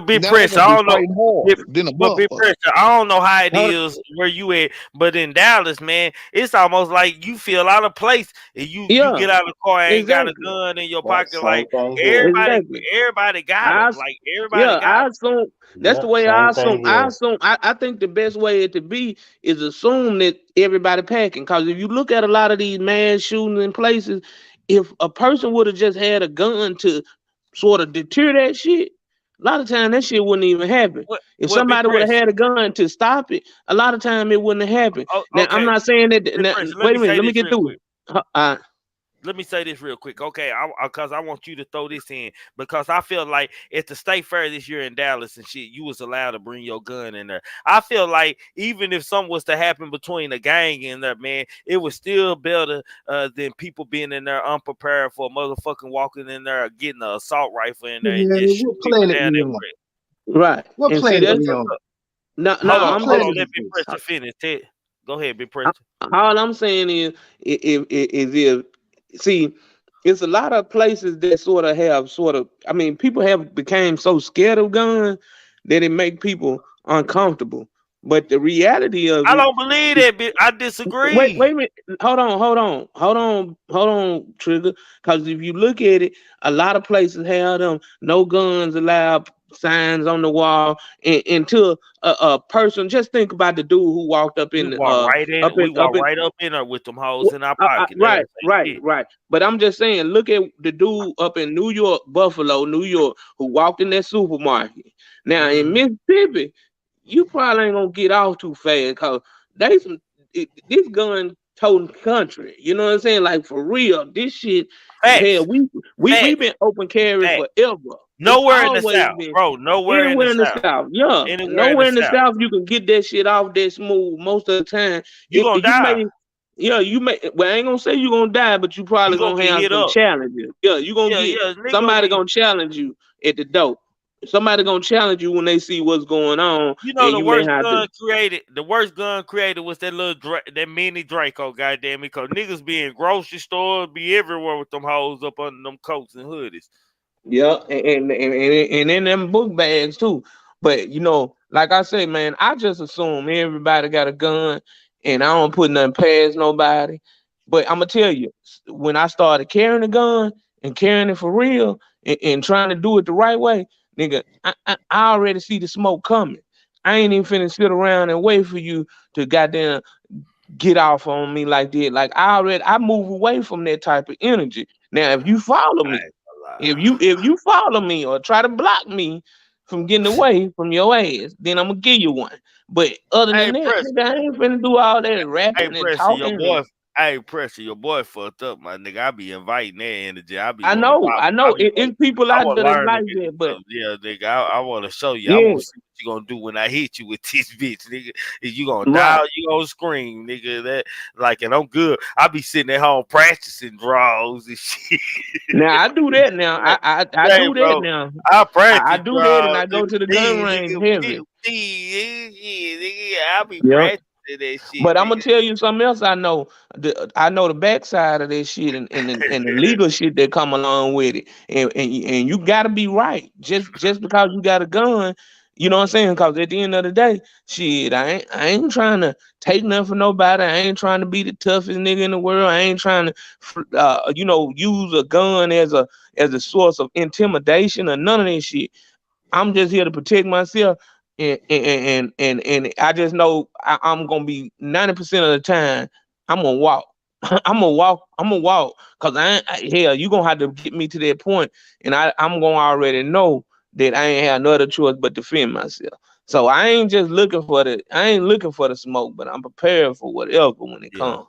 big Now they're pressure. gonna I be don't know. fighting hard Big, than a but big motherfucker. pressure. I don't know how it hold is where you at, but in Dallas, man, it's almost like you feel out of place and you yeah, get out of the car and ain't got a exactly, gun in your That pocket. same Like thing here. exactly. everybody got I them. s- Like everybody yeah, got I them. assume that's the Yep, way I same assume. thing here. I think the best way it to be is assume that everybody packing. Cause if you look at a lot of these mass shootings in places, if a person would have just had a gun to sort of deter that shit, a lot of time that shit wouldn't even happen. If What big somebody would have pressure? had a gun to stop it, a lot of time it wouldn't have happened. Oh, Now I'm okay, not saying that. big Now, pressure. Let wait me a minute, say let me this get real through. quick. Uh, Let me say this real quick, okay? Because I want you to throw this in because I feel like at the state fair this year in Dallas and shit, you was allowed to bring your gun in there. I feel like even if something was to happen between a gang in there, man, it was still better than people being in there unprepared for a motherfucking walking in there, getting an assault rifle in there and Man, just shoot what people planet down we their on? breath. right, What and see planet that's we on? no, no. Hold on, What I'm hold just on. planet Let is me this? press to finish, Ted. Go ahead, big I- pressure. all I'm saying is, if see, it's a lot of places that sort of have sort of. I mean, people have became so scared of guns that it make people uncomfortable. But the reality of I it, don't believe that. I wait disagree. a minute, hold on, Trigger. Because if you look at it, a lot of places have them no guns allowed signs on the wall, and until a person just think about the dude who walked up in We walk right up in there with them hoes in our pocket. They Right, ain't say right, shit. right. But I'm just saying, look at the dude up in New York, Buffalo, New York, who walked in that supermarket. Now in Mhm. Mississippi, you probably ain't gonna get off too fast because this gun toting country. You know what I'm saying? Like for real, this shit. Hell, Facts, we facts, been open carry facts. forever. It's Nowhere in the always South, been bro. Nowhere in the anywhere in the South. South. Yeah, Anywhere in the nowhere in the South. South you can get that shit off that smooth most of the time. You gonna You die. may yeah, you may. Well, I ain't gonna say you gonna die, but you You probably gonna gonna get have hit some up. challenges. Yeah, you gonna Yeah, get yeah. Nigga gonna somebody get. gonna challenge you at the door. Somebody gonna challenge you when they see what's going on, You know and the you may worst have to. gun created. The worst gun created was that that mini Draco. Goddamn it, cause niggas be in grocery stores, be everywhere with them hoes up under them coats and hoodies. Yeah, and in them book bags too. But like I say, man, I just assume everybody got a gun, and I don't put nothing past nobody. But I'm gonna tell you, when I started carrying a gun and carrying it for real and trying to do it the right way, nigga, I already see the smoke coming. I ain't even finna sit around and wait for you to goddamn get off on me like that. Like I move away from that type of energy. Now, if you follow I me. ain't gonna lie. If you follow me or try to block me from getting away from your ass, then I'm gonna give you one. But other Hey, than that, press. nigga, I ain't finna do all that Hey, rapping and pressure, your talking. boy. Hey, pressure, your boy fucked up, my nigga. I be inviting that energy. I be I want to know, pop. I I know. be want. It's people I out want there to that's learn them. like that, but Yeah, nigga. I want to show you. I yeah, want to see what you gonna do when I hit you with this bitch, nigga. Is you gonna die right. or you gonna scream, nigga? That like, and I'm good. I be sitting at home practicing draws and shit. Now I do that now. I Hey, do that bro. now. I I practice do that and draws. I go to the gun range heavy. Nigga. I be Yep. practicing that shit, But I'm gonna nigga. tell you something else. I know the backside of that shit and the legal shit that come along with it. And you gotta be right. Just because you got a gun, you know what I'm saying? Because at the end of the day, shit, I ain't trying to take nothing from nobody. I ain't trying to be the toughest nigga in the world. I ain't trying to, use a gun as a source of intimidation or none of that shit. I'm just here to protect myself, and I just know I'm gonna be 90% of the time. I'm gonna walk. I'm gonna walk. I'm gonna walk. Cause hell, you gonna have to get me to that point, and I'm gonna already know that I ain't have no other choice but to defend myself. So I ain't just looking for the smoke, but I'm prepared for whatever when it Yeah. comes.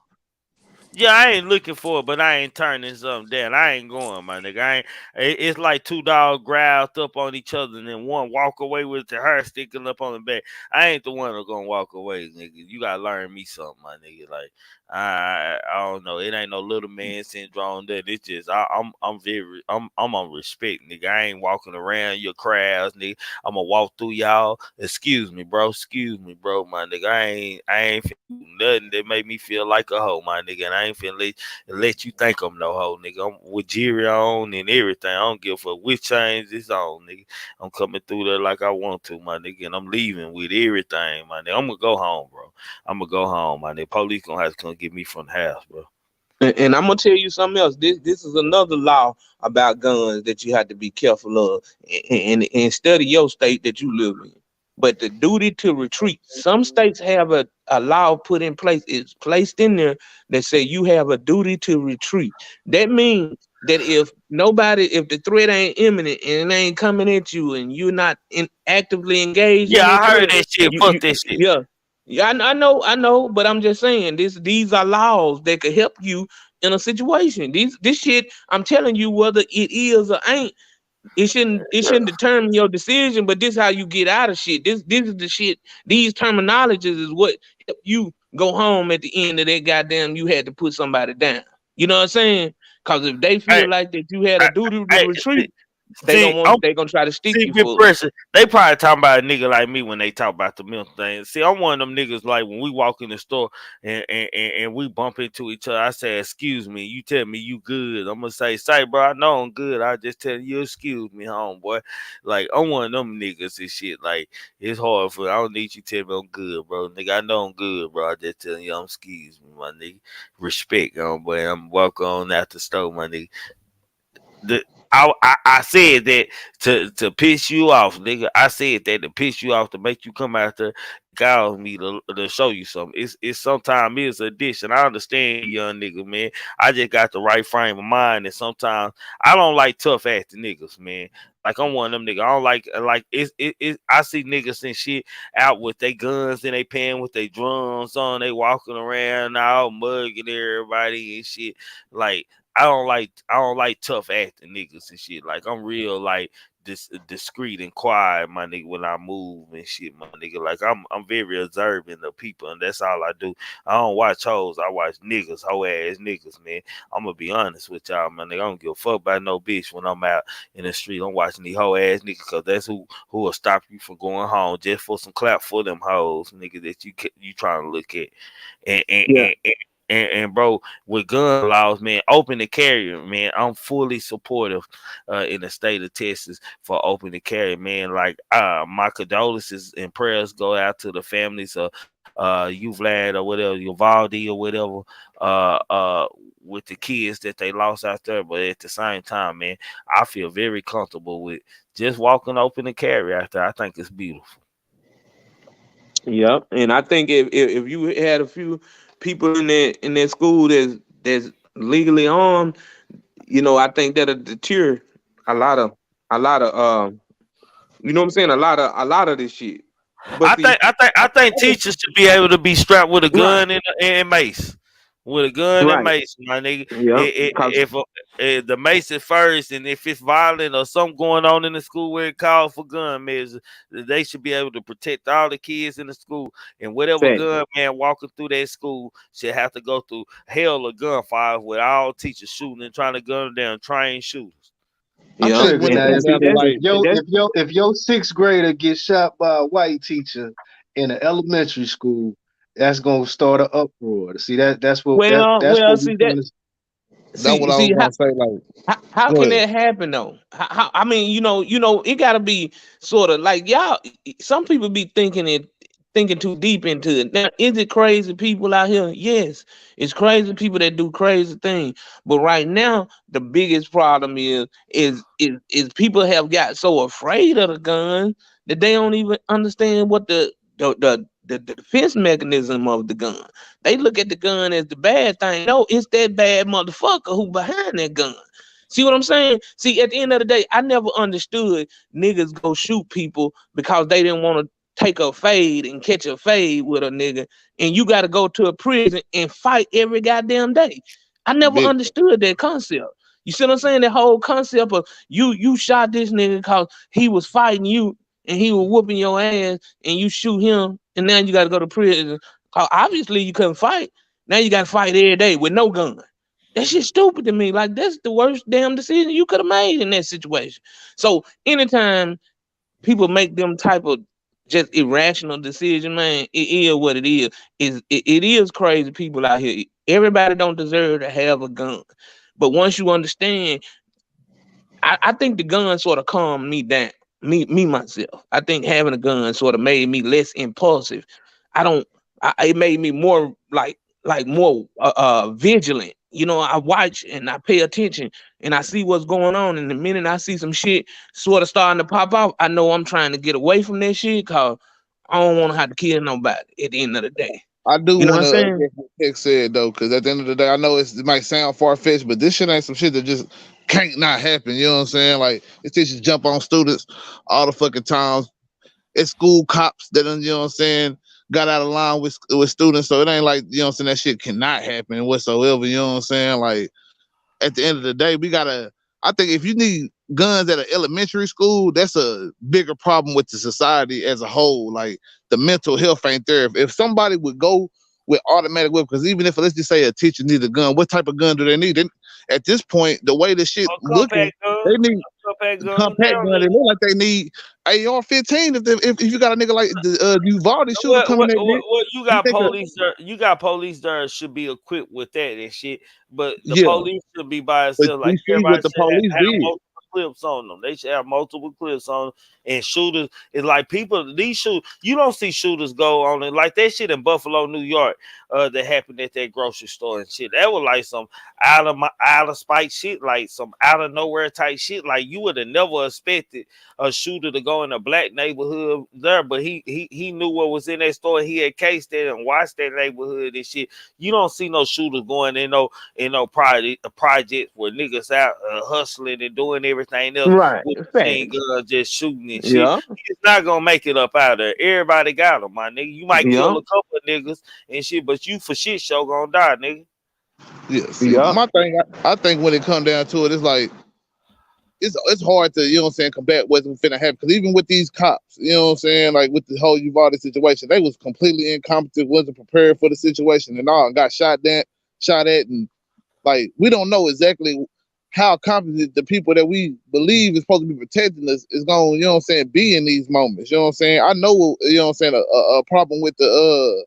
Yeah, I ain't looking for it, but I ain't turning something down. I ain't going, my nigga. It's like two dogs growled up on each other, and then one walk away with the hair sticking up on the back. I ain't the one that's gonna walk away, nigga. You gotta learn me something, my nigga. Like I don't know. It ain't no little man syndrome. That it's just I'm on respect, nigga. I ain't walking around your crowds, nigga. I'm gonna walk through y'all. Excuse me, bro. Excuse me, bro, my nigga. I ain't finna do nothing that make me feel like a hoe, my nigga. And I ain't finna let you think I'm no hoe, nigga. I'm with Jerry on and everything. I don't give a fuck which chains it's on, nigga. I'm coming through there like I want to, my nigga, and I'm leaving with everything, my nigga. I'm gonna go home, bro. I'm gonna go home, my nigga. Police gonna have to come get me from the house, bro. And I'm gonna tell you something else. This is another law about guns that you have to be careful of, and study your state that you live in. But the duty to retreat. Some states have a law put in place. It's placed in there that say you have a duty to retreat. That means that if the threat ain't imminent and it ain't coming at you, and you're not actively engaged in Yeah, that I heard threat, that shit. Fuck that shit. yeah. Yeah, I know, but I'm just saying these are laws that could help you in a situation. This shit, I'm telling you, whether it is or ain't, it shouldn't determine your decision, but this how you get out of shit. This is the shit. These terminologies is what help you go home at the end of that goddamn you had to put somebody down. You know what I'm saying? Because if they Hey, feel like that you had a duty to hey, retreat, see, they gonna try to stick see, you big for it. pressure. They probably talking about a nigga like me when they talk about the mental thing. See, I'm one of them niggas like when we walk in the store and we bump into each other. I say, "Excuse me." You tell me you good. I'm gonna say, bro, I know I'm good. I just tell you, excuse me, homeboy. Like I'm one of them niggas and shit. Like it's hard for. I don't need you to tell me I'm good, bro. Nigga, I know I'm good, bro. I just tell you, I'm excuse me, my nigga. Respect, homeboy. I'm walking on out the store, my nigga. I said that to piss you off, nigga. I said that to piss you off, to make you come out there, call me to show you something. It's sometimes it's addiction. I understand, young nigga, man. I just got the right frame of mind, and sometimes I don't like tough acting niggas, man. Like I'm one of them niggas. I don't like it. I see niggas and shit out with their guns and they paying with their drums on. They walking around all mugging everybody and shit. Like I don't like tough acting niggas and shit. Like I'm real like discreet and quiet, my nigga, when I move and shit, my nigga. Like I'm very observant of people, and that's all I do. I don't watch hoes, I watch niggas, hoe ass niggas, man. I'm gonna be honest with y'all, my nigga. I don't give a fuck about no bitch when I'm out in the street. I'm watching these hoe ass niggas, cause that's who will stop you from going home just for some clap for them hoes, nigga, that you trying to look at. And and, Yeah. and, and and bro, with gun laws, man, open to carry, man. I'm fully supportive in the state of Texas for open to carry, man. Like my condolences and prayers go out to the families of you Vlad or whatever, Uvalde or whatever, with the kids that they lost out there. But at the same time, man, I feel very comfortable with just walking open and carry out there. I think it's beautiful. Yep, and I think if you had a few people in that school that's legally armed, I think that'll deter a lot of you know what I'm saying, a lot of this shit. But I see, think I think I think teachers should be able to be strapped with a right, gun and mace, with a gun and right, mace, my nigga. yep, cause If the mace is first, and if it's violent or something going on in the school where it calls for gun measures, they should be able to protect all the kids in the school. And whatever fact, gun man walking through that school should have to go through hell or gunfire with all teachers shooting and trying to gun down trained shooters. I yep, think when Trigger. it Now, and comes if, see down to if, that's if like, your that's if your if your sixth grader gets shot by a white teacher in an elementary school, that's gonna start an uproar. See that's what that's well, what we see trying that to. that's what I was how, gonna say. Like, how go can ahead. that happen though? I mean, it gotta be sort of like y'all. Some people be thinking too deep into it. Now, is it crazy people out here? Yes, it's crazy people that do crazy things. But right now, the biggest problem is people have got so afraid of the gun that they don't even understand what the defense mechanism of the gun. They look at the gun as the bad thing. No, it's that bad motherfucker who behind that gun. See what I'm saying? See, at the end of the day, I never understood niggas go shoot people because they didn't want to take a fade and catch a fade with a nigga, and you got to go to a prison and fight every goddamn day. I never Big. understood that concept. You see what I'm saying? That whole concept of you shot this nigga because he was fighting you and he was whooping your ass, and you shoot him, and now you got to go to prison. Obviously, you couldn't fight. Now you got to fight every day with no gun. That shit's stupid to me. Like, that's the worst damn decision you could have made in that situation. So anytime people make them type of just irrational decision, man, it is what it is. It is crazy people out here. Everybody don't deserve to have a gun. But once you understand, I think the gun sort of calmed me down. Me myself. I think having a gun sort of made me less impulsive. It made me more like more vigilant. You know, I watch and I pay attention and I see what's going on. And the minute I see some shit sort of starting to pop off, I know I'm trying to get away from that shit because I don't want to have to kill nobody at the end of the day. I do You know want what I'm to saying? what Tech said though, because at the end of the day, I know it might sound far fetched, but this shit ain't some shit that just can't not happen. You know what I'm saying? Like, it's teachers jump on students all the fucking times. It's school cops that, you know what I'm saying, got out of line with students. So it ain't like, you know what I'm saying, that shit cannot happen whatsoever. You know what I'm saying? Like, at the end of the day, I think if you need guns at an elementary school, that's a bigger problem with the society as a whole. Like, the mental health ain't there. If somebody would go with automatic weapons, because even if, let's just say, a teacher needs a gun, what type of gun do they need? At this point, the way the shit looking, they need compact gun. They look like they need AR-15. If you got a nigga like the Uvalde shooter coming there, you got police there. You got police there should be equipped with that and shit. But the police should be by itself. Like, see what the police have did. multiple clips on them. They should have multiple clips on them. And shooters, it's like people, you don't see shooters go on it like that shit in Buffalo, New York, that happened at that grocery store and shit. That was like some out of spite shit, like some out of nowhere type shit. Like, you would have never expected a shooter to go in a black neighborhood there, but he knew what was in that store. He had cased that and watched that neighborhood and shit. You don't see no shooters going in no project where niggas out hustling and doing everything else with machine guns, just shooting and shit. He's not gonna make it up out there. Everybody got them, my nigga. You might kill a couple of niggas and shit, but you for shit show gonna die, nigga. Yeah, see, my thing, I think when it comes down to it, it's like it's hard to, you know what I'm saying, combat what's finna happen. Because even with these cops, you know what I'm saying, like with the whole Uvalde situation, they was completely incompetent, wasn't prepared for the situation and all, and got shot at, and like, we don't know exactly how competent the people that we believe is supposed to be protecting us is going to, you know what I'm saying, be in these moments. You know what I'm saying? I know, you know what I'm saying, a problem with the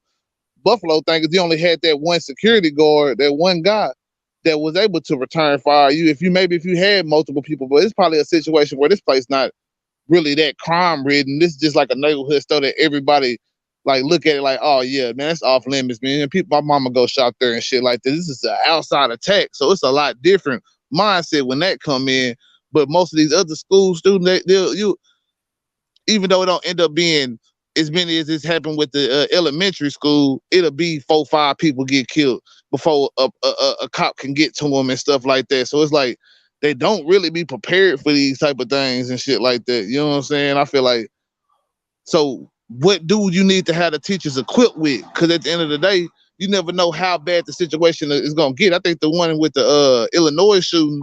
Buffalo thing is you only had that one security guard, that one guy that was able to return fire. If you had multiple people, but it's probably a situation where this place not really that crime ridden. This is just like a neighborhood store that everybody like look at it like, oh yeah, man, that's off limits, man. My mama go shop there and shit like this. This is an outside attack, so it's a lot different mindset when that come in. But most of these other school students, even though it don't end up being as many as this happened with the elementary school, it'll be 4-5 people get killed before a cop can get to them and stuff like that. So it's like they don't really be prepared for these type of things and shit like that. You know what I'm saying? I feel like, so what do you need to have the teachers equipped with? Because at the end of the day, you never know how bad the situation is gonna get. I think the one with the Illinois shooting,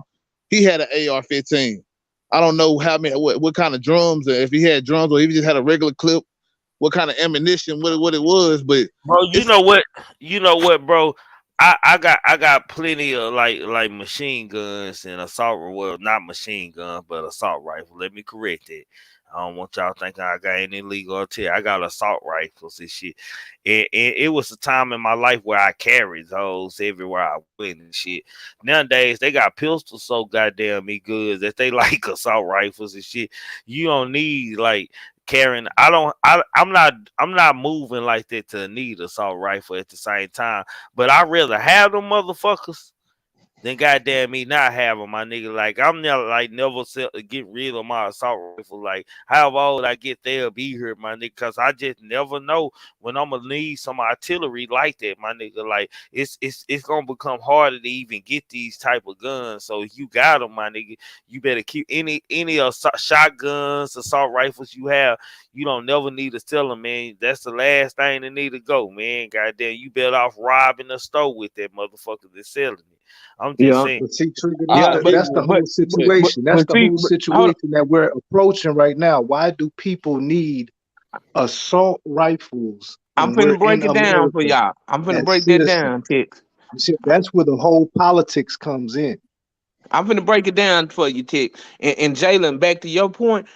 he had an AR-15. I don't know how many, what kind of drums, if he had drums or if he just had a regular clip, what kind of ammunition, what it was. But bro, you know what, bro? I got plenty of like machine guns and assault, well, not machine gun, but assault rifle. Let me correct it. I don't want y'all thinking I got any illegal tail. I got assault rifles and shit. And it was a time in my life where I carried those everywhere I went and shit. Nowadays, they got pistols so goddamn me good that they like assault rifles and shit. You don't need like carrying. I'm not moving like that to need assault rifle at the same time. But I'd rather have them motherfuckers then goddamn me not have them, my nigga. Like I'm never get rid of my assault rifle. Like however old I get, they'll be here, my nigga. Cause I just never know when I'm gonna need some artillery like that, my nigga. Like it's gonna become harder to even get these type of guns. So if you got them, my nigga, you better keep any shotguns, assault rifles you have. You don't never need to sell them, man. That's the last thing that need to go, man. Goddamn, you better off robbing a store with that motherfucker that's selling it. I'm just Yeah, saying. But see, Trigger, yeah, that's the whole situation. That's the whole hold on. situation that we're approaching right now. Why do people need assault rifles I'm when we're finna break in it down for America y'all. I'm finna as break that citizens? down, Tex. You see, that's where the whole politics comes in. I'm finna break it down for you, Tick. And Jalen, back to your point,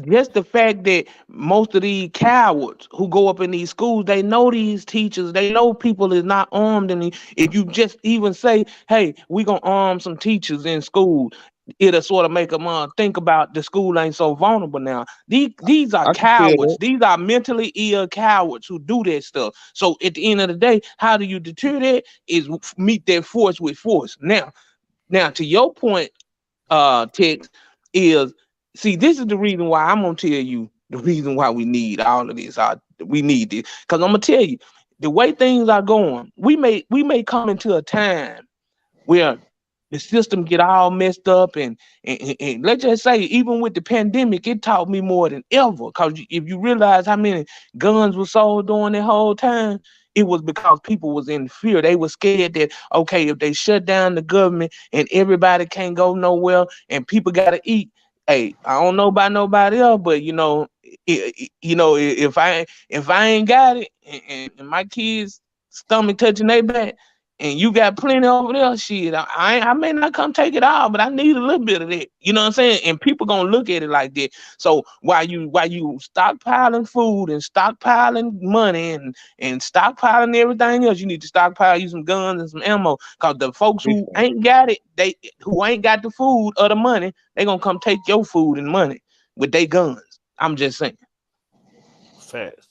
just the fact that most of these cowards who go up in these schools, they know these teachers, they know people is not armed. And if you just even say, hey, we gonna arm some teachers in school, it'll sort of make them think about the school ain't so vulnerable now. These are I can feel cowards. that. These are mentally ill cowards who do that stuff. So at the end of the day, how do you deter that? Is meet that force with force. Now, to your point, Tex, is see, this is the reason why I'm gonna tell you the reason why we need all of this. We need this because I'm gonna tell you the way things are going. We may come into a time where the system get all messed up and let's just say even with the pandemic it taught me more than ever because if you realize how many guns were sold during that whole time, it was because people was in fear. They were scared that okay, if they shut down the government and everybody can't go nowhere and people gotta eat, hey, I don't know about nobody else, but if I ain't got it and my kids stomach touching their back and you got plenty over there, shit, I may not come take it all, but I need a little bit of that. You know what I'm saying? And people gonna look at it like that. So while you stockpiling food and stockpiling money and stockpiling everything else, you need to stockpile you some guns and some ammo. Cause the folks who ain't got it, who ain't got the food or the money, they gonna come take your food and money with their guns. I'm just saying. Fast.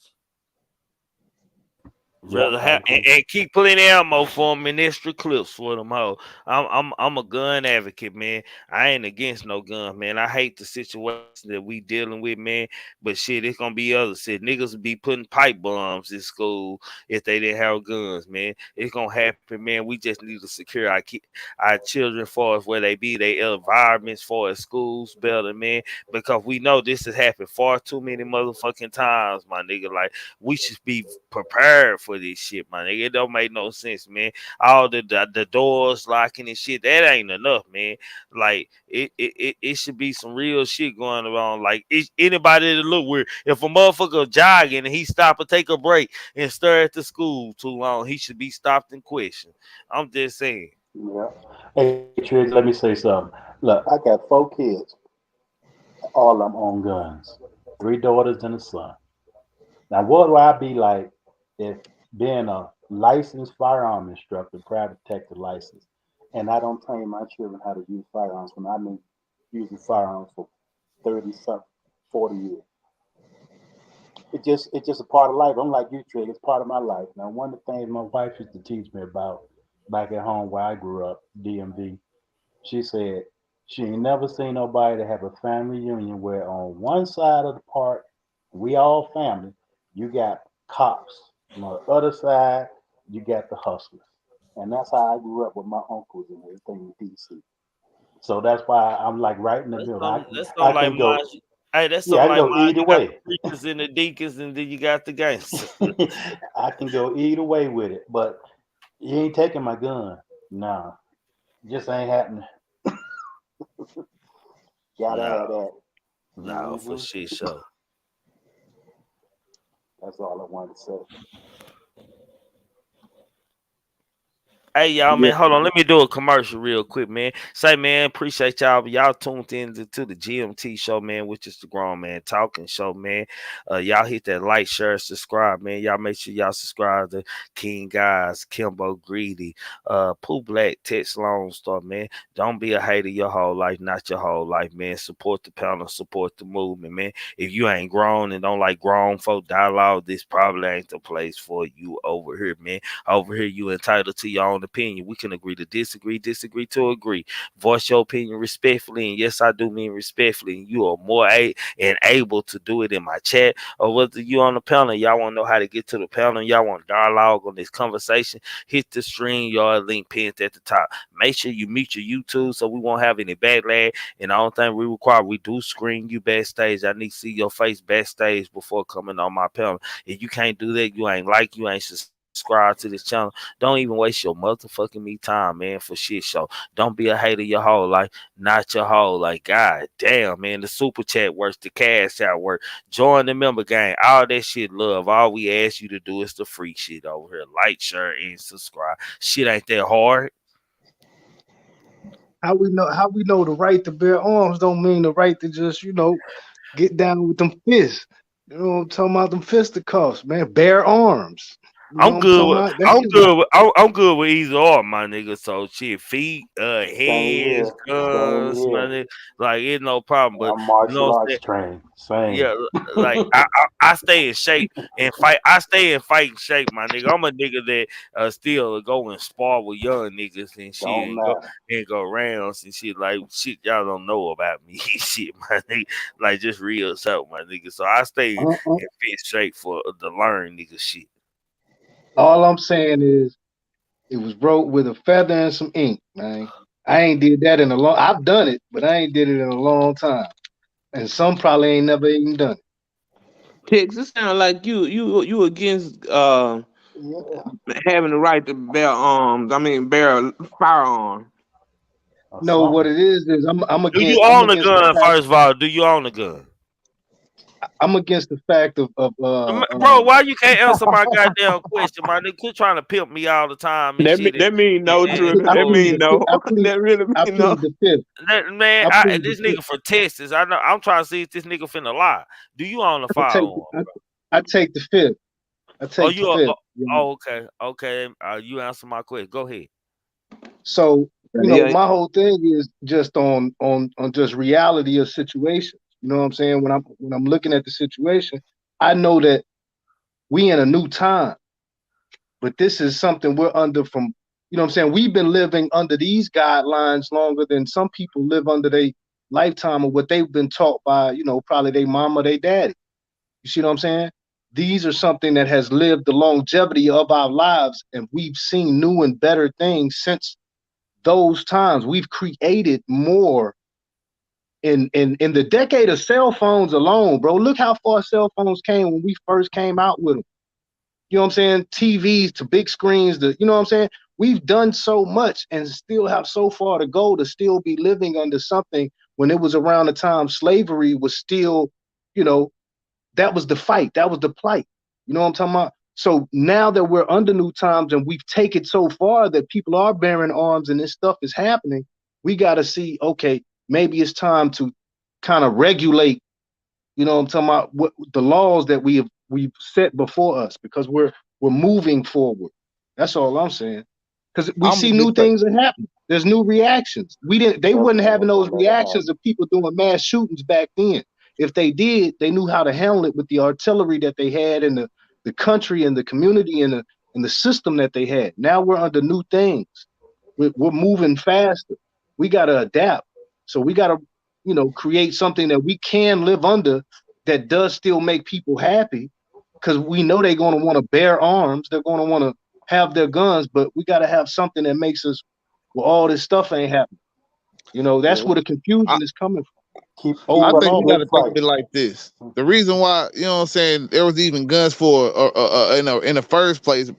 Yeah, Rather I have agree. and keep putting ammo for them and extra clips for them hoe. I'm a gun advocate, man. I ain't against no gun, man. I hate the situation that we dealing with, man. But shit, it's gonna be other shit. Niggas will be putting pipe bombs in school if they didn't have guns, man. It's gonna happen, man. We just need to secure our children for us where they be, their environments for as schools better, man. Because we know this has happened far too many motherfucking times, my nigga. Like we should be prepared for this shit, man. It don't make no sense, man. All the doors locking and shit, that ain't enough, man. Like it should be some real shit going on. Like anybody that look weird, if a motherfucker jogging and he stop and take a break and stare at the school too long, he should be stopped and questioned. I'm just saying. Yeah. Hey, Triggs, let me say something. Look, I got 4 kids. All of them own guns. 3 daughters and a son. Now, what would I be like if being a licensed firearm instructor, private protector license, and I don't train my children how to use firearms when I've been using firearms for 30 something, 40 years. It's just a part of life. I'm like you, Trig. It's part of my life. Now, one of the things my wife used to teach me about back at home where I grew up, DMV, she said she ain't never seen nobody that have a family reunion where on one side of the park, we all family, you got cops. And on the other side, you got the hustlers. And that's how I grew up with my uncles and everything in DC. So that's why I'm like right in the middle. That's I something like can go, mine. Hey, that's yeah, I something can like go mine. either You got way. the preachers and the deacons, and then you got the gangsters. I can go either way with it. But you ain't taking my gun. No, just ain't happening. Gotta No, have that. no, for Hmm. shit show. That's all I wanted to say. Hey y'all, Yeah. man, hold on. Let me do a commercial real quick, man. Say, man, appreciate y'all. Y'all tuned in to the GMT show, man, which is the Grown Man Talking Show, man. Y'all hit that like, share, subscribe, man. Y'all make sure y'all subscribe to King Guys, Kimbo Greedy, Pooh Black, Tex Lone Star, man. Don't be a hater your whole life, not your whole life, man. Support the panel, support the movement, man. If you ain't grown and don't like grown folk dialogue, this probably ain't the place for you over here, man. Over here, you entitled to your own own opinion. We can agree to disagree, disagree to agree. Voice your opinion respectfully, and yes, I do mean respectfully. And you are more and able to do it in my chat, or whether you on the panel, y'all want to know how to get to the panel, y'all want dialogue on this conversation, hit the StreamYard link pinned at the top. Make sure you mute your YouTube so we won't have any backlash. And the only thing we require, we do screen you backstage. I need to see your face backstage before coming on my panel. If you can't do that, you ain't subscribe to this channel. Don't even waste your motherfucking me time, man, for shit show. Don't be a hater your whole life, not your whole. Like, god damn, man, the super chat works, the cash out work. Join the member gang, all that shit love. All we ask you to do is the free shit over here. Like, share, and subscribe. Shit ain't that hard. How we know the right to bear arms don't mean the right to just, get down with them fists. You know what I'm talking about? Them fisticuffs, man. Bear arms. I'm good with either or, my nigga. So shit, feet, hands, guns, my nigga. Like, it's no problem. But I'm martial arts trained. Same. Yeah, like I stay in shape and fight. I stay in fighting shape, my nigga. I'm a nigga that still go and spar with young niggas and shit, and go rounds and shit. Like, shit y'all don't know about me. Shit, my nigga. Like, just real stuff, my nigga. So I stay in fit shape for the learn nigga shit. All I'm saying is, it was wrote with a feather and some ink, man. I ain't did that in a long. I've done it, but I ain't did it in a long time, and some probably ain't never even done it. Texas sound like you against having the right to bear arms. I mean, bear firearms. No, what it is I'm against. Do you own a gun? First of all, do you own a gun? I'm against the fact of bro, why you can't answer my goddamn question, my nigga? Quit trying to pimp me all the time. And that mean no, Drew. That mean no. That really mean no. This nigga from Texas. I know. I'm trying to see if this nigga finna lie. Do you own a firearm? I take the fifth. I take the fifth. Okay. You answer my question. Go ahead. So my whole thing is just on just reality of situations. You know what I'm saying? When I'm looking at the situation, I know that we in a new time, but this is something we're under from, you know what I'm saying? We've been living under these guidelines longer than some people live under their lifetime of what they've been taught by, probably their mama, their daddy. You see what I'm saying? These are something that has lived the longevity of our lives, and we've seen new and better things since those times. We've created more. In the decade of cell phones alone, bro, look how far cell phones came when we first came out with them. You know what I'm saying? TVs to big screens, you know what I'm saying? We've done so much and still have so far to go to still be living under something when it was around the time slavery was still, that was the fight. That was the plight. You know what I'm talking about? So now that we're under new times and we've taken so far that people are bearing arms and this stuff is happening, we got to see, okay, maybe it's time to kind of regulate, I'm talking about what the laws that we've set before us, because we're moving forward. That's all I'm saying. Because we see new things are happening. There's new reactions. They wouldn't have those reactions of people doing mass shootings back then. If they did, they knew how to handle it with the artillery that they had in the country and the community and the system that they had. Now we're under new things. We're moving faster. We got to adapt. So we got to, create something that we can live under that does still make people happy, because we know they're going to want to bear arms. They're going to want to have their guns, but we got to have something that makes us, well, all this stuff ain't happening. That's where the confusion is coming from. I think we got to think of it like this. The reason why, there was even guns for in the first place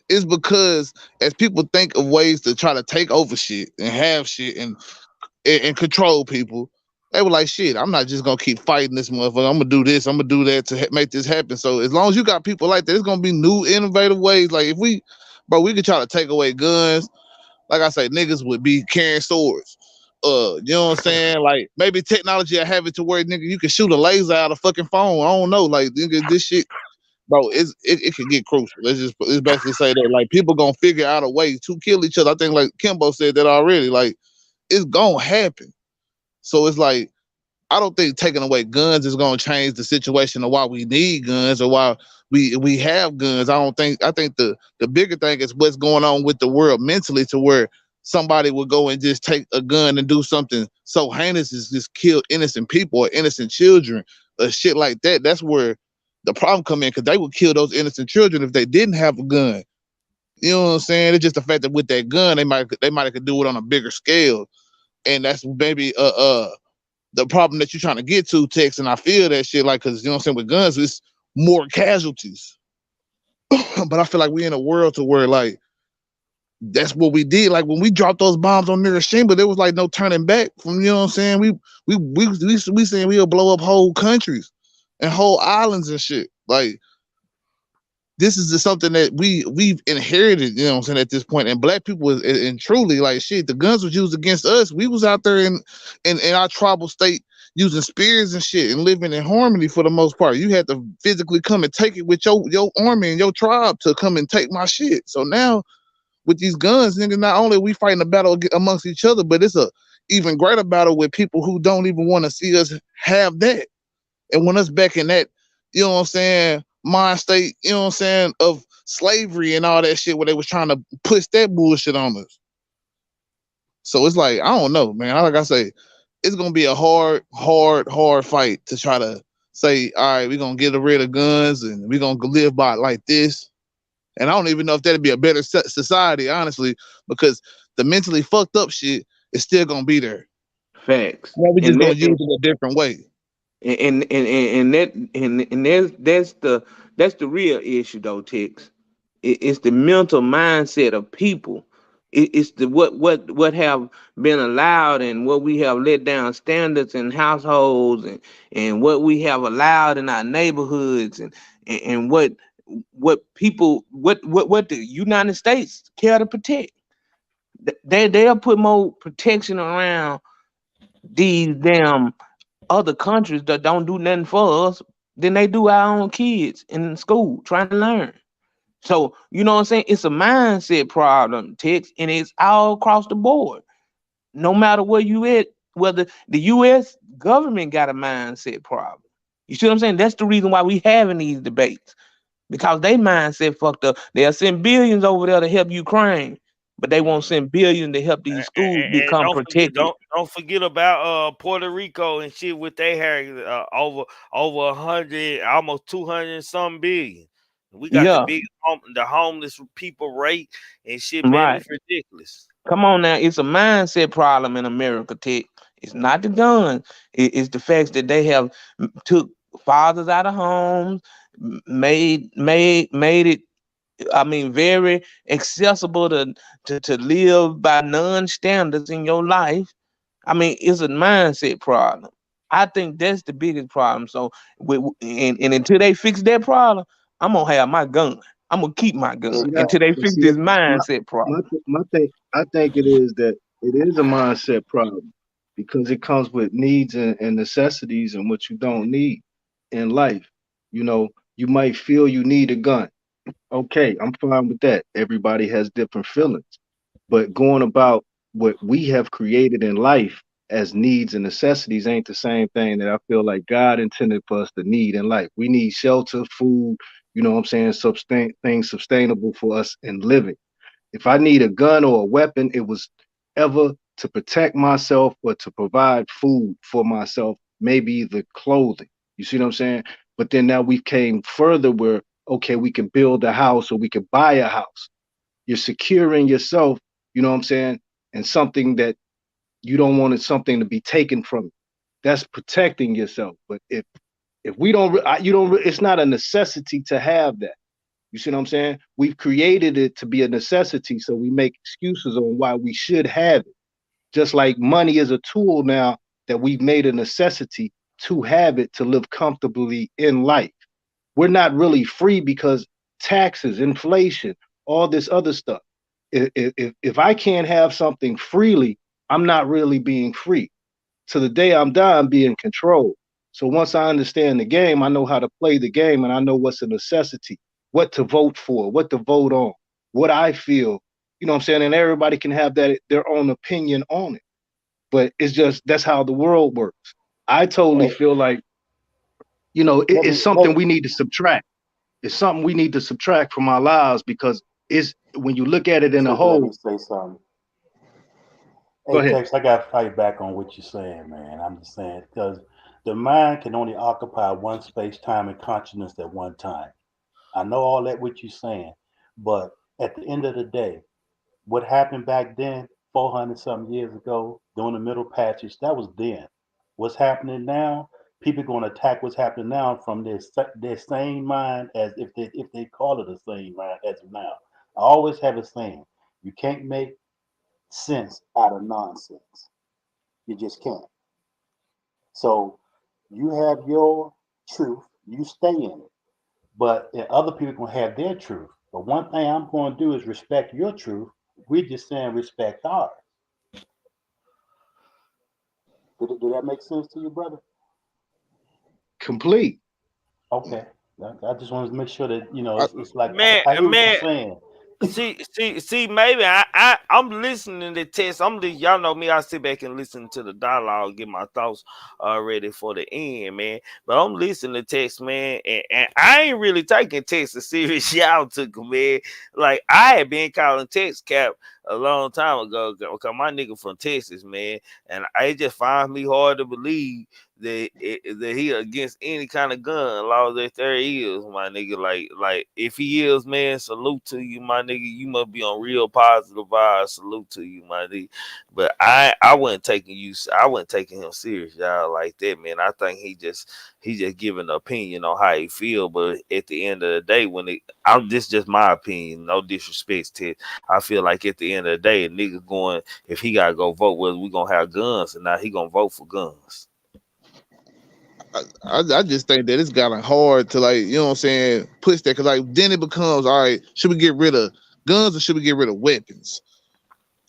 is because as people think of ways to try to take over shit and have shit and control people, they were like, shit, I'm not just gonna keep fighting this motherfucker. I'm gonna do this, I'm gonna do that to make this happen. So as long as you got people like that, it's gonna be new, innovative ways. Like, if we could try to take away guns. Like I say, niggas would be carrying swords. You know what I'm saying? Like, maybe technology I have it to where, nigga, you can shoot a laser out of fucking phone. I don't know. Like, nigga, this shit, bro, it can get crucial. Let's basically say that. Like, people gonna figure out a way to kill each other. I think, like Kimbo said that already. Like, it's gonna happen. So it's like, I don't think taking away guns is going to change the situation of why we need guns or why we have guns. I think the bigger thing is what's going on with the world mentally, to where somebody will go and just take a gun and do something so heinous as just kill innocent people or innocent children or shit like that. That's where the problem come in, because they would kill those innocent children if they didn't have a gun. You know what I'm saying? It's just the fact that with that gun, they might have could do it on a bigger scale, and that's maybe the problem that you're trying to get to, Tex. And I feel that shit, like, because you know what I'm saying, with guns, it's more casualties. But I feel like we in a world to where, like, that's what we did. Like when we dropped those bombs on Hiroshima, there was like no turning back from, you know what I'm saying? We saying we'll blow up whole countries and whole islands and shit. Like, this is just something that we've inherited, you know what I'm saying, at this point. And black people, and truly, like, shit, the guns was used against us. We was out there in our tribal state using spears and shit and living in harmony for the most part. You had to physically come and take it with your army and your tribe to come and take my shit. So now with these guns, nigga, not only are we fighting a battle amongst each other, but it's a even greater battle with people who don't even want to see us have that and want us back in that, you know what I'm saying, mind state, you know what I'm saying, of slavery and all that shit, where they was trying to push that bullshit on us. So it's like, I don't know, man. Like I say, it's gonna be a hard fight to try to say, all right, we're gonna get rid of guns and we're gonna live by it like this. And I don't even know if that'd be a better society, honestly, because the mentally fucked up shit is still gonna be there. Facts. Now we just gonna use it a different way. And that's the real issue though, Tix. It's the mental mindset of people. It's the what have been allowed and what we have let down standards in households and what we have allowed in our neighborhoods and what people what the United States care to protect. They'll put more protection around these damn other countries that don't do nothing for us than they do our own kids in school trying to learn. So, you know what I'm saying? It's a mindset problem, Tex, and it's all across the board. No matter where you at, whether the U.S. government got a mindset problem. You see what I'm saying? That's the reason why we having these debates, because they mindset fucked up. They'll send billions over there to help Ukraine, but they won't send billions to help these schools become protected. Don't forget about Puerto Rico and shit with they had over 100, almost 200 some billion. We got the big the homeless people rate and shit, man. Right. It's ridiculous. Come on now, it's a mindset problem in America, Tech. It's not the guns. It's the fact that they have took fathers out of homes, made it, I mean, very accessible to live by non-standards in your life. I mean, it's a mindset problem. I think that's the biggest problem. So, and until they fix that problem, I'm gonna have my gun. I'm gonna keep my gun until they fix this mindset problem. I think it is that it is a mindset problem, because it comes with needs and necessities and what you don't need in life. You know, you might feel you need a gun. Okay, I'm fine with that. Everybody has different feelings. But going about what we have created in life as needs and necessities ain't the same thing that I feel like God intended for us to need in life. We need shelter, food, you know what I'm saying, things sustainable for us in living. If I need a gun or a weapon, it was ever to protect myself or to provide food for myself, maybe the clothing. You see what I'm saying? But then now we came further where, okay, we can build a house or we can buy a house. You're securing yourself, you know what I'm saying, and something that you don't want something to be taken from you. That's protecting yourself. But if we don't, it's not a necessity to have that. You see what I'm saying? We've created it to be a necessity, so we make excuses on why we should have it. Just like money is a tool now that we've made a necessity to have it to live comfortably in life. We're not really free because taxes, inflation, all this other stuff. If I can't have something freely, I'm not really being free. To the day I'm dying, I'm being controlled. So once I understand the game, I know how to play the game, and I know what's a necessity, what to vote for, what to vote on, what I feel, you know what I'm saying? And everybody can have that their own opinion on it. But it's just, that's how the world works. I totally feel like, it's something we need to subtract. It's something we need to subtract from our lives because it's when you look at it in a Let me whole. say something. Go Hey, ahead. Tex, I got to fight back on what you're saying, man. I'm just saying because the mind can only occupy one space, time, and consciousness at one time. I know all that what you're saying, but at the end of the day, what happened back then, 400 something years ago, during the Middle Passage, that was then. What's happening now? People going to attack what's happening now from their same mind as if they call it a same mind as of now. I always have a saying: you can't make sense out of nonsense. You just can't. So you have your truth, you stay in it. But other people gonna have their truth. But one thing I'm going to do is respect your truth. We're just saying respect ours. Did that make sense to you, brother? Complete. Okay. I just wanted to make sure that I, it's like Man, I hear what you're man. saying. See. Maybe I'm listening to text. Y'all know me. I sit back and listen to the dialogue, get my thoughts ready for the end, man. But I'm listening to text, man, and I ain't really taking text as serious y'all took, man. Like I had been calling text cap a long time ago because my nigga from Texas, man, and I just find me hard to believe that he against any kind of gun law that there is, my nigga. Like if he is, man, salute to you, my nigga. You must be on real positive vibes. Salute to you, my nigga. But I wasn't taking him serious, y'all, like that, man. I think he just giving an opinion on how he feel. But at the end of the day, this just my opinion, no disrespect to it. I feel like at the end of the day, a nigga going, if he gotta go vote, whether we gonna have guns or not, he gonna vote for guns. I just think that it's gotten hard to, like, push that, because like then it becomes, all right, should we get rid of guns or should we get rid of weapons?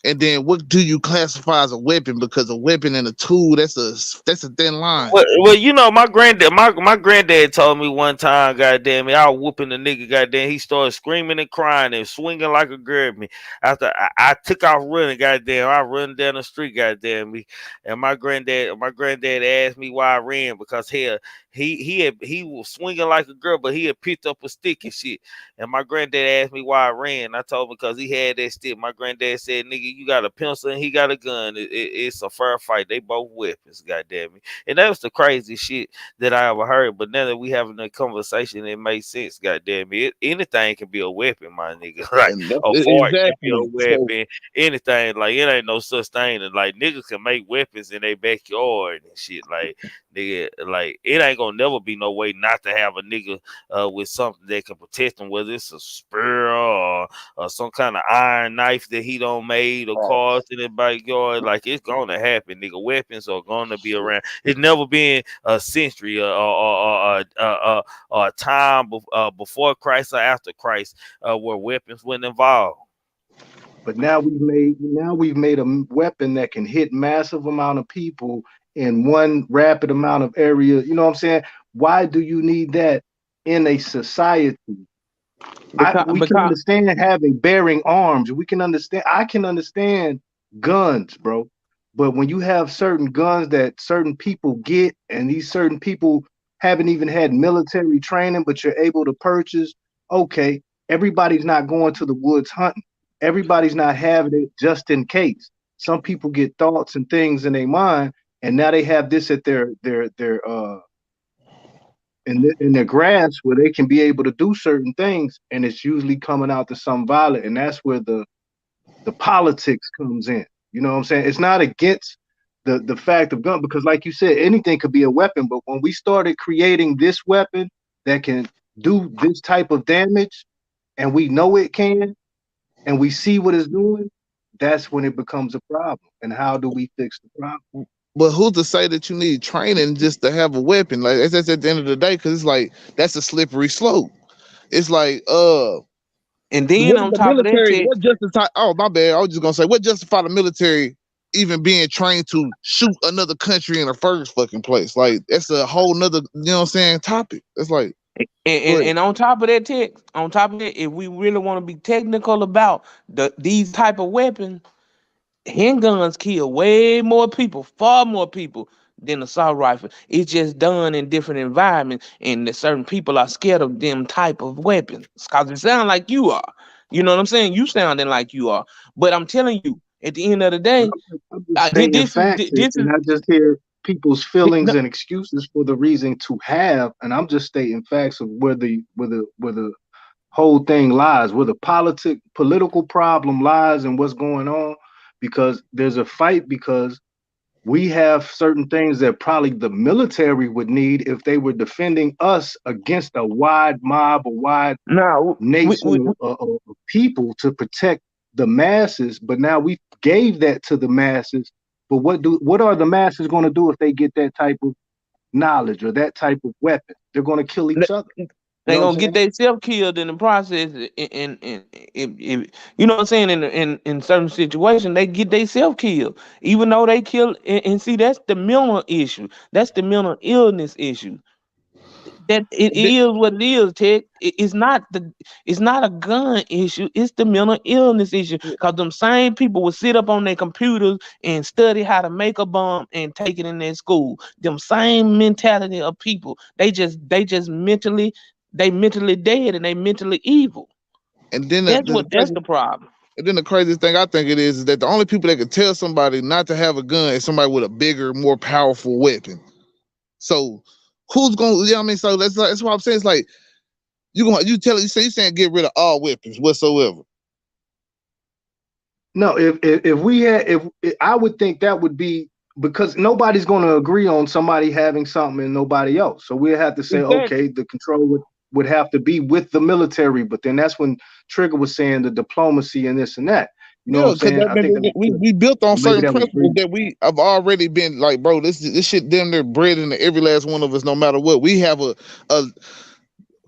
And then what do you classify as a weapon? Because a weapon and a tool, that's a thin line. Well, my granddad told me one time, goddamn me, I was whooping the nigga, goddamn. He started screaming and crying and swinging like a grabbed me. After I took off running, goddamn, I run down the street, goddamn me. And my granddad asked me why I ran, because hell, he was swinging like a girl, but he had picked up a stick and shit. And my granddad asked me why I ran. I told him because he had that stick. My granddad said, nigga, you got a pencil and he got a gun. It's a fair fight. They both weapons, goddamn me. And that was the crazy shit that I ever heard. But now that we having a conversation, it makes sense, goddamn me. Anything can be a weapon, my nigga. Like a fart can be a Exactly. So weapon. Anything, like it ain't no such thing. And like niggas can make weapons in their backyard and shit. Like nigga, like it ain't gonna never be no way not to have a nigga with something that can protect them, whether it's a spear or some kind of iron knife that he don't made or caused in the backyard. Like it's gonna happen, nigga. Weapons are gonna be around. It's never been a century or a time before Christ or after Christ where weapons weren't involved. But now we've made a weapon that can hit massive amount of people in one rapid amount of area. You know what I'm saying? Why do you need that in a society? We can understand having bearing arms. I can understand guns, bro. But when you have certain guns that certain people get, and these certain people haven't even had military training, but you're able to purchase, okay, everybody's not going to the woods hunting. Everybody's not having it just in case. Some people get thoughts and things in their mind, and now they have this at their in their grasp where they can be able to do certain things, and it's usually coming out to some violent, and that's where the politics comes in. You know what I'm saying? It's not against the fact of gun, because like you said, anything could be a weapon, but when we started creating this weapon that can do this type of damage, and we know it can, and we see what it's doing, that's when it becomes a problem. And how do we fix the problem? but who's to say that you need training just to have a weapon? Like that's at the end of the day, because it's like that's a slippery slope. It's like and then on top of that, what justify? Oh my bad. I was just gonna say, what justify the military even being trained to shoot another country in the first fucking place? Like that's a whole nother, you know what I'm saying, topic. It's like, and on top of that, if we really want to be technical about these type of weapons, handguns kill way more people, far more people than assault rifle. It's just done in different environments, and that certain people are scared of them type of weapons because it sounds like you are. You know what I'm saying? You sounding like you are, but I'm telling you, at the end of the day, I'm just stating this facts, this is and I just hear people's feelings no, and excuses for the reason to have, and I'm just stating facts of where the whole thing lies, where the political problem lies, and what's going on. Because there's a fight, because we have certain things that probably the military would need if they were defending us against a wide mob, a wide no. nation of people to protect the masses. But now we gave that to the masses. But what are the masses going to do if they get that type of knowledge or that type of weapon? They're going to kill each other. They You know what gonna I'm get saying? themselves killed in the process, you know what I'm saying. In certain situations, they get themselves killed, even though they kill. And see, that's the mental issue. That's the mental illness issue. That it is what it is, Tech. It's not a gun issue. It's the mental illness issue. Cause them same people will sit up on their computers and study how to make a bomb and take it in their school. Them same mentality of people. They mentally dead and they mentally evil. And then That's the problem. and then the craziest thing I think it is that the only people that can tell somebody not to have a gun is somebody with a bigger, more powerful weapon. So who's gonna, you know what I mean? So that's what I'm saying. It's like you saying get rid of all weapons whatsoever. No, if we had, if I would think that would be, because nobody's going to agree on somebody having something and nobody else. So we'd have to say, Exactly. okay, the control would have to be with the military. But then that's when Trigger was saying the diplomacy and this and that. You know what I'm Because saying? I think that we built on maybe certain that was principles that we have already been like, bro, this shit damn near bred into every last one of us, no matter what. We have a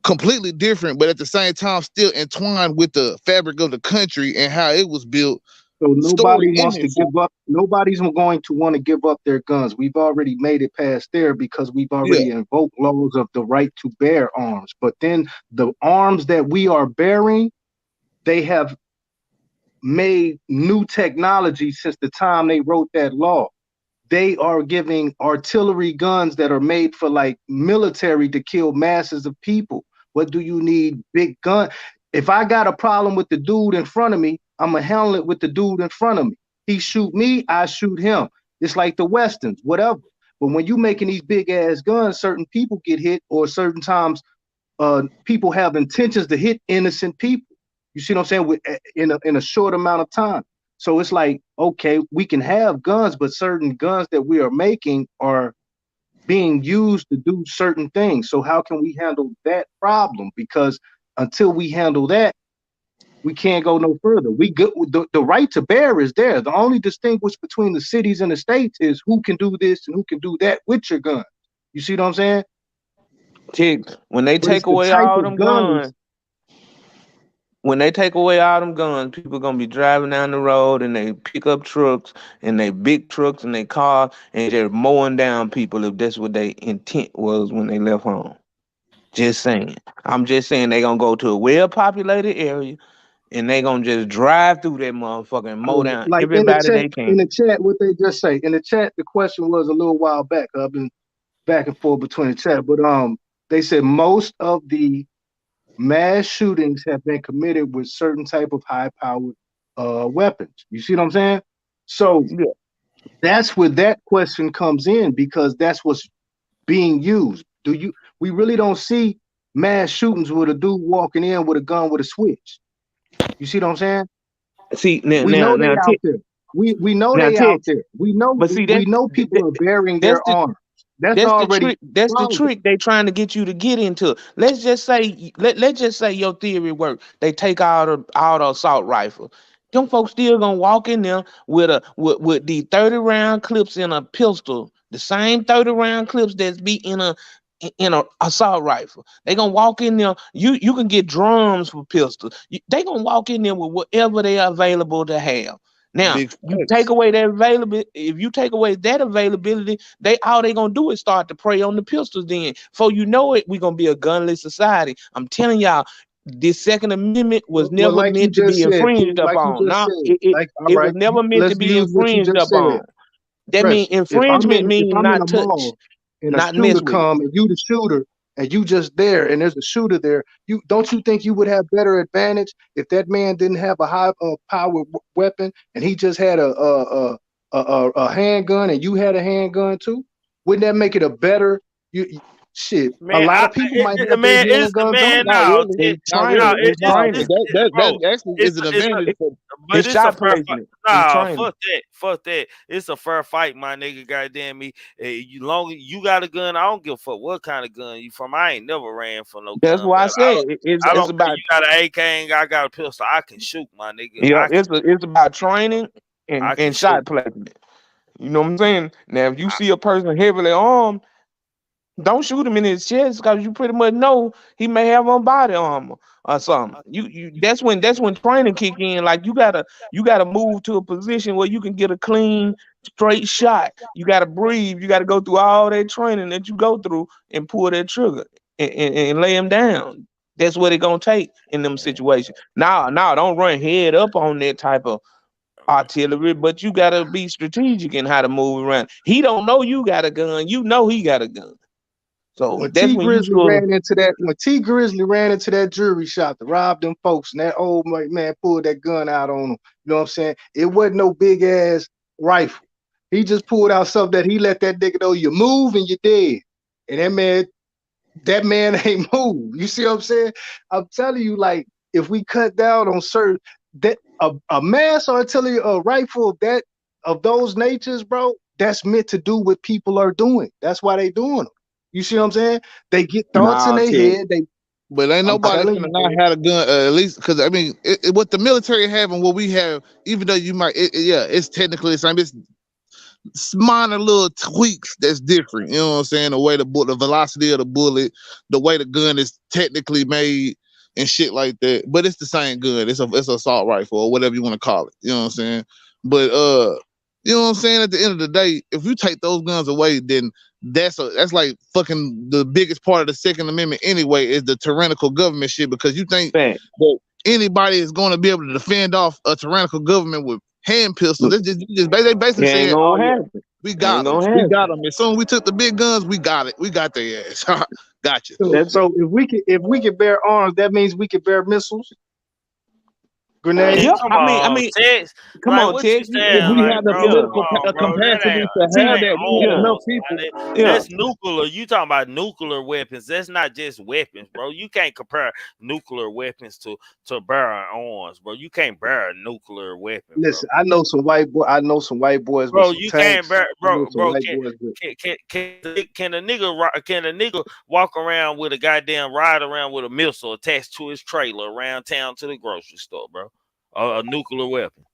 completely different, but at the same time still entwined with the fabric of the country and how it was built. So Story nobody in wants it. to give up. Nobody's going to want to give up their guns. We've already made it past there because we've already invoked laws of the right to bear arms. But then the arms that we are bearing, they have made new technology since the time they wrote that law. They are giving artillery guns that are made for like military to kill masses of people. What do you need big gun? If I got a problem with the dude in front of me, I'm gonna handle it with the dude in front of me. He shoot me, I shoot him. It's like the Westerns, whatever. But when you making these big ass guns, certain people get hit, or certain times people have intentions to hit innocent people. You see what I'm saying? In a short amount of time. So it's like, okay, we can have guns, but certain guns that we are making are being used to do certain things. So how can we handle that problem? Because until we handle that, we can't go no further. The right to bear is there. The only distinguish between the cities and the states is who can do this and who can do that with your gun. You see what I'm saying? When they take away all them guns, people gonna be driving down the road and they pick up trucks and they big trucks and they cars and they're mowing down people if that's what their intent was when they left home. Just saying. I'm just saying they gonna go to a well-populated area and they gonna just drive through that motherfucker and mow down like everybody they can. In the chat, what they just say in the chat, the question was a little while back. I've been back and forth between the chat, but they said most of the mass shootings have been committed with certain type of high-powered weapons. You see what I'm saying? So that's where that question comes in, because that's what's being used. We really don't see mass shootings with a dude walking in with a gun with a switch. You see what I'm saying? See, we know they out there. We know they out there. We know, but see, we know people are bearing their arms. That's already the trick. That's the trick they trying to get you to get into. Let's just say your theory work. They take out the assault rifle. Them folks still gonna walk in there with the 30 round clips in a pistol, the same 30 round clips that's be in a assault rifle. They gonna walk in there. You can get drums for pistols. They gonna walk in there with whatever they are available to have. Now, you take away that availability. If you take away that availability, all they gonna do is start to prey on the pistols. Then, before you know it, we gonna be a gunless society. I'm telling y'all, this Second Amendment was never like meant to be infringed upon. No, it was never meant to be infringed upon. That mean Fresh. infringement If mean I'm in not a touch, mall and a not mess shooter with it. come and you the shooter and you just there and there's a shooter there, you don't you think you would have better advantage if that man didn't have a high power weapon and he just had a handgun and you had a handgun too? Wouldn't that make it a better shit? A Man, lot of people might have their man, it's handguns man. on. Not No, really. it, It's Not no, training. really. It's No, training. that bro. actually is an It's advantage for but It's it's a shot fair fight. placement. It's Nah, training. fuck that. It's a fair fight, my nigga. Goddamn me. You got a gun. I don't give a fuck what kind of gun you from. I ain't never ran for no That's gun why I battle. said I it's don't care. about You got an AK and I got a pistol. I can shoot, my nigga. yeah. It's about training I can and shoot. shot placement. You know what I'm saying? Now, if you see a person heavily armed, don't shoot him in his chest because you pretty much know he may have on body armor or something. You that's when training kick in. Like you gotta move to a position where you can get a clean, straight shot. You gotta breathe. You gotta go through all that training that you go through and pull that trigger and lay him down. That's what it gonna take in them situations. Now, don't run head up on that type of artillery, but you gotta be strategic in how to move around. He don't know you got a gun. You know he got a gun. So When that's T when you Grizzly sort of ran into that jewelry shop to rob them folks, and that old man pulled that gun out on him. You know what I'm saying? It wasn't no big ass rifle. He just pulled out something that he let that nigga know you move and you're dead. And that man ain't move. You see what I'm saying? I'm telling you, like, if we cut down on certain that a mass artillery, a rifle of those natures, bro, that's meant to do what people are doing. That's why they doing them. You see what I'm saying? They get thoughts in nah, their Ted. head. But ain't I'm nobody telling finna you, not bro. have a gun, at least because I mean, what the military have and what we have, even though you might, yeah, it's technically the same. It's minor little tweaks that's different. You know what I'm saying? The way the velocity of the bullet, the way the gun is technically made, and shit like that. But it's the same gun. It's a assault rifle or whatever you want to call it. You know what I'm saying? But you know what I'm saying? At the end of the day, if you take those guns away, then that's like fucking the biggest part of the Second Amendment anyway, is the tyrannical government shit, because you think Fact. that anybody is going to be able to defend off a tyrannical government with hand pistols. They basically It ain't saying, oh gonna yeah, happen. we It ain't got them. gonna We happen. got them. As soon as we took the big guns, we got it. We got their ass. Gotcha. That's So if we could bear arms, that means we could bear missiles, Man, yeah. grenades. come on, Tex. Come Like, on, what you Ted. If saying? we Like, have the bro, Yeah. come political on, bro. capacity to That have See, that, ain't we have yeah, enough arms, people. man. yeah. That's nuclear. You talking about nuclear weapons? That's not just weapons, bro. You can't compare nuclear weapons to bear arms, bro. You can't bear a nuclear weapon, bro. Listen, I know some white boys with Bro, some you can't tanks. bear, I know bro. some Bro, white boys with. can a nigga walk around with a goddamn ride around with a missile attached to his trailer around town to the grocery store, bro? A nuclear weapon.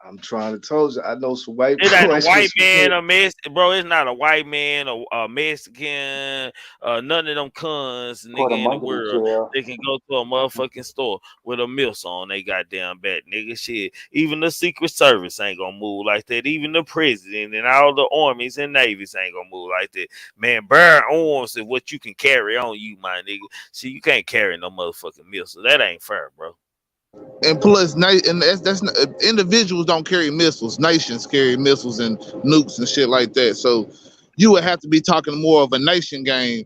I'm trying to tell you, I know some white It ain't a boys with white some man, tanks. a Mexican, bro. It's not a white man, a Mexican, none of them cons, Put nigga, them in the under the world. jail. They can go to a motherfucking store with a missile on they goddamn back, nigga. Shit. Even the Secret Service ain't gonna move like that. Even the president and all the armies and navies ain't gonna move like that. Man, bear arms is what you can carry on you, my nigga. See, you can't carry no motherfucking missile. That ain't fair, bro. And plus, and that's not, individuals don't carry missiles. Nations carry missiles and nukes and shit like that. So you would have to be talking more of a nation game,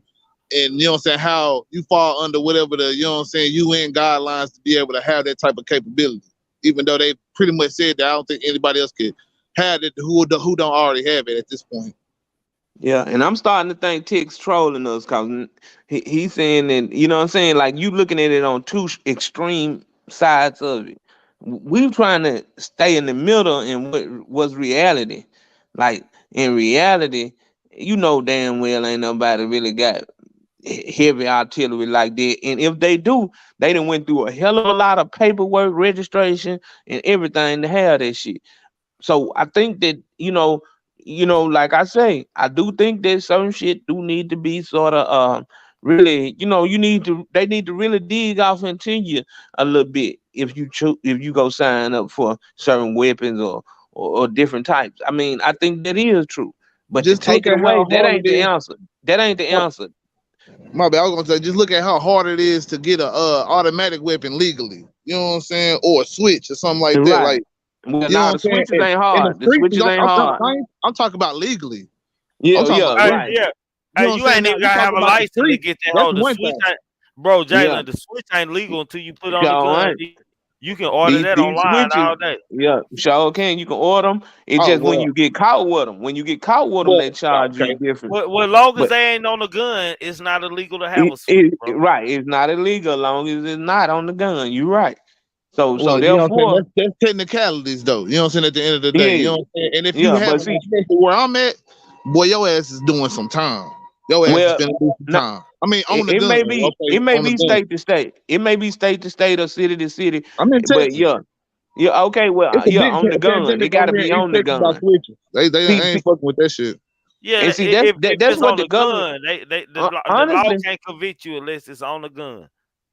and you know what I'm saying, how you fall under whatever the, you know what I'm saying, UN guidelines to be able to have that type of capability. Even though they pretty much said that I don't think anybody else could have it who don't already have it at this point. Yeah, and I'm starting to think Tick's trolling us because he's saying that, you know what I'm saying? Like, you looking at it on two extreme sides of it. We trying to stay in the middle in what was reality. Like, in reality, you know damn well ain't nobody really got heavy artillery like that. And if they do, they done went through a hell of a lot of paperwork, registration, and everything to have that shit. So I think that, like I say, I do think that certain shit do need to be sort of really, they need to really dig off into you a little bit if you go sign up for certain weapons or different types. I mean, I think that is true. But to Just take look it at away, how that hard ain't it the is. answer. That ain't the answer. My bad. I was gonna say, just look at how hard it is to get a automatic weapon legally. You know what I'm saying, or a switch or something like that. Right. Like, Well, You know now what the I'm saying? switches ain't In the hard. The streets, switches ain't hard. I'm talking about legally. I'm Yeah, talking about yeah, Hey, legally. right. yeah. You know Hey, what I'm you saying? ain't Now even we gotta talk have a about the license to streets. get that That's hold. The one switch thing. ain't, bro, Yeah. Jalen. The switch ain't legal until you put on the gun. So You can order that these online switches, all day. yeah, sure can. You can order them. It's Oh just when well, you get caught with them. When you get caught with them, well, they charge you okay. different. Well, long as But they ain't on the gun, it's not illegal to have a switch, bro. right, it's not illegal as long as it's not on the gun. You're right. So Well, you know what I'm saying? therefore, That's technicalities though. You know what I'm saying? At the end of the day, you know yeah, what I'm saying? And if you yeah. have But an see, offense to where I'm at, boy, your ass is doing some time. Your ass is well, finna do some no, time. I mean, on it, the it gun. may be Okay, it may on the be gun. state to state. It may be state to state or city to city. I'm in But Texas. yeah, yeah. Okay, well, It's a yeah, big on the gun. It pandemic got over to here be in East on the Texas about gun. switches. They See, ain't fucking with that shit. Yeah, and see that's if that's it's what on the the government. gun, the law Honestly, can't convict you unless it's on the gun.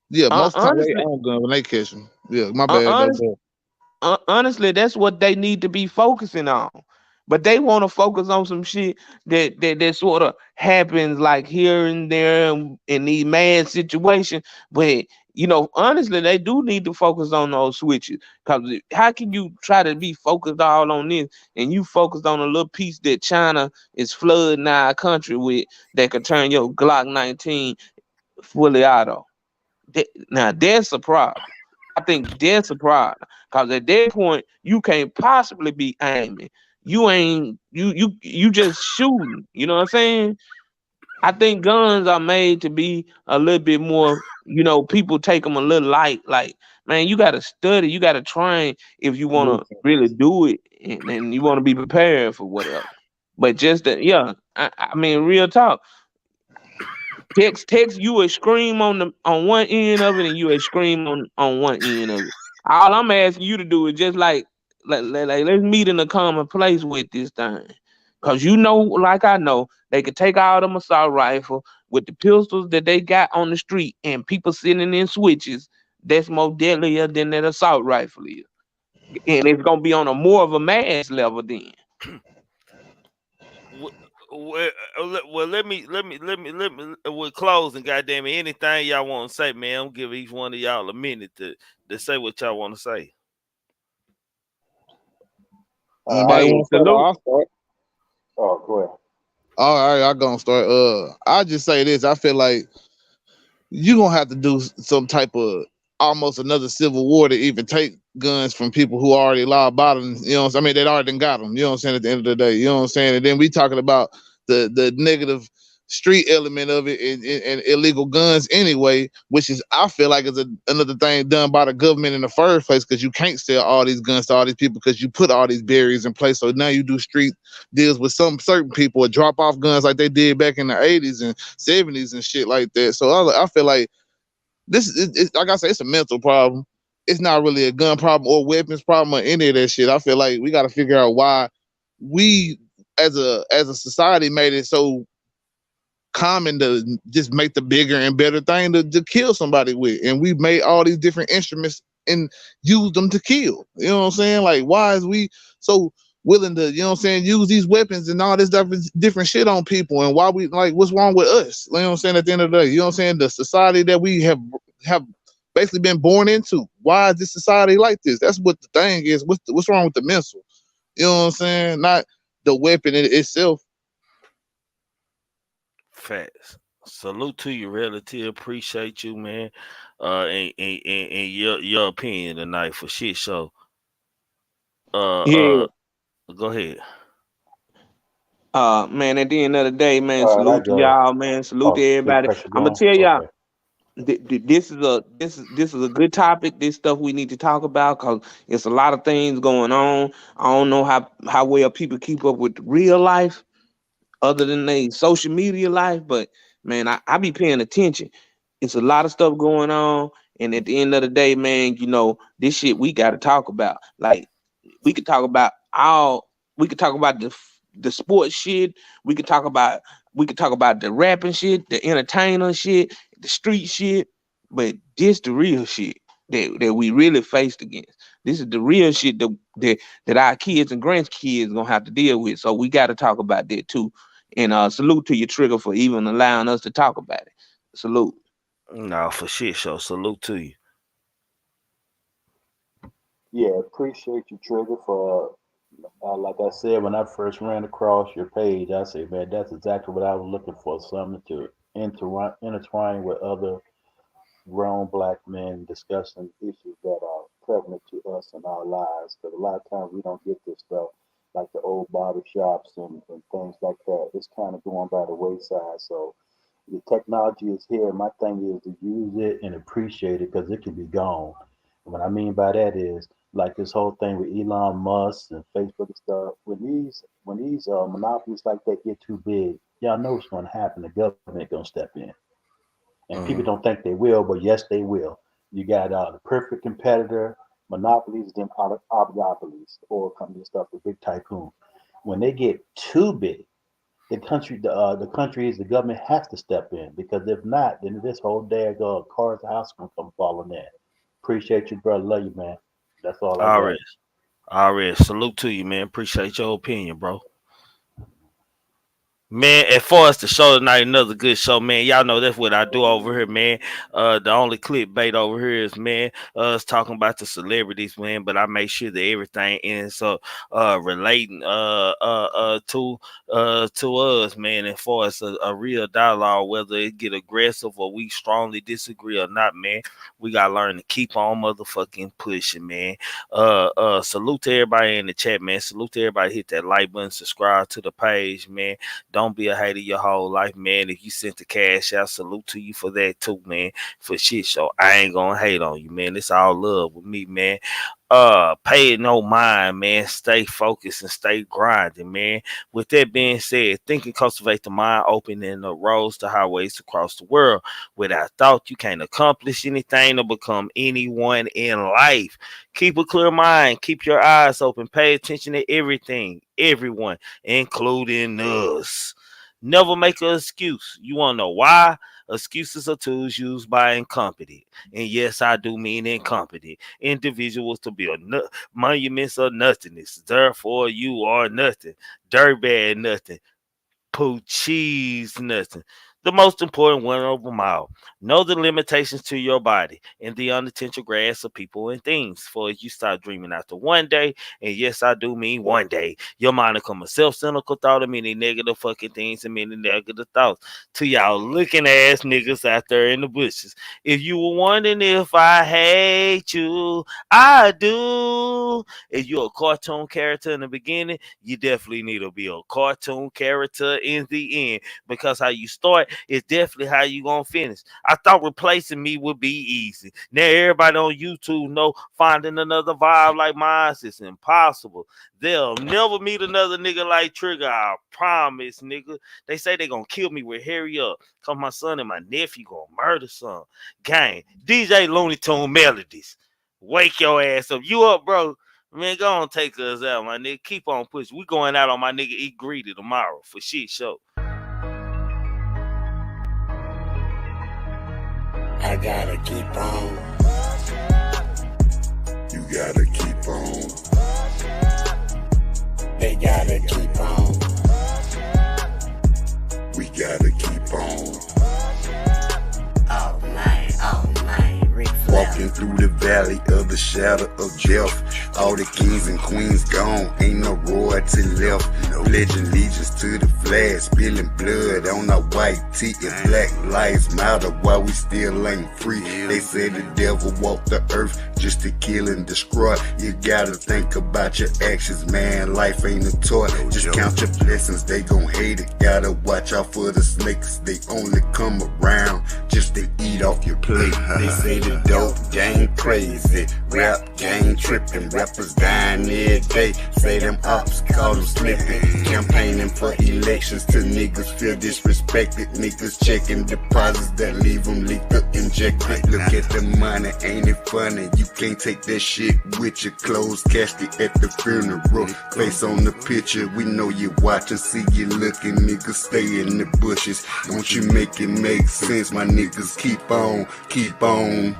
Yeah, most of the time they honestly, on gun when they catch them. Yeah, my bad though. honestly. Honestly, that's what they need to be focusing on. But they want to focus on some shit that sort of happens like here and there in these mad situations. But honestly, they do need to focus on those switches. Cause how can you try to be focused all on this and you focused on a little piece that China is flooding our country with that could turn your Glock 19 fully auto? Now that's a problem. I think that's a problem because at that point you can't possibly be aiming. You ain't you just shooting. You know what I'm saying? I think guns are made to be a little bit more. People take them a little light. Like, man, you got to study, you got to train if you want to really do it, and you want to be prepared for whatever. But just that, yeah. I mean, real talk. Text you a scream on one end of it and you a scream on one end of it. All I'm asking you to do is just let's meet in a common place with this thing. Cause like I know, they could take all them assault rifle with the pistols that they got on the street and people sitting in switches that's more deadlier than that assault rifle is. And it's gonna be on a more of a mass level then. Well, let me with closing, goddamn it, anything y'all want to say, man. I'm give each one of y'all a minute to say what y'all want to say. Anybody Hey, want to start? salute. I'll start. Oh, go ahead. All right, I'm gonna start. I just say this. I feel like you gonna have to do some type of almost another civil war to even take guns from people who already law abiding. You know what I'm saying? I mean, they already done got them. You know what I'm saying? At the end of the day, you know what I'm saying? And then we talking about the negative street element of it and illegal guns anyway, which is I feel like is another thing done by the government in the first place because you can't sell all these guns to all these people because you put all these barriers in place. So now you do street deals with some certain people or drop off guns like they did back in the 80s and 70s and shit like that. So I feel like this is like I said, it's a mental problem. It's not really a gun problem or weapons problem or any of that shit. I feel like we got to figure out why we as a society made it so common to just make the bigger and better thing to kill somebody with, and we made all these different instruments and use them to kill. You know what I'm saying? Like, why is we so willing to, you know what I'm saying, use these weapons and all this different shit on people, and why we like what's wrong with us? You know what I'm saying? At the end of the day, you know what I'm saying, the society that we have basically been born into. Why is this society like this? That's what the thing is. What's wrong with the mental? You know what I'm saying? Not the weapon itself. Facts. Salute to you, relative. Appreciate you, man. And your opinion tonight for shit show. Yeah. Go ahead. Man, at the end of the day, man, All right, I salute to go. y'all, man. Salute to Oh, shit, everybody. pressure I'm gonna going. tell y'all, Okay. this is a good topic. This stuff we need to talk about because it's a lot of things going on. I don't know how well people keep up with real life other than they social media life, but man, I be paying attention. It's a lot of stuff going on, and at the end of the day, man, this shit we got to talk about. Like, we could talk about the sports shit. We could talk about the rapping shit, the entertainer shit, the street shit. But this the real shit that we really faced against. This is the real shit that our kids and grandkids gonna have to deal with. So we got to talk about that too. And salute to your Trigger for even allowing us to talk about it. Salute. No, for shit show. Salute to you. Yeah, appreciate you, Trigger, for like I said when I first ran across your page. I said, man, that's exactly what I was looking for. Something to intertwine with other grown black men discussing issues that are prevalent to us in our lives. Because a lot of times we don't get this stuff, like the old barber shops and things like that. It's kind of going by the wayside. So the technology is here. My thing is to use it and appreciate it because it can be gone. And what I mean by that is like this whole thing with Elon Musk and Facebook and stuff. When these monopolies like that get too big, y'all know what's going to happen. The government gonna step in, and people don't think they will, but yes, they will. You got the perfect competitor, monopolies, then oligopolies, oil company stuff, the big tycoon. When they get too big, the countries, the government has to step in because if not, then this whole daggone car's house gonna come falling in. Appreciate you, brother. Love you, man. That's all I got. Already. Salute to you, man. Appreciate your opinion, bro. Man, as far as the show tonight, another good show, man. Y'all know that's what I do over here, man. The only clickbait over here is, man, us talking about the celebrities, man. But I make sure that everything ends up relating to us, man. As far as a real dialogue, whether it get aggressive or we strongly disagree or not, man, we gotta learn to keep on motherfucking pushing, man. Salute to everybody in the chat, man. Salute to everybody. Hit that like button, subscribe to the page, man. Don't be a hater your whole life, man. If you sent the cash out, salute to you for that too, man. For shit show, I ain't gonna hate on you, man. It's all love with me, man. Pay it no mind, man. Stay focused and stay grinding, man. With that being said, think and cultivate the mind, opening the roads to highways across the world. Without thought, you can't accomplish anything or become anyone in life. Keep a clear mind. Keep your eyes open. Pay attention to everything, everyone, including us. Never make an excuse. You want to know why? Excuses are tools used by incompetent, and yes, I do mean incompetent individuals to build monuments of nothingness. Therefore, you are nothing. Dirtbag nothing. Poo cheese nothing. The most important one of them all. Know the limitations to your body and the unintentional grasp of people and things. For if you start dreaming after one day, and yes, I do mean one day, your mind will come a self-cynical thought of many negative fucking things and many negative thoughts to y'all looking ass niggas out there in the bushes. If you were wondering if I hate you, I do. If you're a cartoon character in the beginning, you definitely need to be a cartoon character in the end, because how you start is definitely how you gonna finish. I thought replacing me would be easy. Now everybody on YouTube know finding another vibe like mine is impossible. They'll never meet another nigga like Trigger, I promise, nigga. They say they gonna kill me with hurry up, cause my son and my nephew gonna murder some. Gang, DJ Looney Tune Melodies, wake your ass up. You up, bro? Man, go on, take us out, my nigga. Keep on pushing. We going out on my nigga Eat Greedy tomorrow for shit show. I gotta keep on. You gotta keep on. They gotta keep on. We gotta keep on. All night, walking through the valley of the shadow of death. All the kings and queens gone, ain't no royalty left. Pledging allegiance to the flag, spilling blood on our white tee and Black Lives Matter while we still ain't free. They say the devil walked the earth just to kill and destroy. You gotta think about your actions, man. Life ain't a toy. Just count your blessings, they gon' hate it. Gotta watch out for the snakes, they only come around just to eat off your plate. They say the dope gang crazy, rap gang tripping, rappers dying every day. Say them ops call them slipping, campaigning for elections till niggas feel disrespected. Niggas checking deposits that leave them leaked up, injected. Look at the money, ain't it funny? You can't take that shit with your clothes casket at the funeral. Face on the picture, we know you watching, see you looking, niggas stay in the bushes. Don't you make it make sense, my niggas, keep on, keep on.